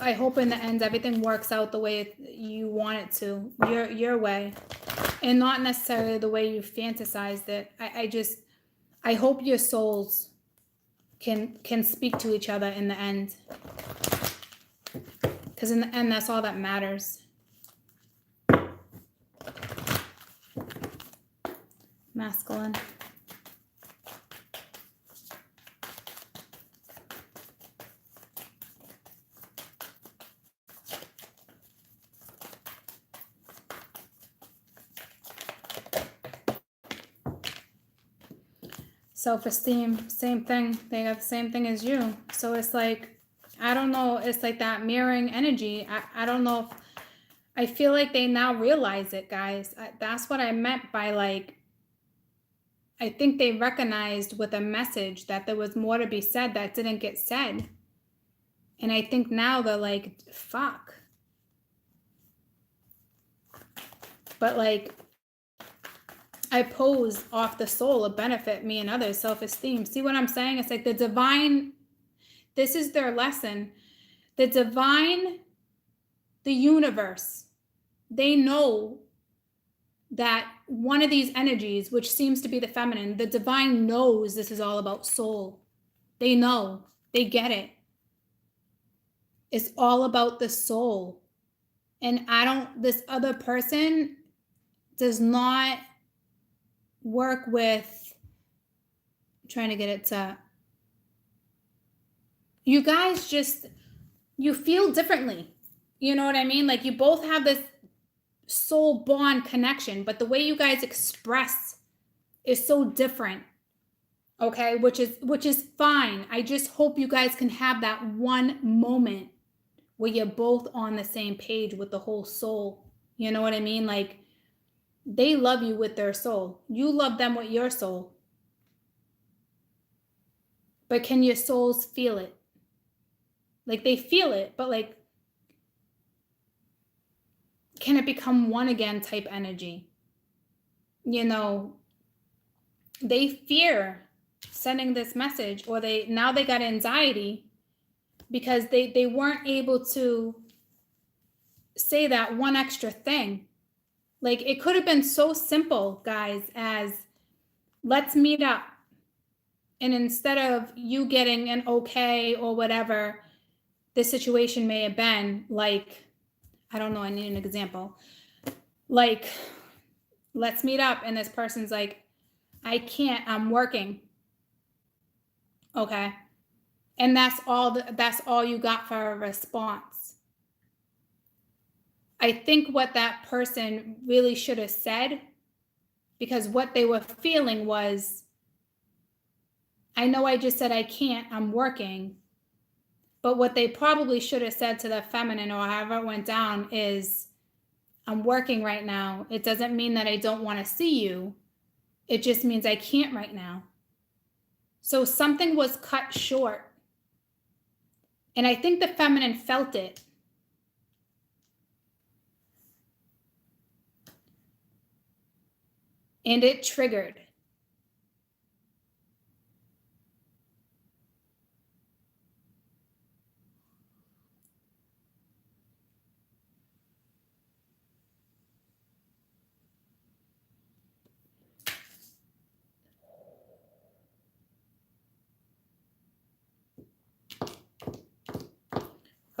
I hope in the end everything works out the way you want it to, your way, and not necessarily the way you fantasized it. I hope your souls can speak to each other in the end, because in the end, that's all that matters. Masculine. Self-esteem, same thing. They got the same thing as you. So it's like, I don't know. It's like that mirroring energy. I don't know if, I feel like they now realize it, guys. That's what I meant by like, I think they recognized with a message that there was more to be said that didn't get said. And I think now they're like, fuck. But like, I pose off the soul to benefit me and others, self-esteem. See what I'm saying? It's like the divine, this is their lesson. The divine, the universe, they know that one of these energies, which seems to be the feminine, the divine knows this is all about soul. They know, they get it. It's all about the soul. And this other person does not work with, I'm trying to get it to, you guys just, you feel differently. You know what I mean? Like you both have this soul bond connection, but the way you guys express is so different. Okay, which is fine. I just hope you guys can have that one moment where you're both on the same page with the whole soul. You know what I mean? Like they love you with their soul. You love them with your soul. But can your souls feel it? Like they feel it, but like, can it become one again type energy? You know, they fear sending this message, or they got anxiety because they weren't able to say that one extra thing. Like it could have been so simple, guys, as let's meet up. And instead of you getting an okay or whatever the situation may have been, like, I don't know, I need an example. Like, let's meet up. And this person's like, I can't, I'm working. Okay. And that's all you got for a response. I think what that person really should have said, because what they were feeling was, I know I just said I can't, I'm working. But what they probably should have said to the feminine, or however it went down, is, I'm working right now. It doesn't mean that I don't want to see you. It just means I can't right now. So something was cut short. And I think the feminine felt it. And it triggered.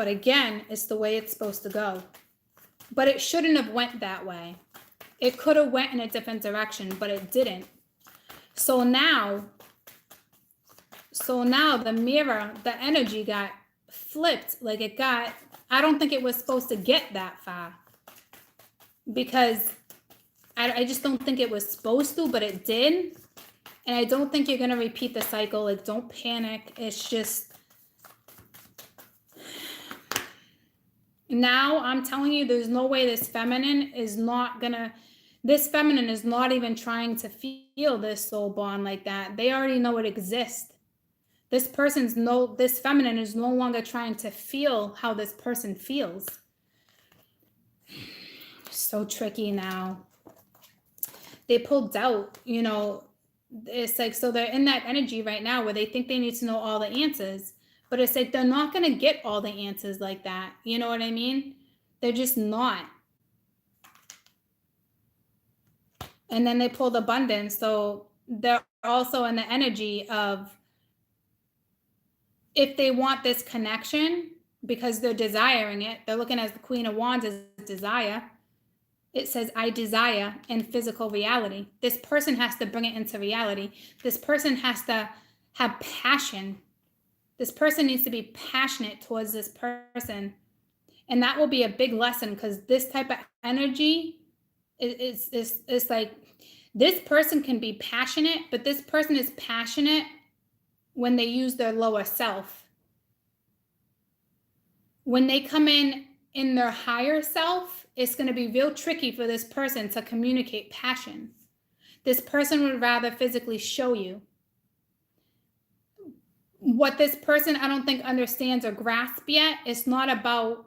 But again, it's the way it's supposed to go. But it shouldn't have went that way. It could have went in a different direction, but it didn't. So now the mirror, the energy got flipped. Like it got, I don't think it was supposed to get that far. Because I just don't think it was supposed to, but it did. And I don't think you're going to repeat the cycle. Like, don't panic. It's just, now I'm telling you, there's no way this feminine is not even trying to feel this soul bond like that. They already know it exists. This feminine is no longer trying to feel how this person feels. So tricky now. They pulled doubt, you know. It's like, so they're in that energy right now where they think they need to know all the answers, but it's like they're not going to get all the answers like that. You know what I mean? They're just not. And then they pulled abundance. So they're also in the energy of, if they want this connection because they're desiring it, they're looking at the Queen of Wands as desire. It says, I desire in physical reality. This person has to bring it into reality. This person has to have passion. This person needs to be passionate towards this person. And that will be a big lesson, because this type of energy is like, this person can be passionate, but this person is passionate when they use their lower self. When they come in their higher self, it's going to be real tricky for this person to communicate passion. This person would rather physically show you. What this person, I don't think, understands or grasps yet, it's not about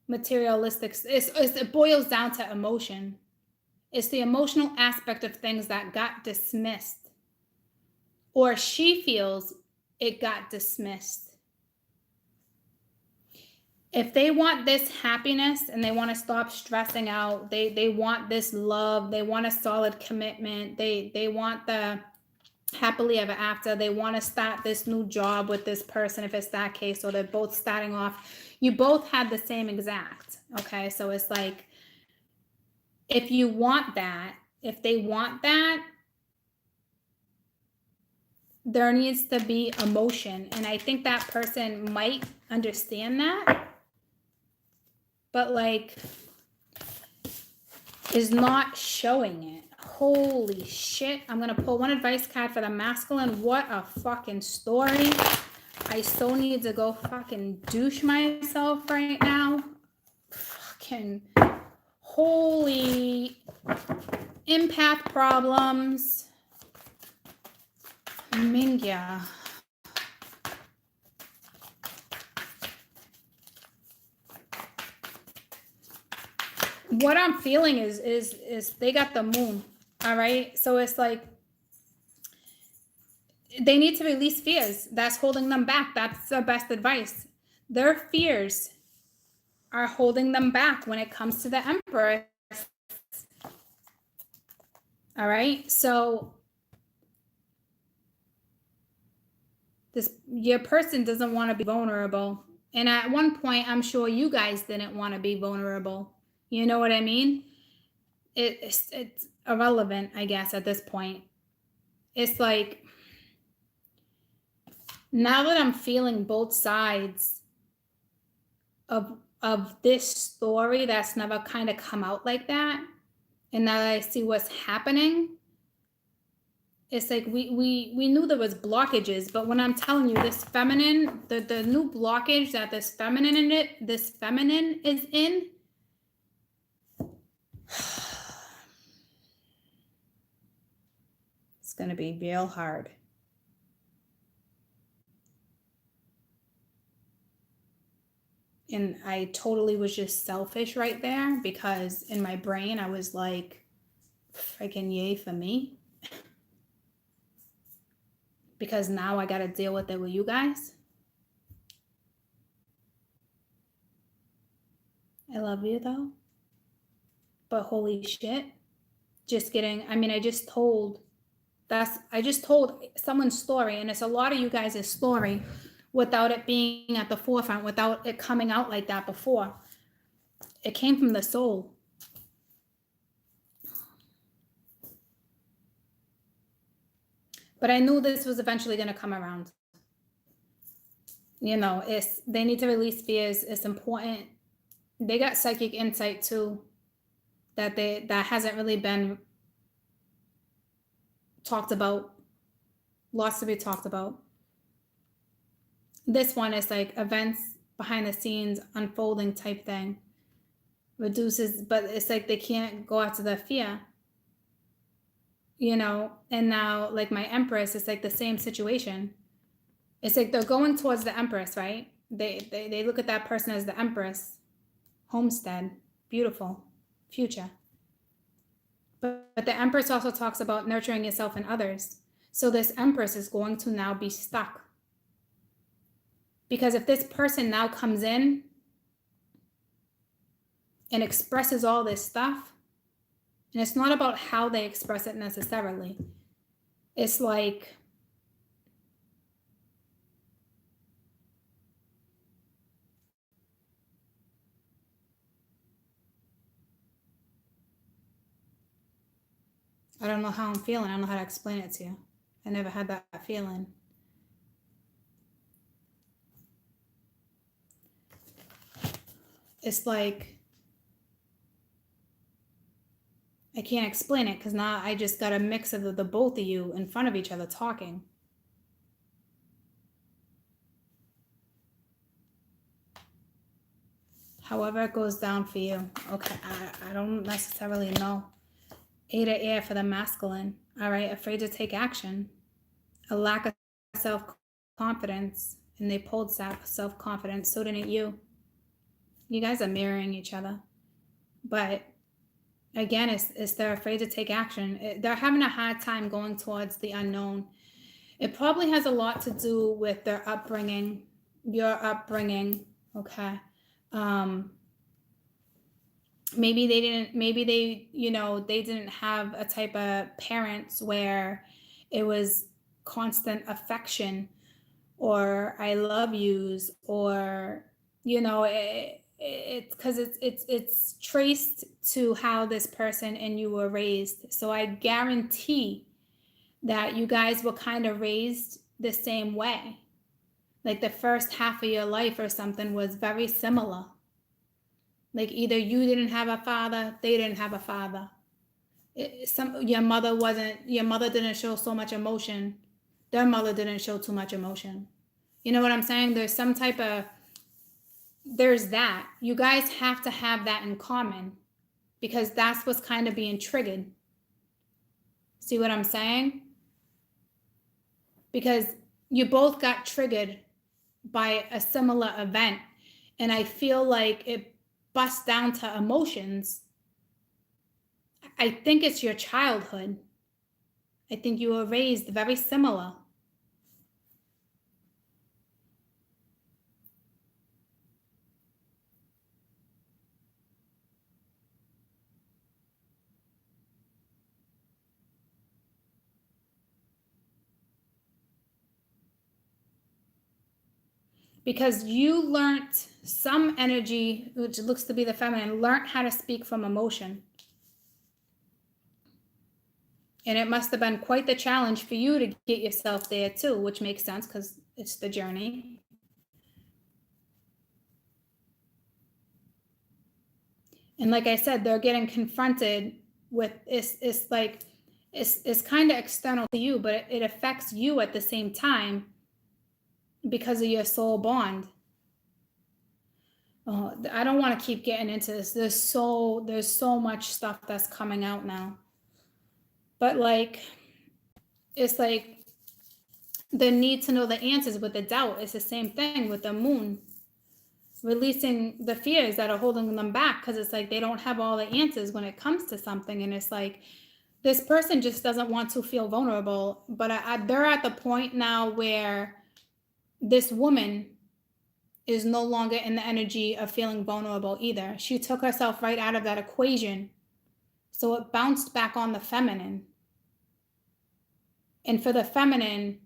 materialistic. It boils down to emotion. It's the emotional aspect of things that got dismissed. Or she feels it got dismissed. If they want this happiness and they want to stop stressing out, they want this love, they want a solid commitment, they want the happily ever after, they want to start this new job with this person, if it's that case, or they're both starting off, you both had the same exact, okay? So it's like, if you want that, if they want that, there needs to be emotion. And I think that person might understand that, but like, is not showing it. Holy shit. I'm going to pull one advice card for the masculine. What a fucking story. I so need to go fucking douche myself right now. Fucking holy empath problems. Mingya. What I'm feeling is they got the moon. All right. So it's like, they need to release fears that's holding them back. That's the best advice. Their fears are holding them back when it comes to the Empress. All right. So your person doesn't want to be vulnerable. And at one point, I'm sure you guys didn't want to be vulnerable. You know what I mean? It's irrelevant, I guess, at this point. It's like, now that I'm feeling both sides of this story that's never kind of come out like that, and now that I see what's happening, it's like we knew there was blockages, but when I'm telling you, this feminine, the new blockage that this feminine is in, it's going to be real hard. And I totally was just selfish right there, because in my brain, I was like, freaking yay for me. Because now I got to deal with it with you guys. I love you though. But holy shit. Just kidding. I mean, I just told someone's story, and it's a lot of you guys' story without it being at the forefront, without it coming out like that before. It came from the soul. But I knew this was eventually going to come around. You know, they need to release fears. It's important. They got psychic insight too that hasn't really been talked about. Lots to be talked about. This one is like events behind the scenes unfolding type thing. Reduces, but it's like they can't go after the fear. You know, and now like my Empress, it's like the same situation. It's like they're going towards the Empress, right? They look at that person as the Empress. Homestead, beautiful, future. But the Empress also talks about nurturing yourself and others. So this Empress is going to now be stuck. Because if this person now comes in and expresses all this stuff, and it's not about how they express it necessarily. It's like, I don't know how I'm feeling. I don't know how to explain it to you. I never had that feeling. It's like, I can't explain it because now I just got a mix of the both of you in front of each other talking. However it goes down for you. Okay, I don't necessarily know. 8 of air for the masculine. All right, afraid to take action. A lack of self-confidence. And they pulled self-confidence. So didn't you. You guys are mirroring each other. But again, it's they're afraid to take action. They're having a hard time going towards the unknown. It probably has a lot to do with their upbringing, your upbringing. Okay. Maybe they, you know, they didn't have a type of parents where it was constant affection or I love yous, or, you know, it's because it's traced to how this person and you were raised. So I guarantee that you guys were kind of raised the same way. Like the first half of your life or something was very similar. Like either you didn't have a father, they didn't have a father. Your mother didn't show so much emotion. Their mother didn't show too much emotion. You know what I'm saying? There's that. You guys have to have that in common because that's what's kind of being triggered. See what I'm saying? Because you both got triggered by a similar event. And I feel like it busts down to emotions. I think it's your childhood. I think you were raised very similar. Because you learned some energy, which looks to be the feminine, learned how to speak from emotion. And it must have been quite the challenge for you to get yourself there too, which makes sense because it's the journey. And like I said, they're getting confronted with it's like it's kind of external to you, but it affects you at the same time because of your soul bond. Oh, I don't want to keep getting into this. There's so much stuff that's coming out now. But like, it's like the need to know the answers with the doubt. It's the same thing with the moon. Releasing the fears that are holding them back because it's like they don't have all the answers when it comes to something. And it's like, this person just doesn't want to feel vulnerable. But they're at the point now where this woman is no longer in the energy of feeling vulnerable either. She took herself right out of that equation. So it bounced back on the feminine. And for the feminine,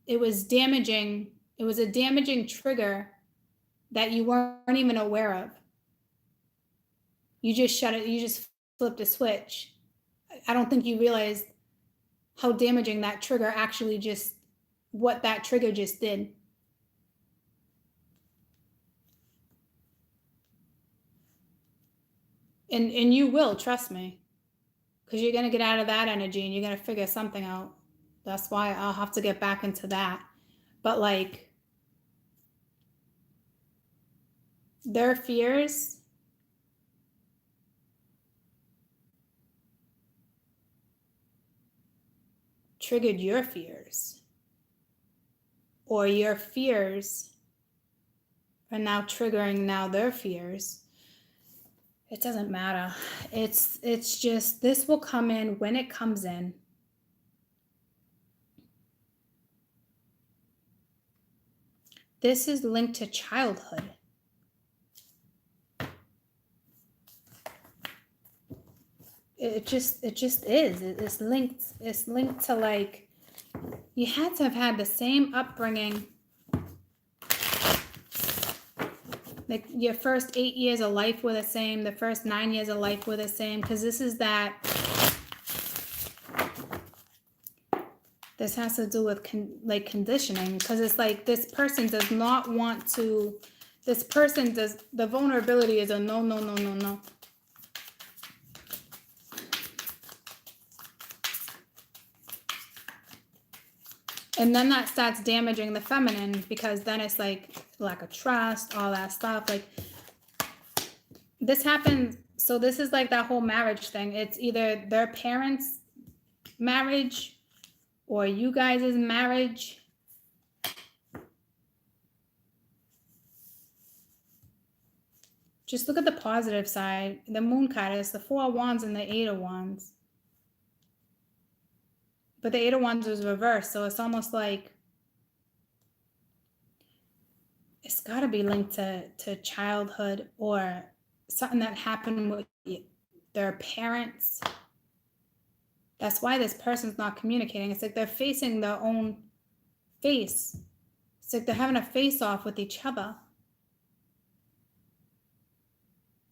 it was damaging. It was a damaging trigger that you weren't even aware of. You just shut it, you just flipped a switch. I don't think you realized how damaging that trigger actually just, what that trigger just did. And you will, trust me, because you're going to get out of that energy and you're going to figure something out. That's why I'll have to get back into that. But like, their fears triggered your fears, or your fears are now triggering now their fears. It doesn't matter. It's just, this will come in when it comes in. This is linked to childhood. It just is. It's linked to, like, you had to have had the same upbringing. Like, your first 8 years of life were the same. The first 9 years of life were the same. Because this is that. This has to do with conditioning. Because it's like, this person does not want to. This person does. The vulnerability is a no, no, no, no, no. And then that starts damaging the feminine, because then it's like lack of trust, all that stuff. Like, this happens. So this is like that whole marriage thing. It's either their parents' marriage or you guys' marriage. Just look at the positive side. The moon card is the 4 of Wands and the 8 of Wands. But the 8 of Wands was reversed, so it's almost like it's got to be linked to childhood or something that happened with their parents. That's why this person's not communicating. It's like they're facing their own face. It's like they're having a face-off with each other.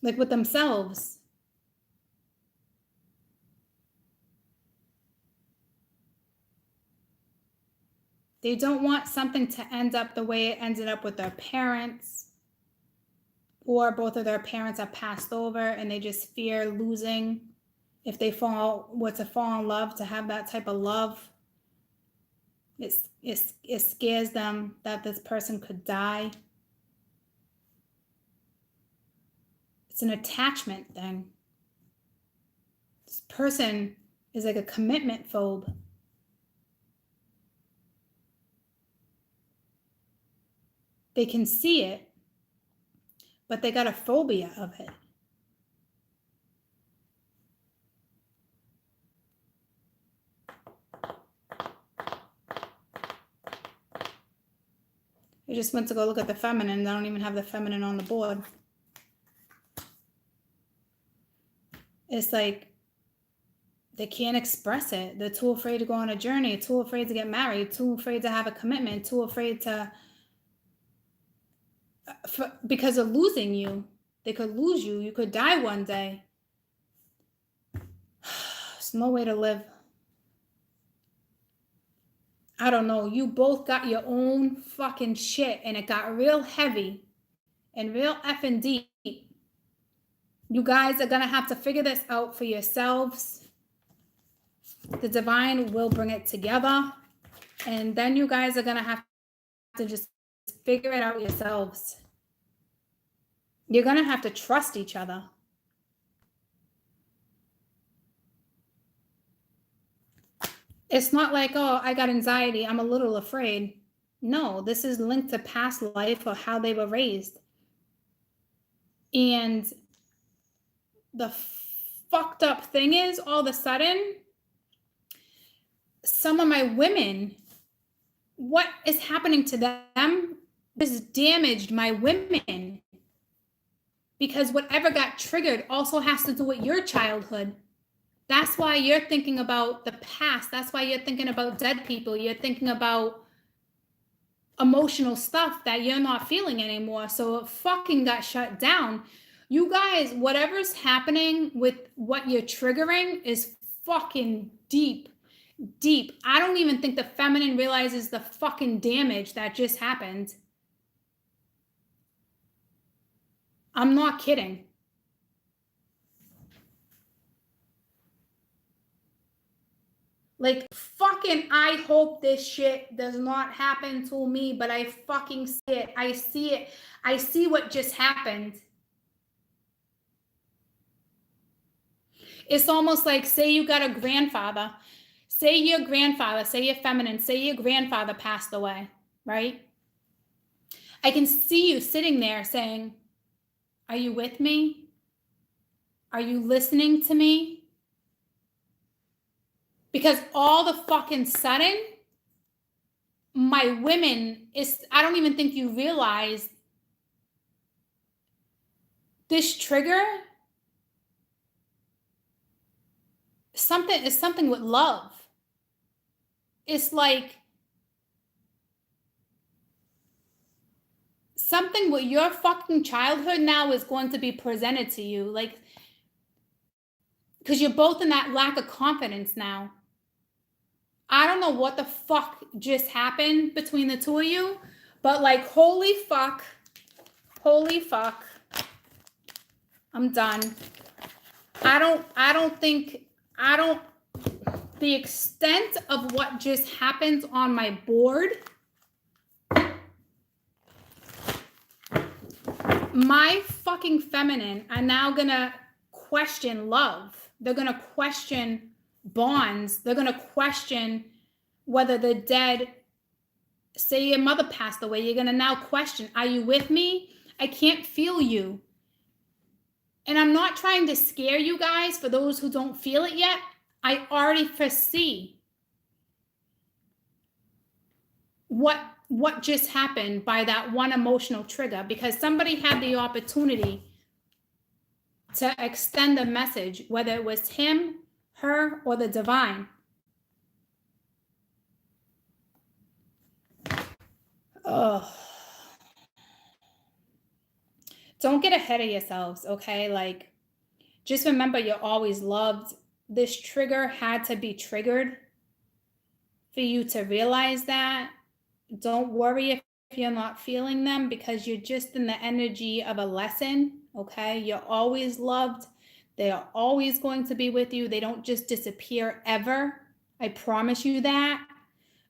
Like with themselves. They don't want something to end up the way it ended up with their parents, or both of their parents are passed over and they just fear losing. If they fall in love, to have that type of love, it scares them that this person could die. It's an attachment thing. This person is like a commitment phobe. They can see it, but they got a phobia of it. I just went to go look at the feminine. I don't even have the feminine on the board. It's like they can't express it. They're too afraid to go on a journey, too afraid to get married, too afraid to have a commitment, too afraid to... because of losing you. They could lose you. You could die one day. There's no way to live. I don't know. You both got your own fucking shit, and it got real heavy and real effing deep. You guys are going to have to figure this out for yourselves. The divine will bring it together, and then you guys are going to have to just figure it out yourselves. You're going to have to trust each other. It's not like, oh, I got anxiety, I'm a little afraid. No, this is linked to past life or how they were raised. And the fucked up thing is, all of a sudden, some of my women, what is happening to them has damaged my women. Because whatever got triggered also has to do with your childhood. That's why you're thinking about the past. That's why you're thinking about dead people. You're thinking about emotional stuff that you're not feeling anymore. So it fucking got shut down. You guys, whatever's happening with what you're triggering is fucking deep. Deep. I don't even think the feminine realizes the fucking damage that just happened. I'm not kidding. Like, fucking, I hope this shit does not happen to me, but I fucking see it. I see it. I see what just happened. It's almost like, say you got a grandfather, say your grandfather, say your feminine, say your grandfather passed away, right? I can see you sitting there saying, are you with me? Are you listening to me? Because all the fucking sudden, my women, I don't even think you realize this trigger is something with love. It's like something with your fucking childhood now is going to be presented to you. Like, because you're both in that lack of confidence now. I don't know what the fuck just happened between the two of you, but like, holy fuck, I'm done. The extent of what just happened on my board, my fucking feminine are now gonna question love. They're gonna question bonds. They're gonna question whether the dead, say your mother passed away, you're gonna now question, are you with me? I can't feel you. And I'm not trying to scare you guys for those who don't feel it yet. I already foresee what just happened by that one emotional trigger, because somebody had the opportunity to extend a message, whether it was him, her, or the divine. Oh, don't get ahead of yourselves, okay? Like, just remember you're always loved. This trigger had to be triggered for you to realize that. Don't worry if you're not feeling them, because you're just in the energy of a lesson, okay? You're always loved. They are always going to be with you. They don't just disappear ever. I promise you that,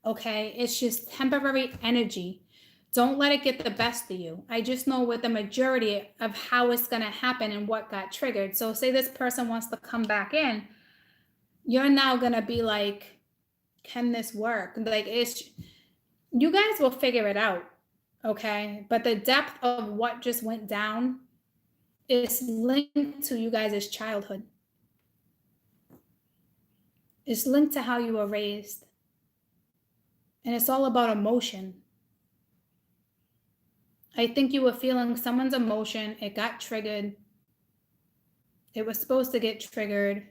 okay? It's just temporary energy. Don't let it get the best of you. I just know with the majority of how it's going to happen and what got triggered. So say this person wants to come back in, you're now going to be like, can this work? Like, you guys will figure it out, okay? But the depth of what just went down is linked to you guys' childhood. It's linked to how you were raised. And it's all about emotion. I think you were feeling someone's emotion. It got triggered. It was supposed to get triggered.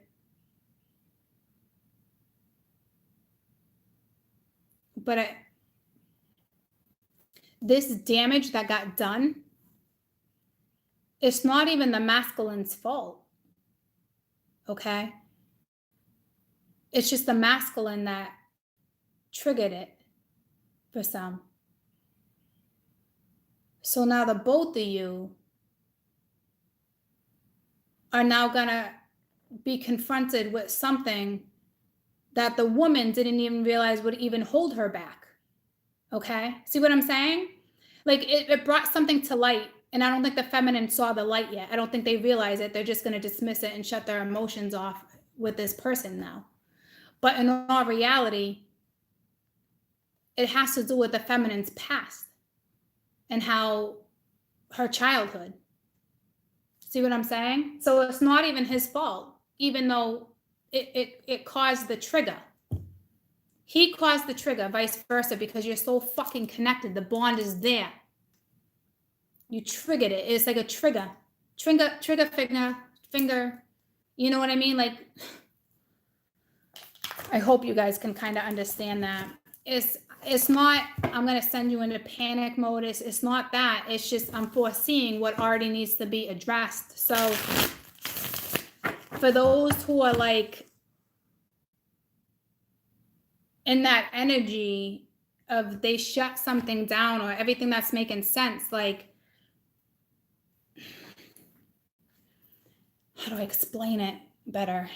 But this damage that got done, it's not even the masculine's fault, okay? It's just the masculine that triggered it for some. So now the both of you are now gonna be confronted with something that the woman didn't even realize would even hold her back. Okay? See what I'm saying? Like, it brought something to light, and I don't think the feminine saw the light yet. I don't think they realize it. They're just gonna dismiss it and shut their emotions off with this person now. But in all reality, it has to do with the feminine's past and how her childhood. See what I'm saying? So it's not even his fault, even though it caused the trigger. He caused the trigger, vice versa, because you're so fucking connected. The bond is there. You triggered it. It's like a trigger finger. You know what I mean? Like, I hope you guys can kind of understand that. it's not, I'm going to send you into panic mode. It's not that. It's just I'm foreseeing what already needs to be addressed. So for those who are like in that energy of they shut something down or everything that's making sense, like, how do I explain it better?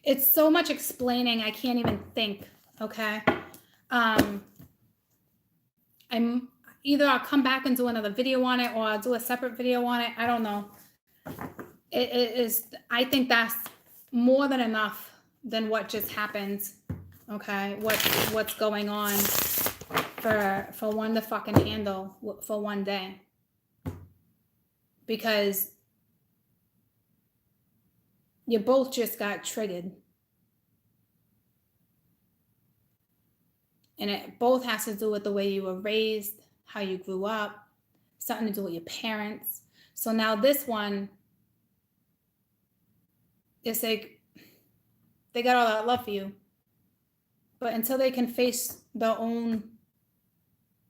It's so much explaining, I can't even think, okay? I'm either I'll come back and do another video on it or I'll do a separate video on it. I don't know. It is, I think that's more than enough than what just happened, okay? What's going on for one to fucking handle for one day. Because you both just got triggered. And it both has to do with the way you were raised, how you grew up, something to do with your parents. So now this one, it's like they got all that love for you. But until they can face their own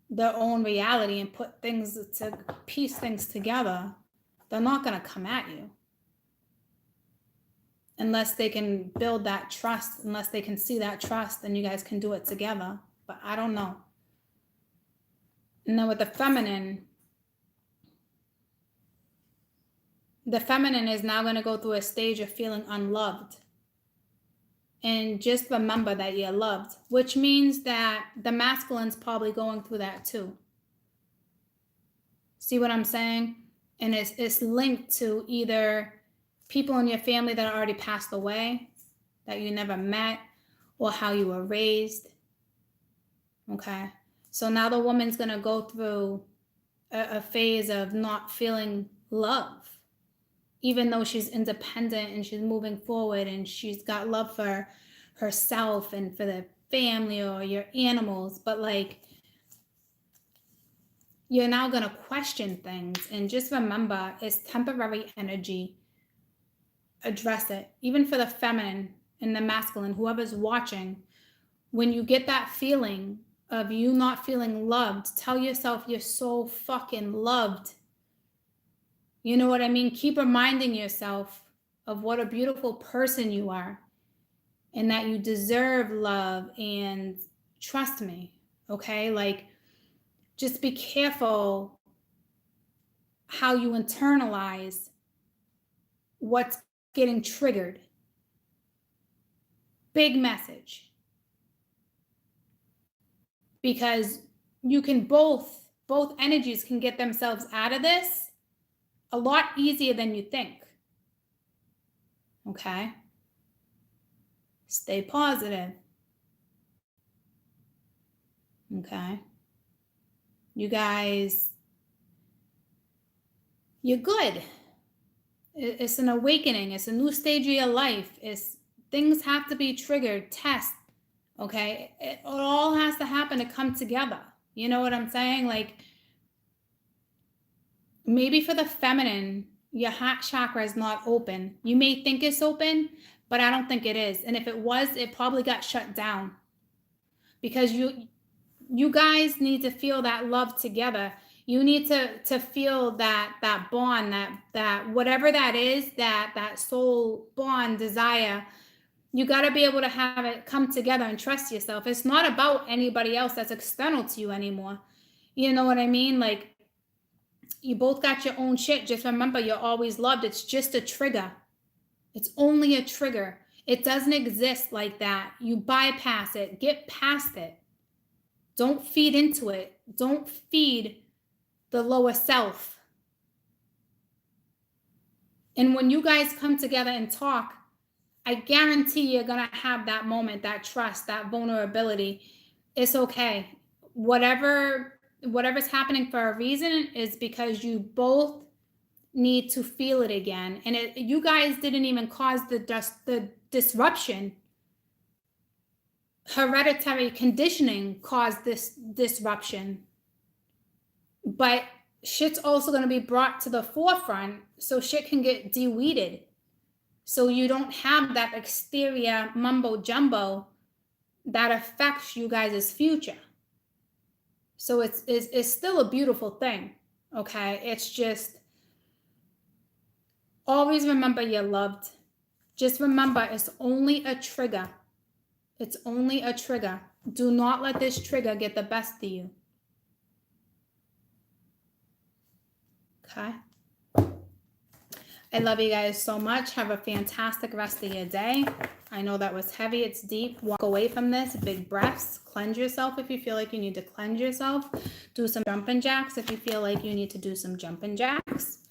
reality and put things to piece things together, they're not going to come at you. Unless they can build that trust, unless they can see that trust, then you guys can do it together. But I don't know. And then with the feminine is now going to go through a stage of feeling unloved. And just remember that you're loved, which means that the masculine's probably going through that too. See what I'm saying? And it's linked to either people in your family that already passed away, that you never met, or how you were raised. Okay? So now the woman's going to go through a phase of not feeling love, even though she's independent and she's moving forward and she's got love for herself and for the family or your animals. But like, you're now going to question things. And just remember, it's temporary energy. Address it. Even for the feminine and the masculine, whoever's watching, when you get that feeling of you not feeling loved, tell yourself you're so fucking loved. You know what I mean? Keep reminding yourself of what a beautiful person you are and that you deserve love, and trust me, okay? Like, just be careful how you internalize what's getting triggered. Big message. Because you can both energies can get themselves out of this a lot easier than you think. Okay? Stay positive. Okay? You guys, you're good. It's an awakening. It's a new stage of your life. Things have to be triggered, test. Okay? It all has to happen to come together. You know what I'm saying? Like, maybe for the feminine, your heart chakra is not open. You may think it's open, but I don't think it is. And if it was, it probably got shut down. Because you guys need to feel that love together. You need to feel that bond, that whatever that is, that soul bond, desire. You got to be able to have it come together and trust yourself. It's not about anybody else that's external to you anymore. You know what I mean? Like, you both got your own shit. Just remember, you're always loved. It's just a trigger. It's only a trigger. It doesn't exist like that. You bypass it. Get past it. Don't feed into it. Don't feed the lower self. And when you guys come together and talk, I guarantee you're going to have that moment, that trust, that vulnerability. It's okay. Whatever's happening for a reason is because you both need to feel it again. And you guys didn't even cause the disruption. Hereditary conditioning caused this disruption. But shit's also going to be brought to the forefront so shit can get de-weeded. so you don't have that exterior mumbo jumbo that affects you guys' future. So it's still a beautiful thing, okay? It's just, always remember you're loved. Just remember, it's only a trigger. It's only a trigger. Do not let this trigger get the best of you. Okay? I love you guys so much. Have a fantastic rest of your day. I know that was heavy. It's deep. Walk away from this. Big breaths. Cleanse yourself if you feel like you need to cleanse yourself. Do some jumping jacks if you feel like you need to do some jumping jacks.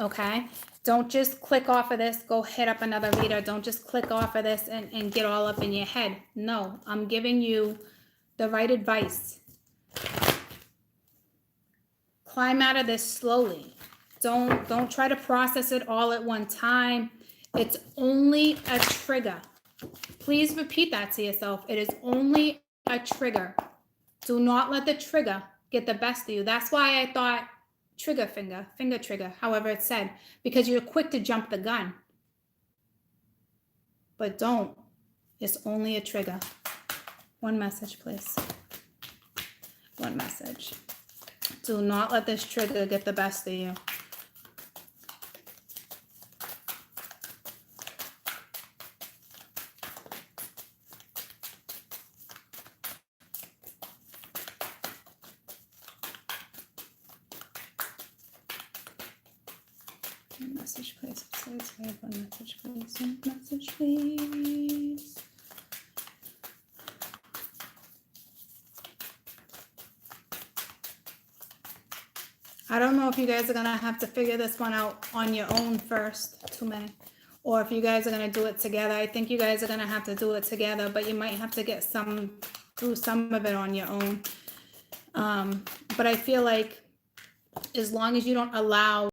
Okay? Don't just click off of this. Go hit up another reader. Don't just click off of this and get all up in your head. No, I'm giving you the right advice. Climb out of this slowly. Don't try to process it all at one time. It's only a trigger. Please repeat that to yourself. It is only a trigger. Do not let the trigger get the best of you. That's why I thought trigger finger trigger, however it's said, because you're quick to jump the gun. But don't. It's only a trigger. One message, please. One message. Do not let this trigger get the best of you. One message, please. Please, one message, please. One message, please. I don't know if you guys are going to have to figure this one out on your own first, too many, or if you guys are going to do it together. I think you guys are going to have to do it together, but you might have to get through some of it on your own. But I feel like as long as you don't allow